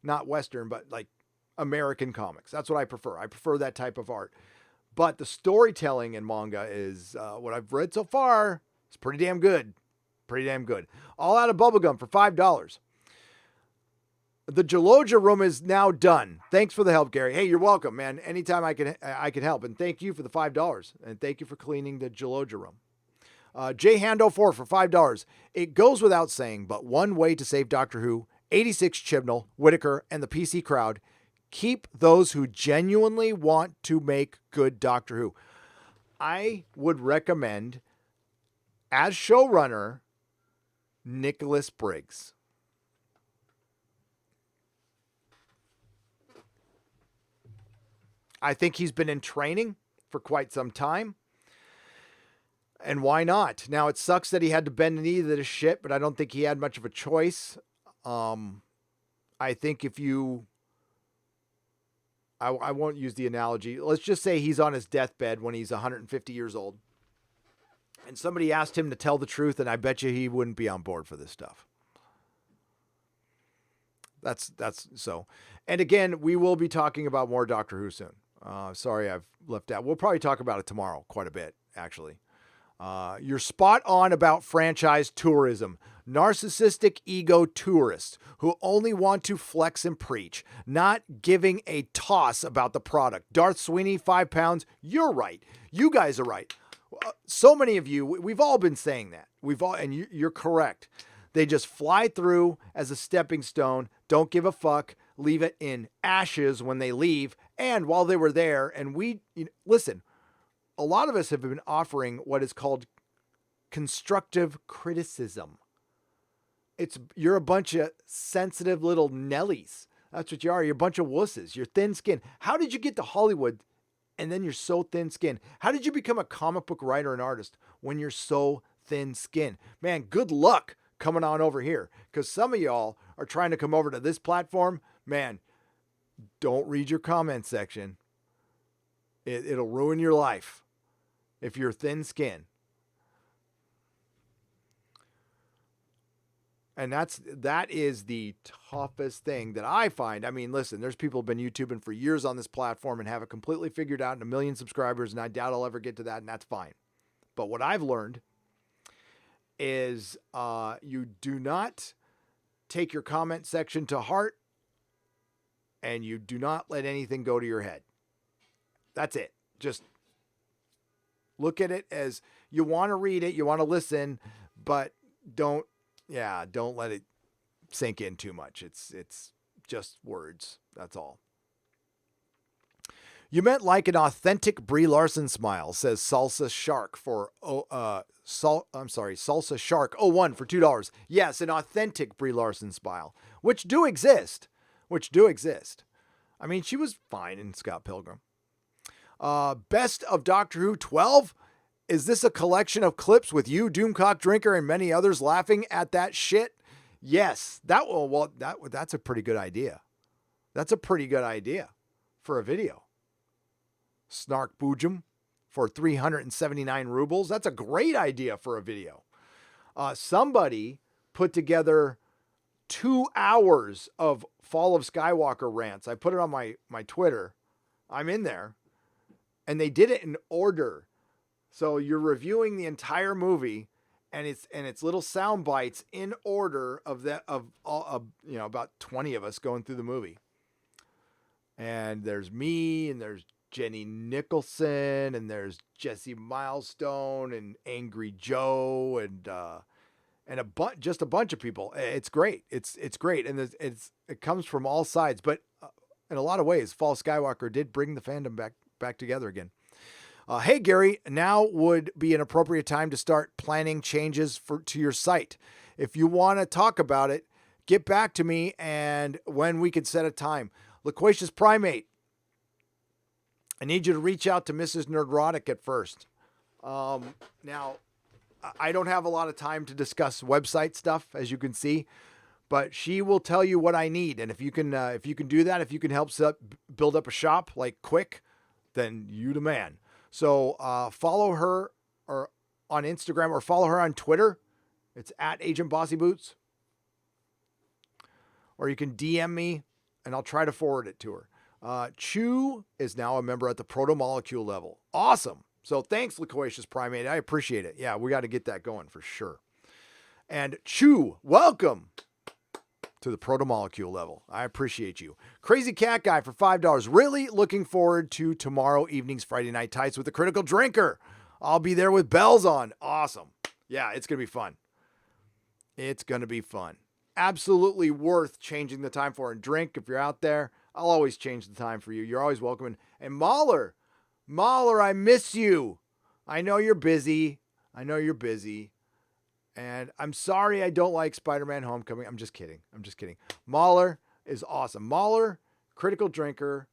not Western, but like American comics. That's what I prefer. I prefer that type of art. But the storytelling in manga is what I've read so far. It's pretty damn good. All Out of Bubblegum for $5. The Gelogia room is now done. Thanks for the help, Gary. Hey, you're welcome, man. Anytime I can help. And thank you for the $5. And thank you for cleaning the Gelogia room. J Hando 4 for $5. It goes without saying, but one way to save Doctor Who, 86 Chibnall, Whitaker, and the PC crowd, keep those who genuinely want to make good Doctor Who. I would recommend, as showrunner, Nicholas Briggs. I think he's been in training for quite some time. And why not? Now, it sucks that he had to bend the knee to this shit, but I don't think he had much of a choice. I think if you... I won't use the analogy. Let's just say he's on his deathbed when he's 150 years old. And somebody asked him to tell the truth, and I bet you he wouldn't be on board for this stuff. That's so. And again, we will be talking about more Doctor Who soon. Sorry I've left out. We'll probably talk about it tomorrow quite a bit, actually. You're spot on about franchise tourism. Narcissistic ego tourists who only want to flex and preach, not giving a toss about the product. Darth Sweeney, 5 pounds. You're right. You guys are right. So many of you, we've all been saying that. And you're correct. They just fly through as a stepping stone, don't give a fuck, leave it in ashes when they leave. And while they were there, and listen, a lot of us have been offering what is called constructive criticism. You're a bunch of sensitive little Nellies. That's what you are. You're a bunch of wusses. You're thin skinned. How did you get to Hollywood and then you're so thin skinned? How did you become a comic book writer and artist when you're so thin skinned? Man, good luck coming on over here, because some of y'all are trying to come over to this platform. Man, don't read your comment section. It'll ruin your life if you're thin skinned. And that is the toughest thing that I find. I mean, listen, there's people who've been YouTubing for years on this platform and have it completely figured out and 1 million subscribers, and I doubt I'll ever get to that, and that's fine. But what I've learned is you do not take your comment section to heart, and you do not let anything go to your head. That's it. Just look at it as you want to read it, you want to listen, but don't let it sink in too much. It's just words. That's all. You meant like an authentic Brie Larson smile, says Salsa Shark Salsa Shark 01 for $2. Yes, an authentic Brie Larson smile, which do exist. I mean, she was fine in Scott Pilgrim. Best of Doctor Who 12? Is this a collection of clips with you, Doomcock Drinker, and many others laughing at that shit? Yes. That's a pretty good idea. That's a pretty good idea for a video. Snark Boojum for 379 rubles. That's a great idea for a video. Somebody put together 2 hours of Fall of Skywalker rants. I put it on my Twitter. I'm in there. And they did it in order. So you're reviewing the entire movie, and it's little sound bites in order of about 20 of us going through the movie. And there's me, and there's Jenny Nicholson, and there's Jesse Milestone, and Angry Joe, and just a bunch of people. It's great. It's great, and it comes from all sides. But in a lot of ways, Fall of Skywalker did bring the fandom back together again. Hey, Gary, now would be an appropriate time to start planning changes to your site. If you want to talk about it, get back to me and when we can set a time. Loquacious Primate, I need you to reach out to Mrs. Nerdrotic at first. Now, I don't have a lot of time to discuss website stuff, as you can see, but she will tell you what I need. And if you can do that, if you can help build up a shop like quick, then you the man. So follow her or on Instagram or follow her on Twitter. It's at Agent Bossy Boots. Or you can DM me and I'll try to forward it to her. Chew is now a member at the proto-molecule level. Awesome. So thanks, Loquacious Primate. I appreciate it. Yeah, we got to get that going for sure. And Chew, welcome to the proto-molecule level. I appreciate you. Crazy Cat Guy for $5. Really looking forward to tomorrow evening's Friday Night Tights with the Critical Drinker. I'll be there with bells on. Awesome. Yeah, it's going to be fun. It's going to be fun. Absolutely worth changing the time for. And drink, if you're out there, I'll always change the time for you. You're always welcome. And Mahler, I miss you. I know you're busy. And I'm sorry I don't like Spider-Man Homecoming. I'm just kidding. Mahler is awesome. Mahler, Critical Drinker,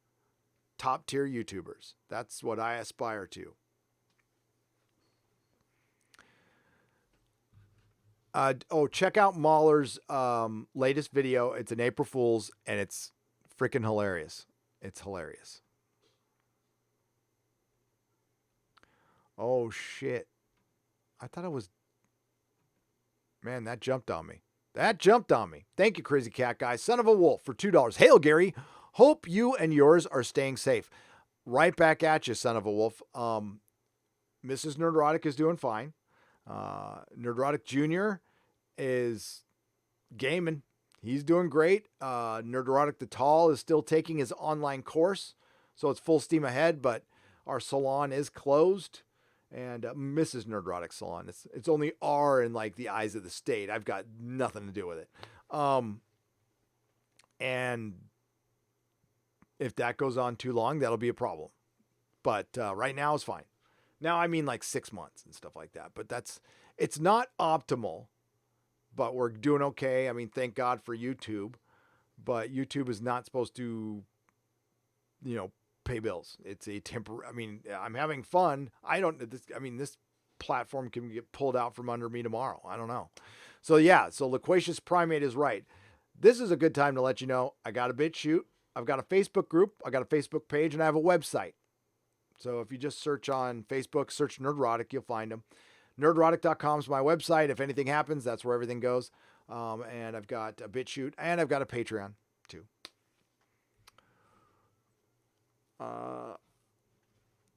top tier YouTubers. That's what I aspire to. Check out Mahler's latest video. It's an April Fool's, and it's freaking hilarious. It's hilarious. Oh, shit. I thought it was... Man, that jumped on me. Thank you, Crazy Cat Guy. Son of a Wolf for $2. Hail, Gary. Hope you and yours are staying safe. Right back at you, son of a wolf. Mrs. Nerdrotic is doing fine. Nerdrotic Jr. is gaming. He's doing great. Nerdrotic the Tall is still taking his online course, so it's full steam ahead, but our salon is closed. And Mrs. Nerdrotic Salon. It's only R in like the eyes of the state. I've got nothing to do with it. And if that goes on too long, that'll be a problem. But right now it's fine. Now I mean like 6 months and stuff like that. But it's not optimal, but we're doing okay. I mean, thank God for YouTube. But YouTube is not supposed to, pay bills. It's a temporary. I mean, I'm having fun. This platform can get pulled out from under me tomorrow. I don't know. So yeah, so Loquacious Primate is right. This is a good time to let you know I got a BitChute. I've got a Facebook group. I got a Facebook page, and I have a website. So if you just search on Facebook, search Nerdrotic, you'll find them. Nerdrotic.com is my website. If anything happens, that's where everything goes. And I've got a BitChute, and I've got a Patreon too.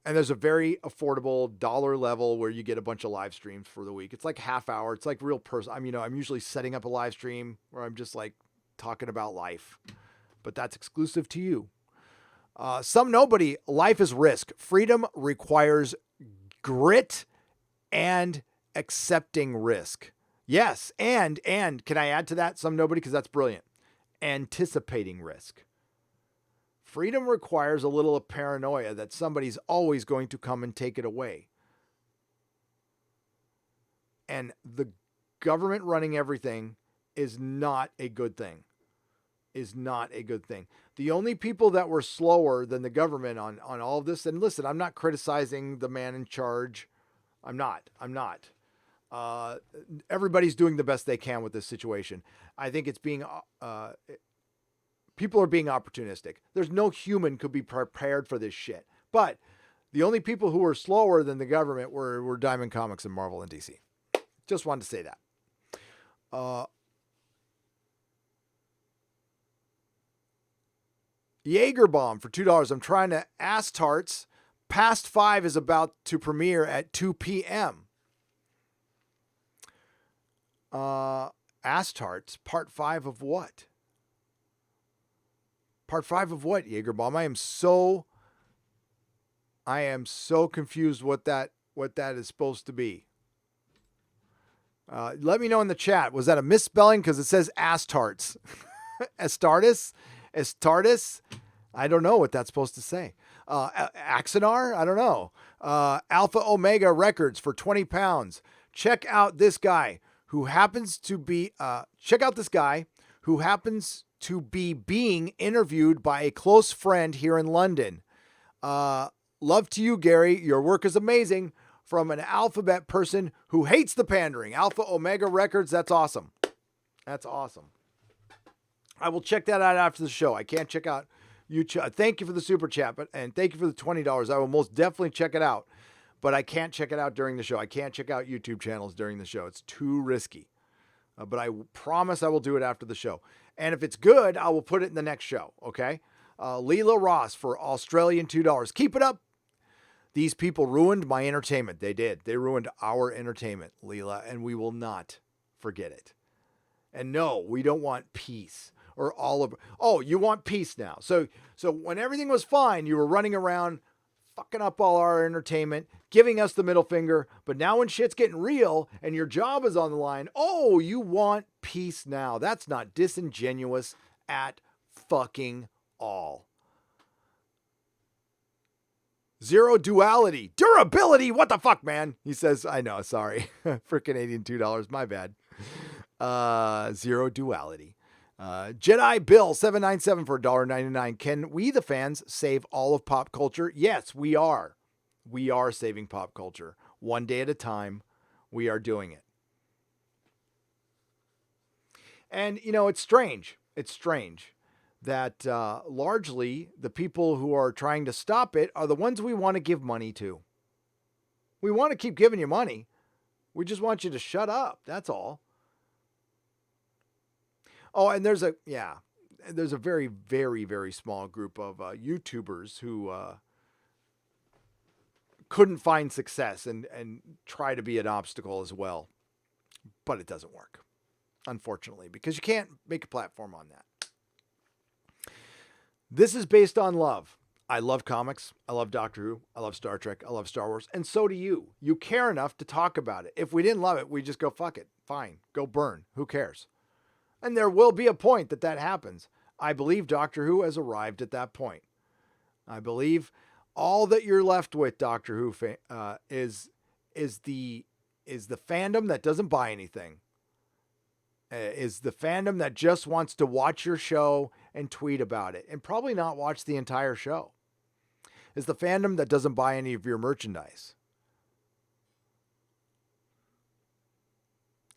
And there's a very affordable dollar level where you get a bunch of live streams for the week. It's like half hour. It's like real person. I'm usually setting up a live stream where I'm just like talking about life, but that's exclusive to you. Some nobody, life is risk. Freedom requires grit and accepting risk. Yes. And can I add to that? Some nobody, because that's brilliant. Anticipating risk. Freedom requires a little of paranoia that somebody's always going to come and take it away. And the government running everything is not a good thing. The only people that were slower than the government on all of this, and listen, I'm not criticizing the man in charge. I'm not. Everybody's doing the best they can with this situation. I think it's being... people are being opportunistic. There's no human could be prepared for this shit. But the only people who were slower than the government were Diamond Comics and Marvel and DC. Just wanted to say that. Jaeger Bomb for $2. I'm trying to ass tarts. Past 5 is about to premiere at 2 p.m. Ass tarts, part 5 of what? Part 5 of what, Jaeger Bomb? I am so confused what that is supposed to be. Let me know in the chat. Was that a misspelling? Because it says ass tarts. Astartes? I don't know what that's supposed to say. Axonar? I don't know. Alpha Omega Records for 20 pounds. Check out this guy who happens to be being interviewed by a close friend here in London. Love to you, Gary. Your work is amazing. From an alphabet person who hates the pandering. Alpha Omega Records. That's awesome. I will check that out after the show. I can't check out YouTube. Thank you for the super chat, and thank you for the $20. I will most definitely check it out, but I can't check it out during the show. I can't check out YouTube channels during the show. It's too risky. But I promise I will do it after the show. And if it's good, I will put it in the next show, okay? Leela Ross for Australian $2. Keep it up. These people ruined my entertainment. They did. They ruined our entertainment, Leela, and we will not forget it. And no, we don't want peace or all of... Oh, you want peace now. So when everything was fine, you were running around fucking up all our entertainment, giving us the middle finger. But now when shit's getting real and your job is on the line, oh, you want peace now. That's not disingenuous at fucking all. Zero duality. Durability. What the fuck, man? He says, I know, sorry. For Canadian $2. My bad. Zero duality. Jedi Bill 797 for $1.99. Can we, the fans, save all of pop culture? Yes, we are. We are saving pop culture. One day at a time, we are doing it. And, it's strange. It's strange that largely the people who are trying to stop it are the ones we want to give money to. We want to keep giving you money. We just want you to shut up. That's all. Oh, and there's there's a very, very, very small group of YouTubers who couldn't find success and try to be an obstacle as well. But it doesn't work, unfortunately, because you can't make a platform on that. This is based on love. I love comics. I love Doctor Who. I love Star Trek. I love Star Wars. And so do you. You care enough to talk about it. If we didn't love it, we just go, fuck it. Fine. Go burn. Who cares? And there will be a point that happens. I believe Doctor Who has arrived at that point. I believe all that you're left with, Doctor Who, is the fandom that doesn't buy anything. Is the fandom that just wants to watch your show and tweet about it and probably not watch the entire show. Is the fandom that doesn't buy any of your merchandise.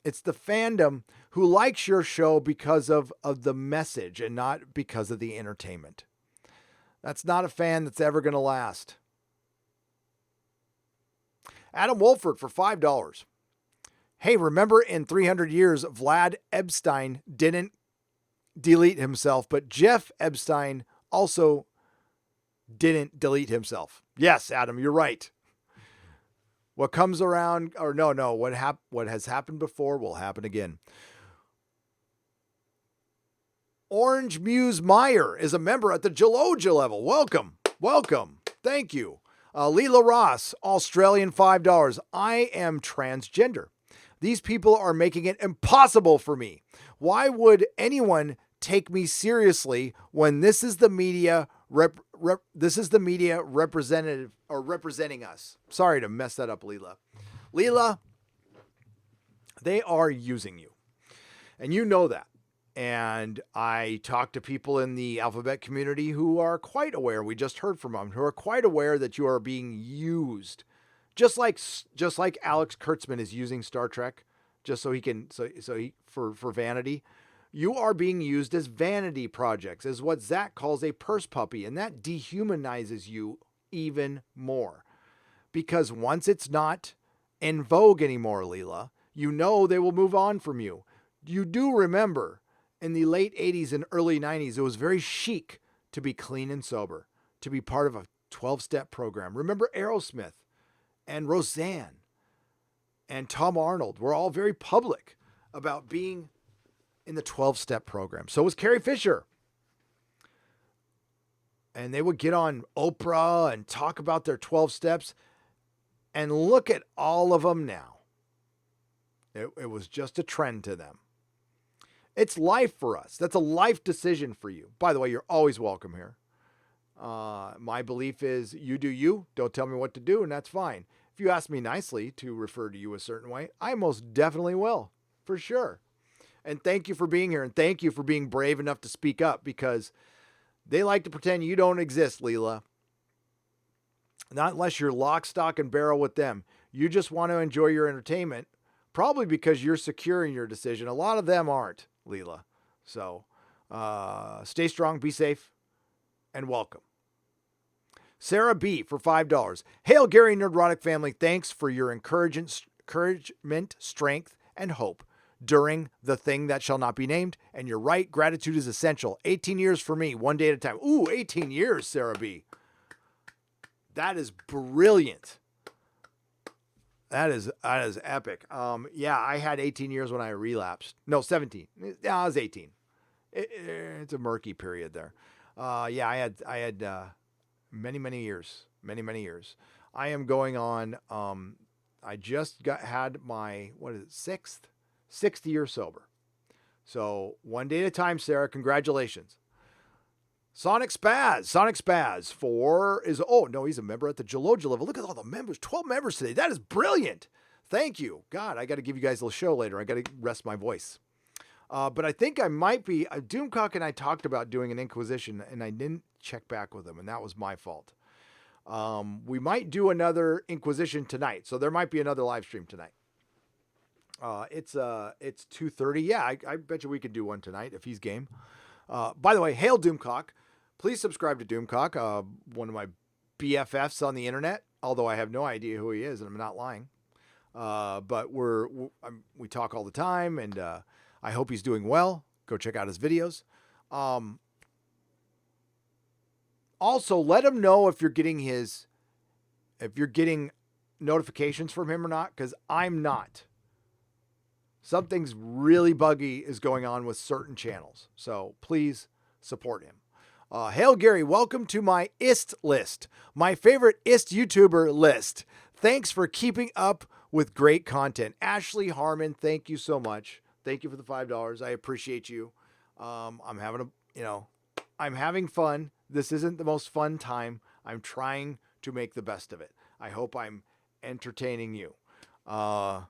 It's the fandom who likes your show because of the message and not because of the entertainment. That's not a fan that's ever going to last. Adam Wolford for $5. Hey, remember in 300 years, Vlad Epstein didn't delete himself, but Jeff Epstein also didn't delete himself. Yes, Adam, you're right. What comes around, or no, what has happened before will happen again. Orange Muse Meyer is a member at the Geloja level. Welcome. Thank you. Leela Ross, Australian $5. I am transgender. These people are making it impossible for me. Why would anyone take me seriously when this is the media representative or representing us? Sorry to mess that up, Leela. Leela, they are using you. And you know that. And I talk to people in the alphabet community who are quite aware, we just heard from them, who are quite aware that you are being used. Just like Alex Kurtzman is using Star Trek, just so he can, for vanity. You are being used as vanity projects, as what Zach calls a purse puppy, and that dehumanizes you even more. Because once it's not in vogue anymore, Leela, you know they will move on from you. You do remember in the late 80s and early 90s, it was very chic to be clean and sober, to be part of a 12-step program. Remember Aerosmith and Roseanne and Tom Arnold were all very public about being in the 12-step program. So was Carrie Fisher. And they would get on Oprah and talk about their 12 steps. And look at all of them now. It was just a trend to them. It's life for us. That's a life decision for you. By the way, you're always welcome here. My belief is you do you. Don't tell me what to do, and that's fine. If you ask me nicely to refer to you a certain way, I most definitely will, for sure. And thank you for being here, and thank you for being brave enough to speak up, because they like to pretend you don't exist, Leela. Not unless you're lock, stock, and barrel with them. You just want to enjoy your entertainment, probably because you're secure in your decision. A lot of them aren't, Leela. So stay strong, be safe, and welcome. Sarah B. for $5. Hail, Gary Nerdrotic family. Thanks for your encouragement, strength, and hope during the thing that shall not be named. And you're right, gratitude is essential. 18 years for me, one day at a time. Ooh, 18 years, Sarah B. That is brilliant. That is epic. Yeah, I had 18 years when I relapsed. No, 17. Yeah, I was 18. It's a murky period there. Yeah, I had many years. Many years. I am going on, I just had my, sixth year sober. So one day at a time, Sarah, congratulations. Sonic Spaz he's a member at the Geloja level. Look at all the members, 12 members today. That is brilliant. Thank you. God, I got to give you guys a show later. I got to rest my voice. But I think I might be, Doomcock and I talked about doing an Inquisition, and I didn't check back with him, and that was my fault. We might do another Inquisition tonight, so there might be another live stream tonight. It's 2:30. Yeah, I bet you we could do one tonight if he's game. By the way, hail Doomcock. Please subscribe to Doomcock, one of my BFFs on the internet, although I have no idea who he is, and I'm not lying. But we talk all the time, and I hope he's doing well. Go check out his videos. Also, let him know if you're getting notifications from him or not, because I'm not. Something's really buggy is going on with certain channels. So please support him. Hail Gary, welcome to my IST list, my favorite IST YouTuber list. Thanks for keeping up with great content. Ashley Harmon, thank you so much. Thank you for the $5. I appreciate you. I'm having fun. This isn't the most fun time. I'm trying to make the best of it. I hope I'm entertaining you. I'll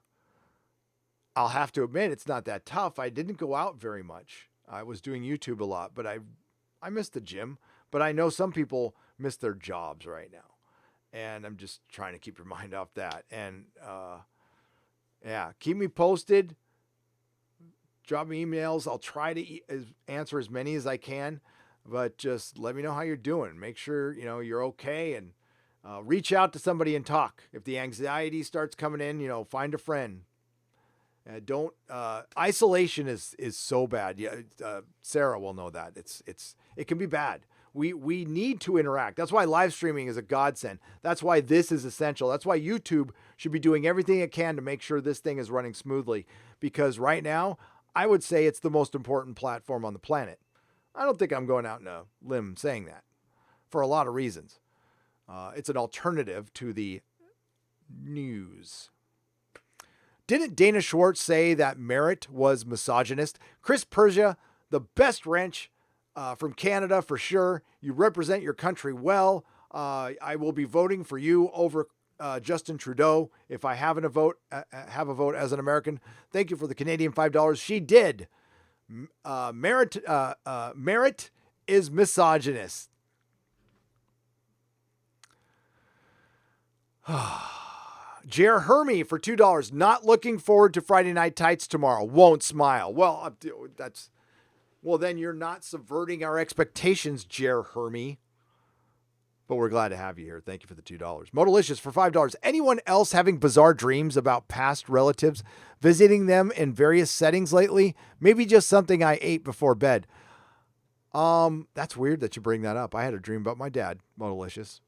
have to admit it's not that tough. I didn't go out very much. I was doing YouTube a lot, but I missed the gym. But I know some people miss their jobs right now. And I'm just trying to keep your mind off that. And yeah, keep me posted. Drop me emails. I'll try to answer as many as I can. But just let me know how you're doing. Make sure you're okay, and reach out to somebody and talk. If the anxiety starts coming in, find a friend. Don't isolation is so bad. Yeah, Sarah will know that. It can be bad. We need to interact. That's why live streaming is a godsend. That's why this is essential. That's why YouTube should be doing everything it can to make sure this thing is running smoothly. Because right now, I would say it's the most important platform on the planet. I don't think I'm going out on a limb saying that, for a lot of reasons. It's an alternative to the news. Didn't Dana Schwartz say that Merritt was misogynist? Chris Persia, the best wrench from Canada for sure. You represent your country well. I will be voting for you over Justin Trudeau if I have a vote as an American. Thank you for the Canadian $5. She did. Merritt is misogynist. Jer Hermy for $2. Not looking forward to Friday Night Tights tomorrow. Won't smile. Well, then you're not subverting our expectations, Jer Hermy. But we're glad to have you here. Thank you for the $2. Modalicious for $5. Anyone else having bizarre dreams about past relatives, visiting them in various settings lately? Maybe just something I ate before bed. That's weird that you bring that up. I had a dream about my dad, Modalicious.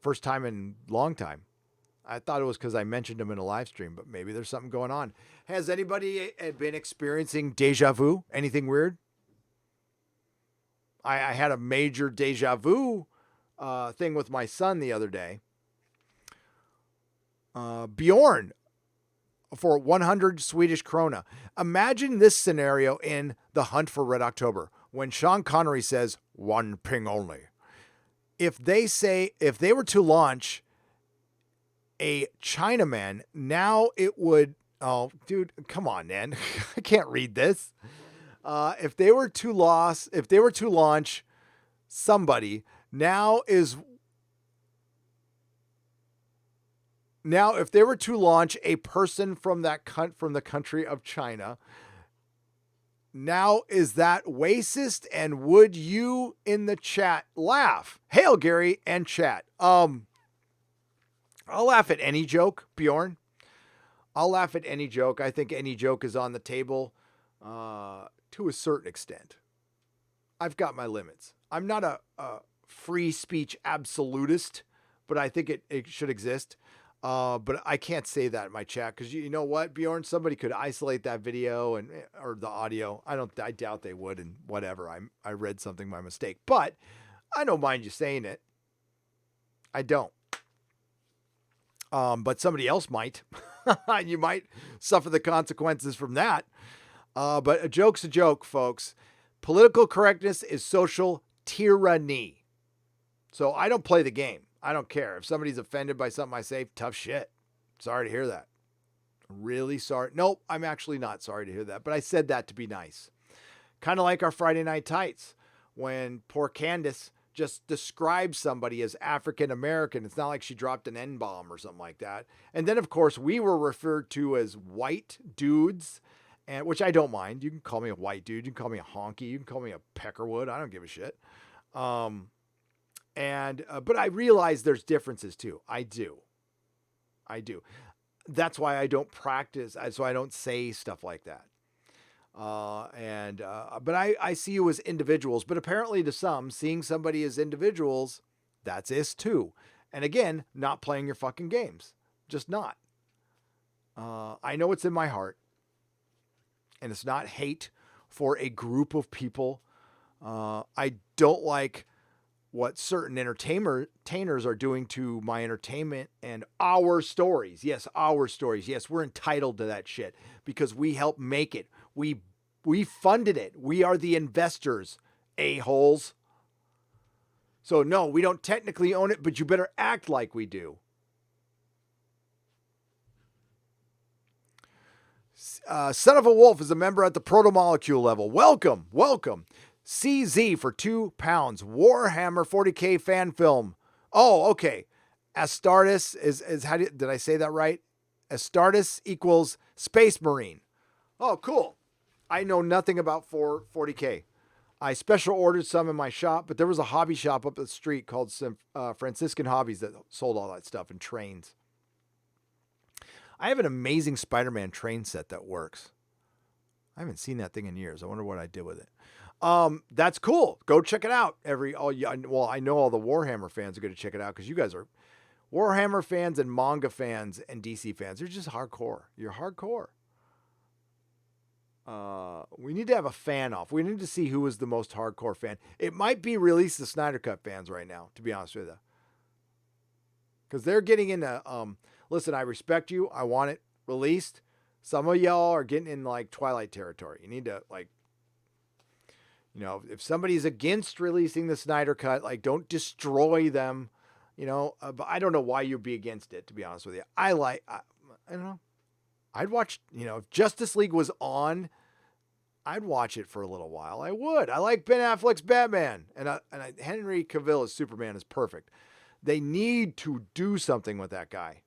First time in a long time. I thought it was because I mentioned him in a live stream, but maybe there's something going on. Has anybody been experiencing deja vu? Anything weird? I had a major deja vu thing with my son the other day. Bjorn for 100 Swedish krona. Imagine this scenario in The Hunt for Red October when Sean Connery says, "One ping only." If they were to launch a Chinaman, now it would, oh, dude, come on, man. I can't read this. If they were to launch somebody, if they were to launch a person from the country of China, now is that racist? And would you in the chat laugh? Hail Gary and chat. I'll laugh at any joke, Bjorn. I'll laugh at any joke. I think any joke is on the table to a certain extent. I've got my limits. I'm not a free speech absolutist, but I think it should exist. But I can't say that in my chat because you know what, Bjorn? Somebody could isolate that video or the audio. I doubt they would, and whatever. I read something by mistake, but I don't mind you saying it. I don't. But somebody else might. You might suffer the consequences from that. But a joke's a joke, folks. Political correctness is social tyranny. So I don't play the game. I don't care. If somebody's offended by something I say, tough shit. Sorry to hear that. Really sorry. Nope, I'm actually not sorry to hear that. But I said that to be nice. Kind of like our Friday Night Tights. When poor Candace just describes somebody as African American. It's not like she dropped an N-bomb or something like that. And then, of course, we were referred to as white dudes, which I don't mind. You can call me a white dude. You can call me a honky. You can call me a peckerwood. I don't give a shit. But I realize there's differences too. I do. That's why I don't practice. That's why I don't say stuff like that. But I see you as individuals. But apparently, to some, seeing somebody as individuals, that's is too. And again, not playing your fucking games, just not. I know it's in my heart, and it's not hate for a group of people. I don't like what certain entertainers are doing to my entertainment and our stories. Yes, our stories. Yes, we're entitled to that shit because we helped make it. We funded it. We are the investors, a-holes. So no, we don't technically own it, but you better act like we do. Son of a Wolf is a member at the proto-molecule level. Welcome, welcome. CZ for £2. Warhammer 40K fan film. Oh, okay. Astartes is how did I say that right? Astartes equals Space Marine. Oh, cool. I know nothing about 40K. I special ordered some in my shop, but there was a hobby shop up the street called Franciscan Hobbies that sold all that stuff and trains. I have an amazing Spider-Man train set that works. I haven't seen that thing in years. I wonder what I did with it. That's cool. Go check it out. I know all the Warhammer fans are going to check it out because you guys are Warhammer fans and manga fans and DC fans. You're just hardcore. You're hardcore. We need to have a fan off. We need to see who is the most hardcore fan. It might be Release the Snyder Cut fans right now, to be honest with you. Because they're getting into, listen, I respect you. I want it released. Some of y'all are getting in like Twilight territory. You need to if somebody's against releasing the Snyder Cut, don't destroy them, but I don't know why you'd be against it, to be honest with you. I don't know. I'd watch, if Justice League was on, I'd watch it for a little while. I would. I like Ben Affleck's Batman, and Henry Cavill as Superman is perfect. They need to do something with that guy.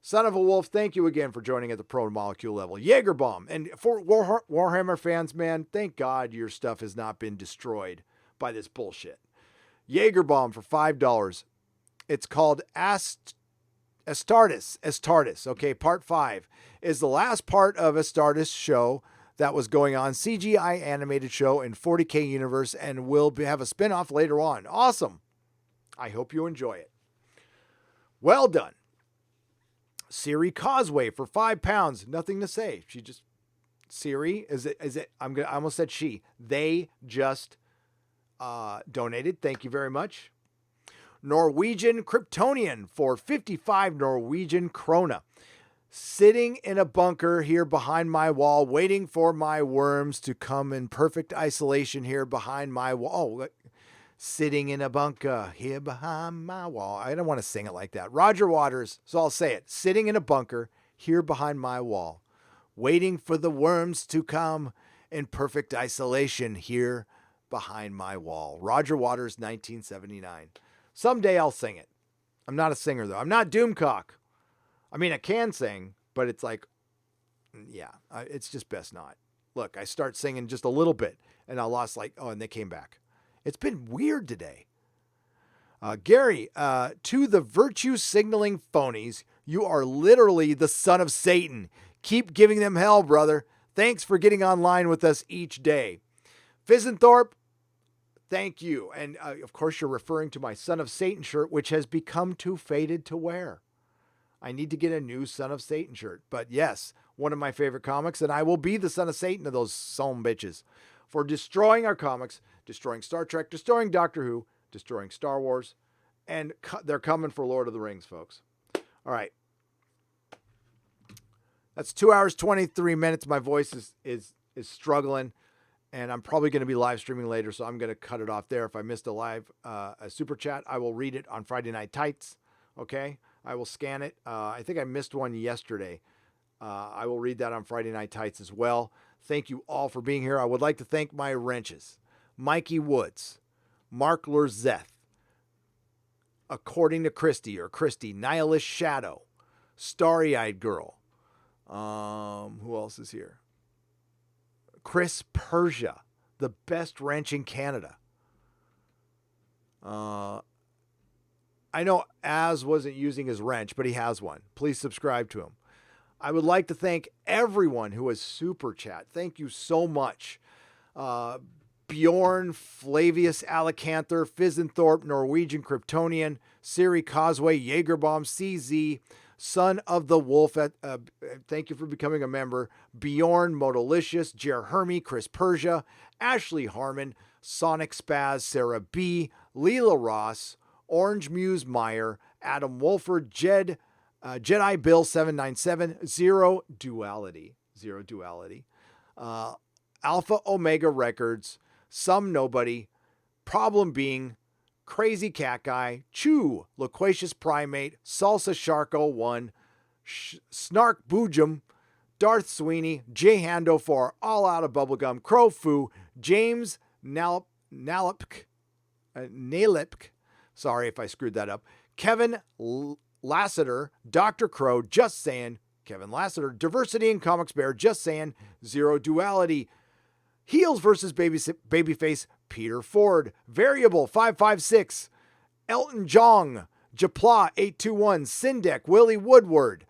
Son of a Wolf, thank you again for joining at the Pro Molecule level. Jaegerbomb. And for Warhammer fans, man, thank God your stuff has not been destroyed by this bullshit. Jaegerbomb for $5. It's called Astartes. Okay, part 5 is the last part of Astartes show that was going on. CGI animated show in 40K universe and will have a spinoff later on. Awesome. I hope you enjoy it. Well done. Siri Causeway for £5. Nothing to say. Siri, I almost said she. They just donated. Thank you very much. Norwegian Kryptonian for 55 Norwegian krona. Sitting in a bunker here behind my wall, waiting for my worms to come in perfect isolation here behind my wall. Sitting in a bunker here behind my wall. I don't want to sing it like that. Roger Waters, so I'll say it. Sitting in a bunker here behind my wall, waiting for the worms to come in perfect isolation here behind my wall. Roger Waters, 1979. Someday I'll sing it. I'm not a singer, though. I'm not Doomcock. I mean, I can sing, but it's it's just best not. Look, I start singing just a little bit, and I lost and they came back. It's been weird today. Gary, to the virtue signaling phonies, you are literally the son of Satan. Keep giving them hell, brother. Thanks for getting online with us each day. Fizenthorpe, thank you. And of course, you're referring to my Son of Satan shirt, which has become too faded to wear. I need to get a new Son of Satan shirt. But yes, one of my favorite comics, and I will be the Son of Satan of those son bitches for destroying our comics, destroying Star Trek, destroying Doctor Who, destroying Star Wars, and they're coming for Lord of the Rings, folks. All right. That's 2 hours, 23 minutes. My voice is struggling, and I'm probably going to be live streaming later, so I'm going to cut it off there. If I missed a super chat, I will read it on Friday Night Tights, okay? I will scan it. I think I missed one yesterday. I will read that on Friday Night Tights as well. Thank you all for being here. I would like to thank my wrenches. Mikey Woods, Mark Lurzeth, According to Christy, Nihilist Shadow, Starry-Eyed Girl. Who else is here? Chris Persia, the best wrench in Canada. I know Az wasn't using his wrench, but he has one. Please subscribe to him. I would like to thank everyone who has super chat. Thank you so much. Bjorn, Flavius Alicanther, Fizenthorpe, Norwegian Kryptonian, Siri Causeway, Jaegerbomb, CZ, Son of the Wolf, thank you for becoming a member, Bjorn, Modalicious, Jer Hermy, Chris Persia, Ashley Harmon, Sonic Spaz, Sarah B, Leela Ross, Orange Muse Meyer, Adam Wolford, Jedi Bill 797, Zero Duality, Alpha Omega Records, Some Nobody, Problem Being, Crazy Cat Guy, Chew, Loquacious Primate, Salsa Shark 01, Snark Boojum, Darth Sweeney, J Hando for All Out of Bubblegum, Crow Fu, James Nalipk, sorry if I screwed that up, Kevin Lassiter, Dr. Crow, Just Saying, Kevin Lassiter, Diversity in Comics Bear, Just Saying, Zero Duality, Heels versus Babyface, Peter Ford, Variable 556, Elton Jong, Japla 821, Sindek, Willie Woodward,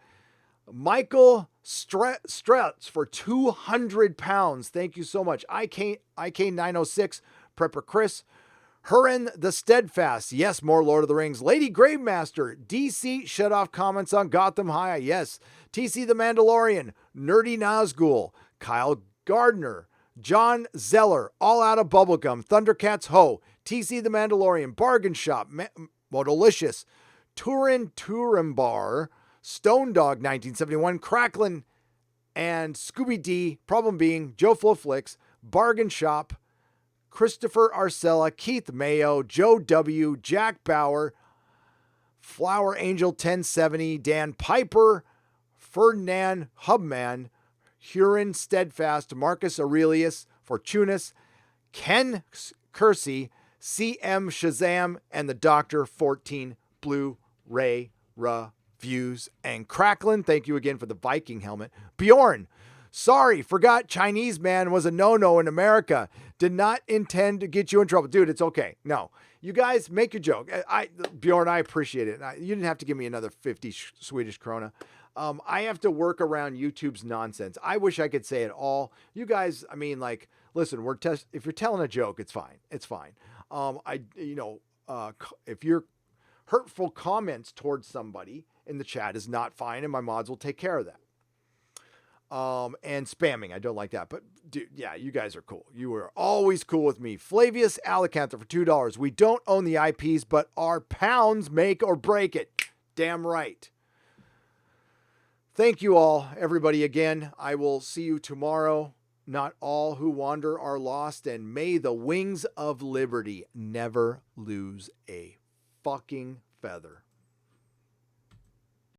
Michael Stretz for 200 pounds. Thank you so much. IK 906, Prepper Chris, Hurin the Steadfast. Yes, more Lord of the Rings. Lady Gravemaster, DC shut off comments on Gotham High. Yes. TC the Mandalorian, Nerdy Nazgul, Kyle Gardner, John Zeller, All Out of Bubblegum, Thundercats Ho, TC the Mandalorian, Bargain Shop, Modalicious, Turin Turimbar, Stone Dog 1971, Cracklin, and Scooby D, Problem Being, Joe Flowflix, Bargain Shop, Christopher Arcella, Keith Mayo, Joe W., Jack Bauer, Flower Angel 1070, Dan Piper, Ferdinand Hubman, Huron Steadfast, Marcus Aurelius, Fortunas, Ken Kersey, CM Shazam, and the Doctor 14 Blu-ray reviews. And Cracklin, thank you again for the Viking helmet. Bjorn, sorry, forgot Chinese man was a no-no in America. Did not intend to get you in trouble. Dude, it's okay. No. You guys, make your joke. Bjorn, I appreciate it. You didn't have to give me another 50 Swedish krona. I have to work around YouTube's nonsense. I wish I could say it all. You guys, I mean, like, listen, if you're telling a joke, it's fine. It's fine. If your hurtful comments towards somebody in the chat is not fine, and my mods will take care of that. And spamming, I don't like that. But dude, yeah, you guys are cool. You are always cool with me. Flavius Alicanther for $2. We don't own the IPs, but our pounds make or break it. Damn right. Thank you all, everybody, again. I will see you tomorrow. Not all who wander are lost, and may the wings of liberty never lose a fucking feather.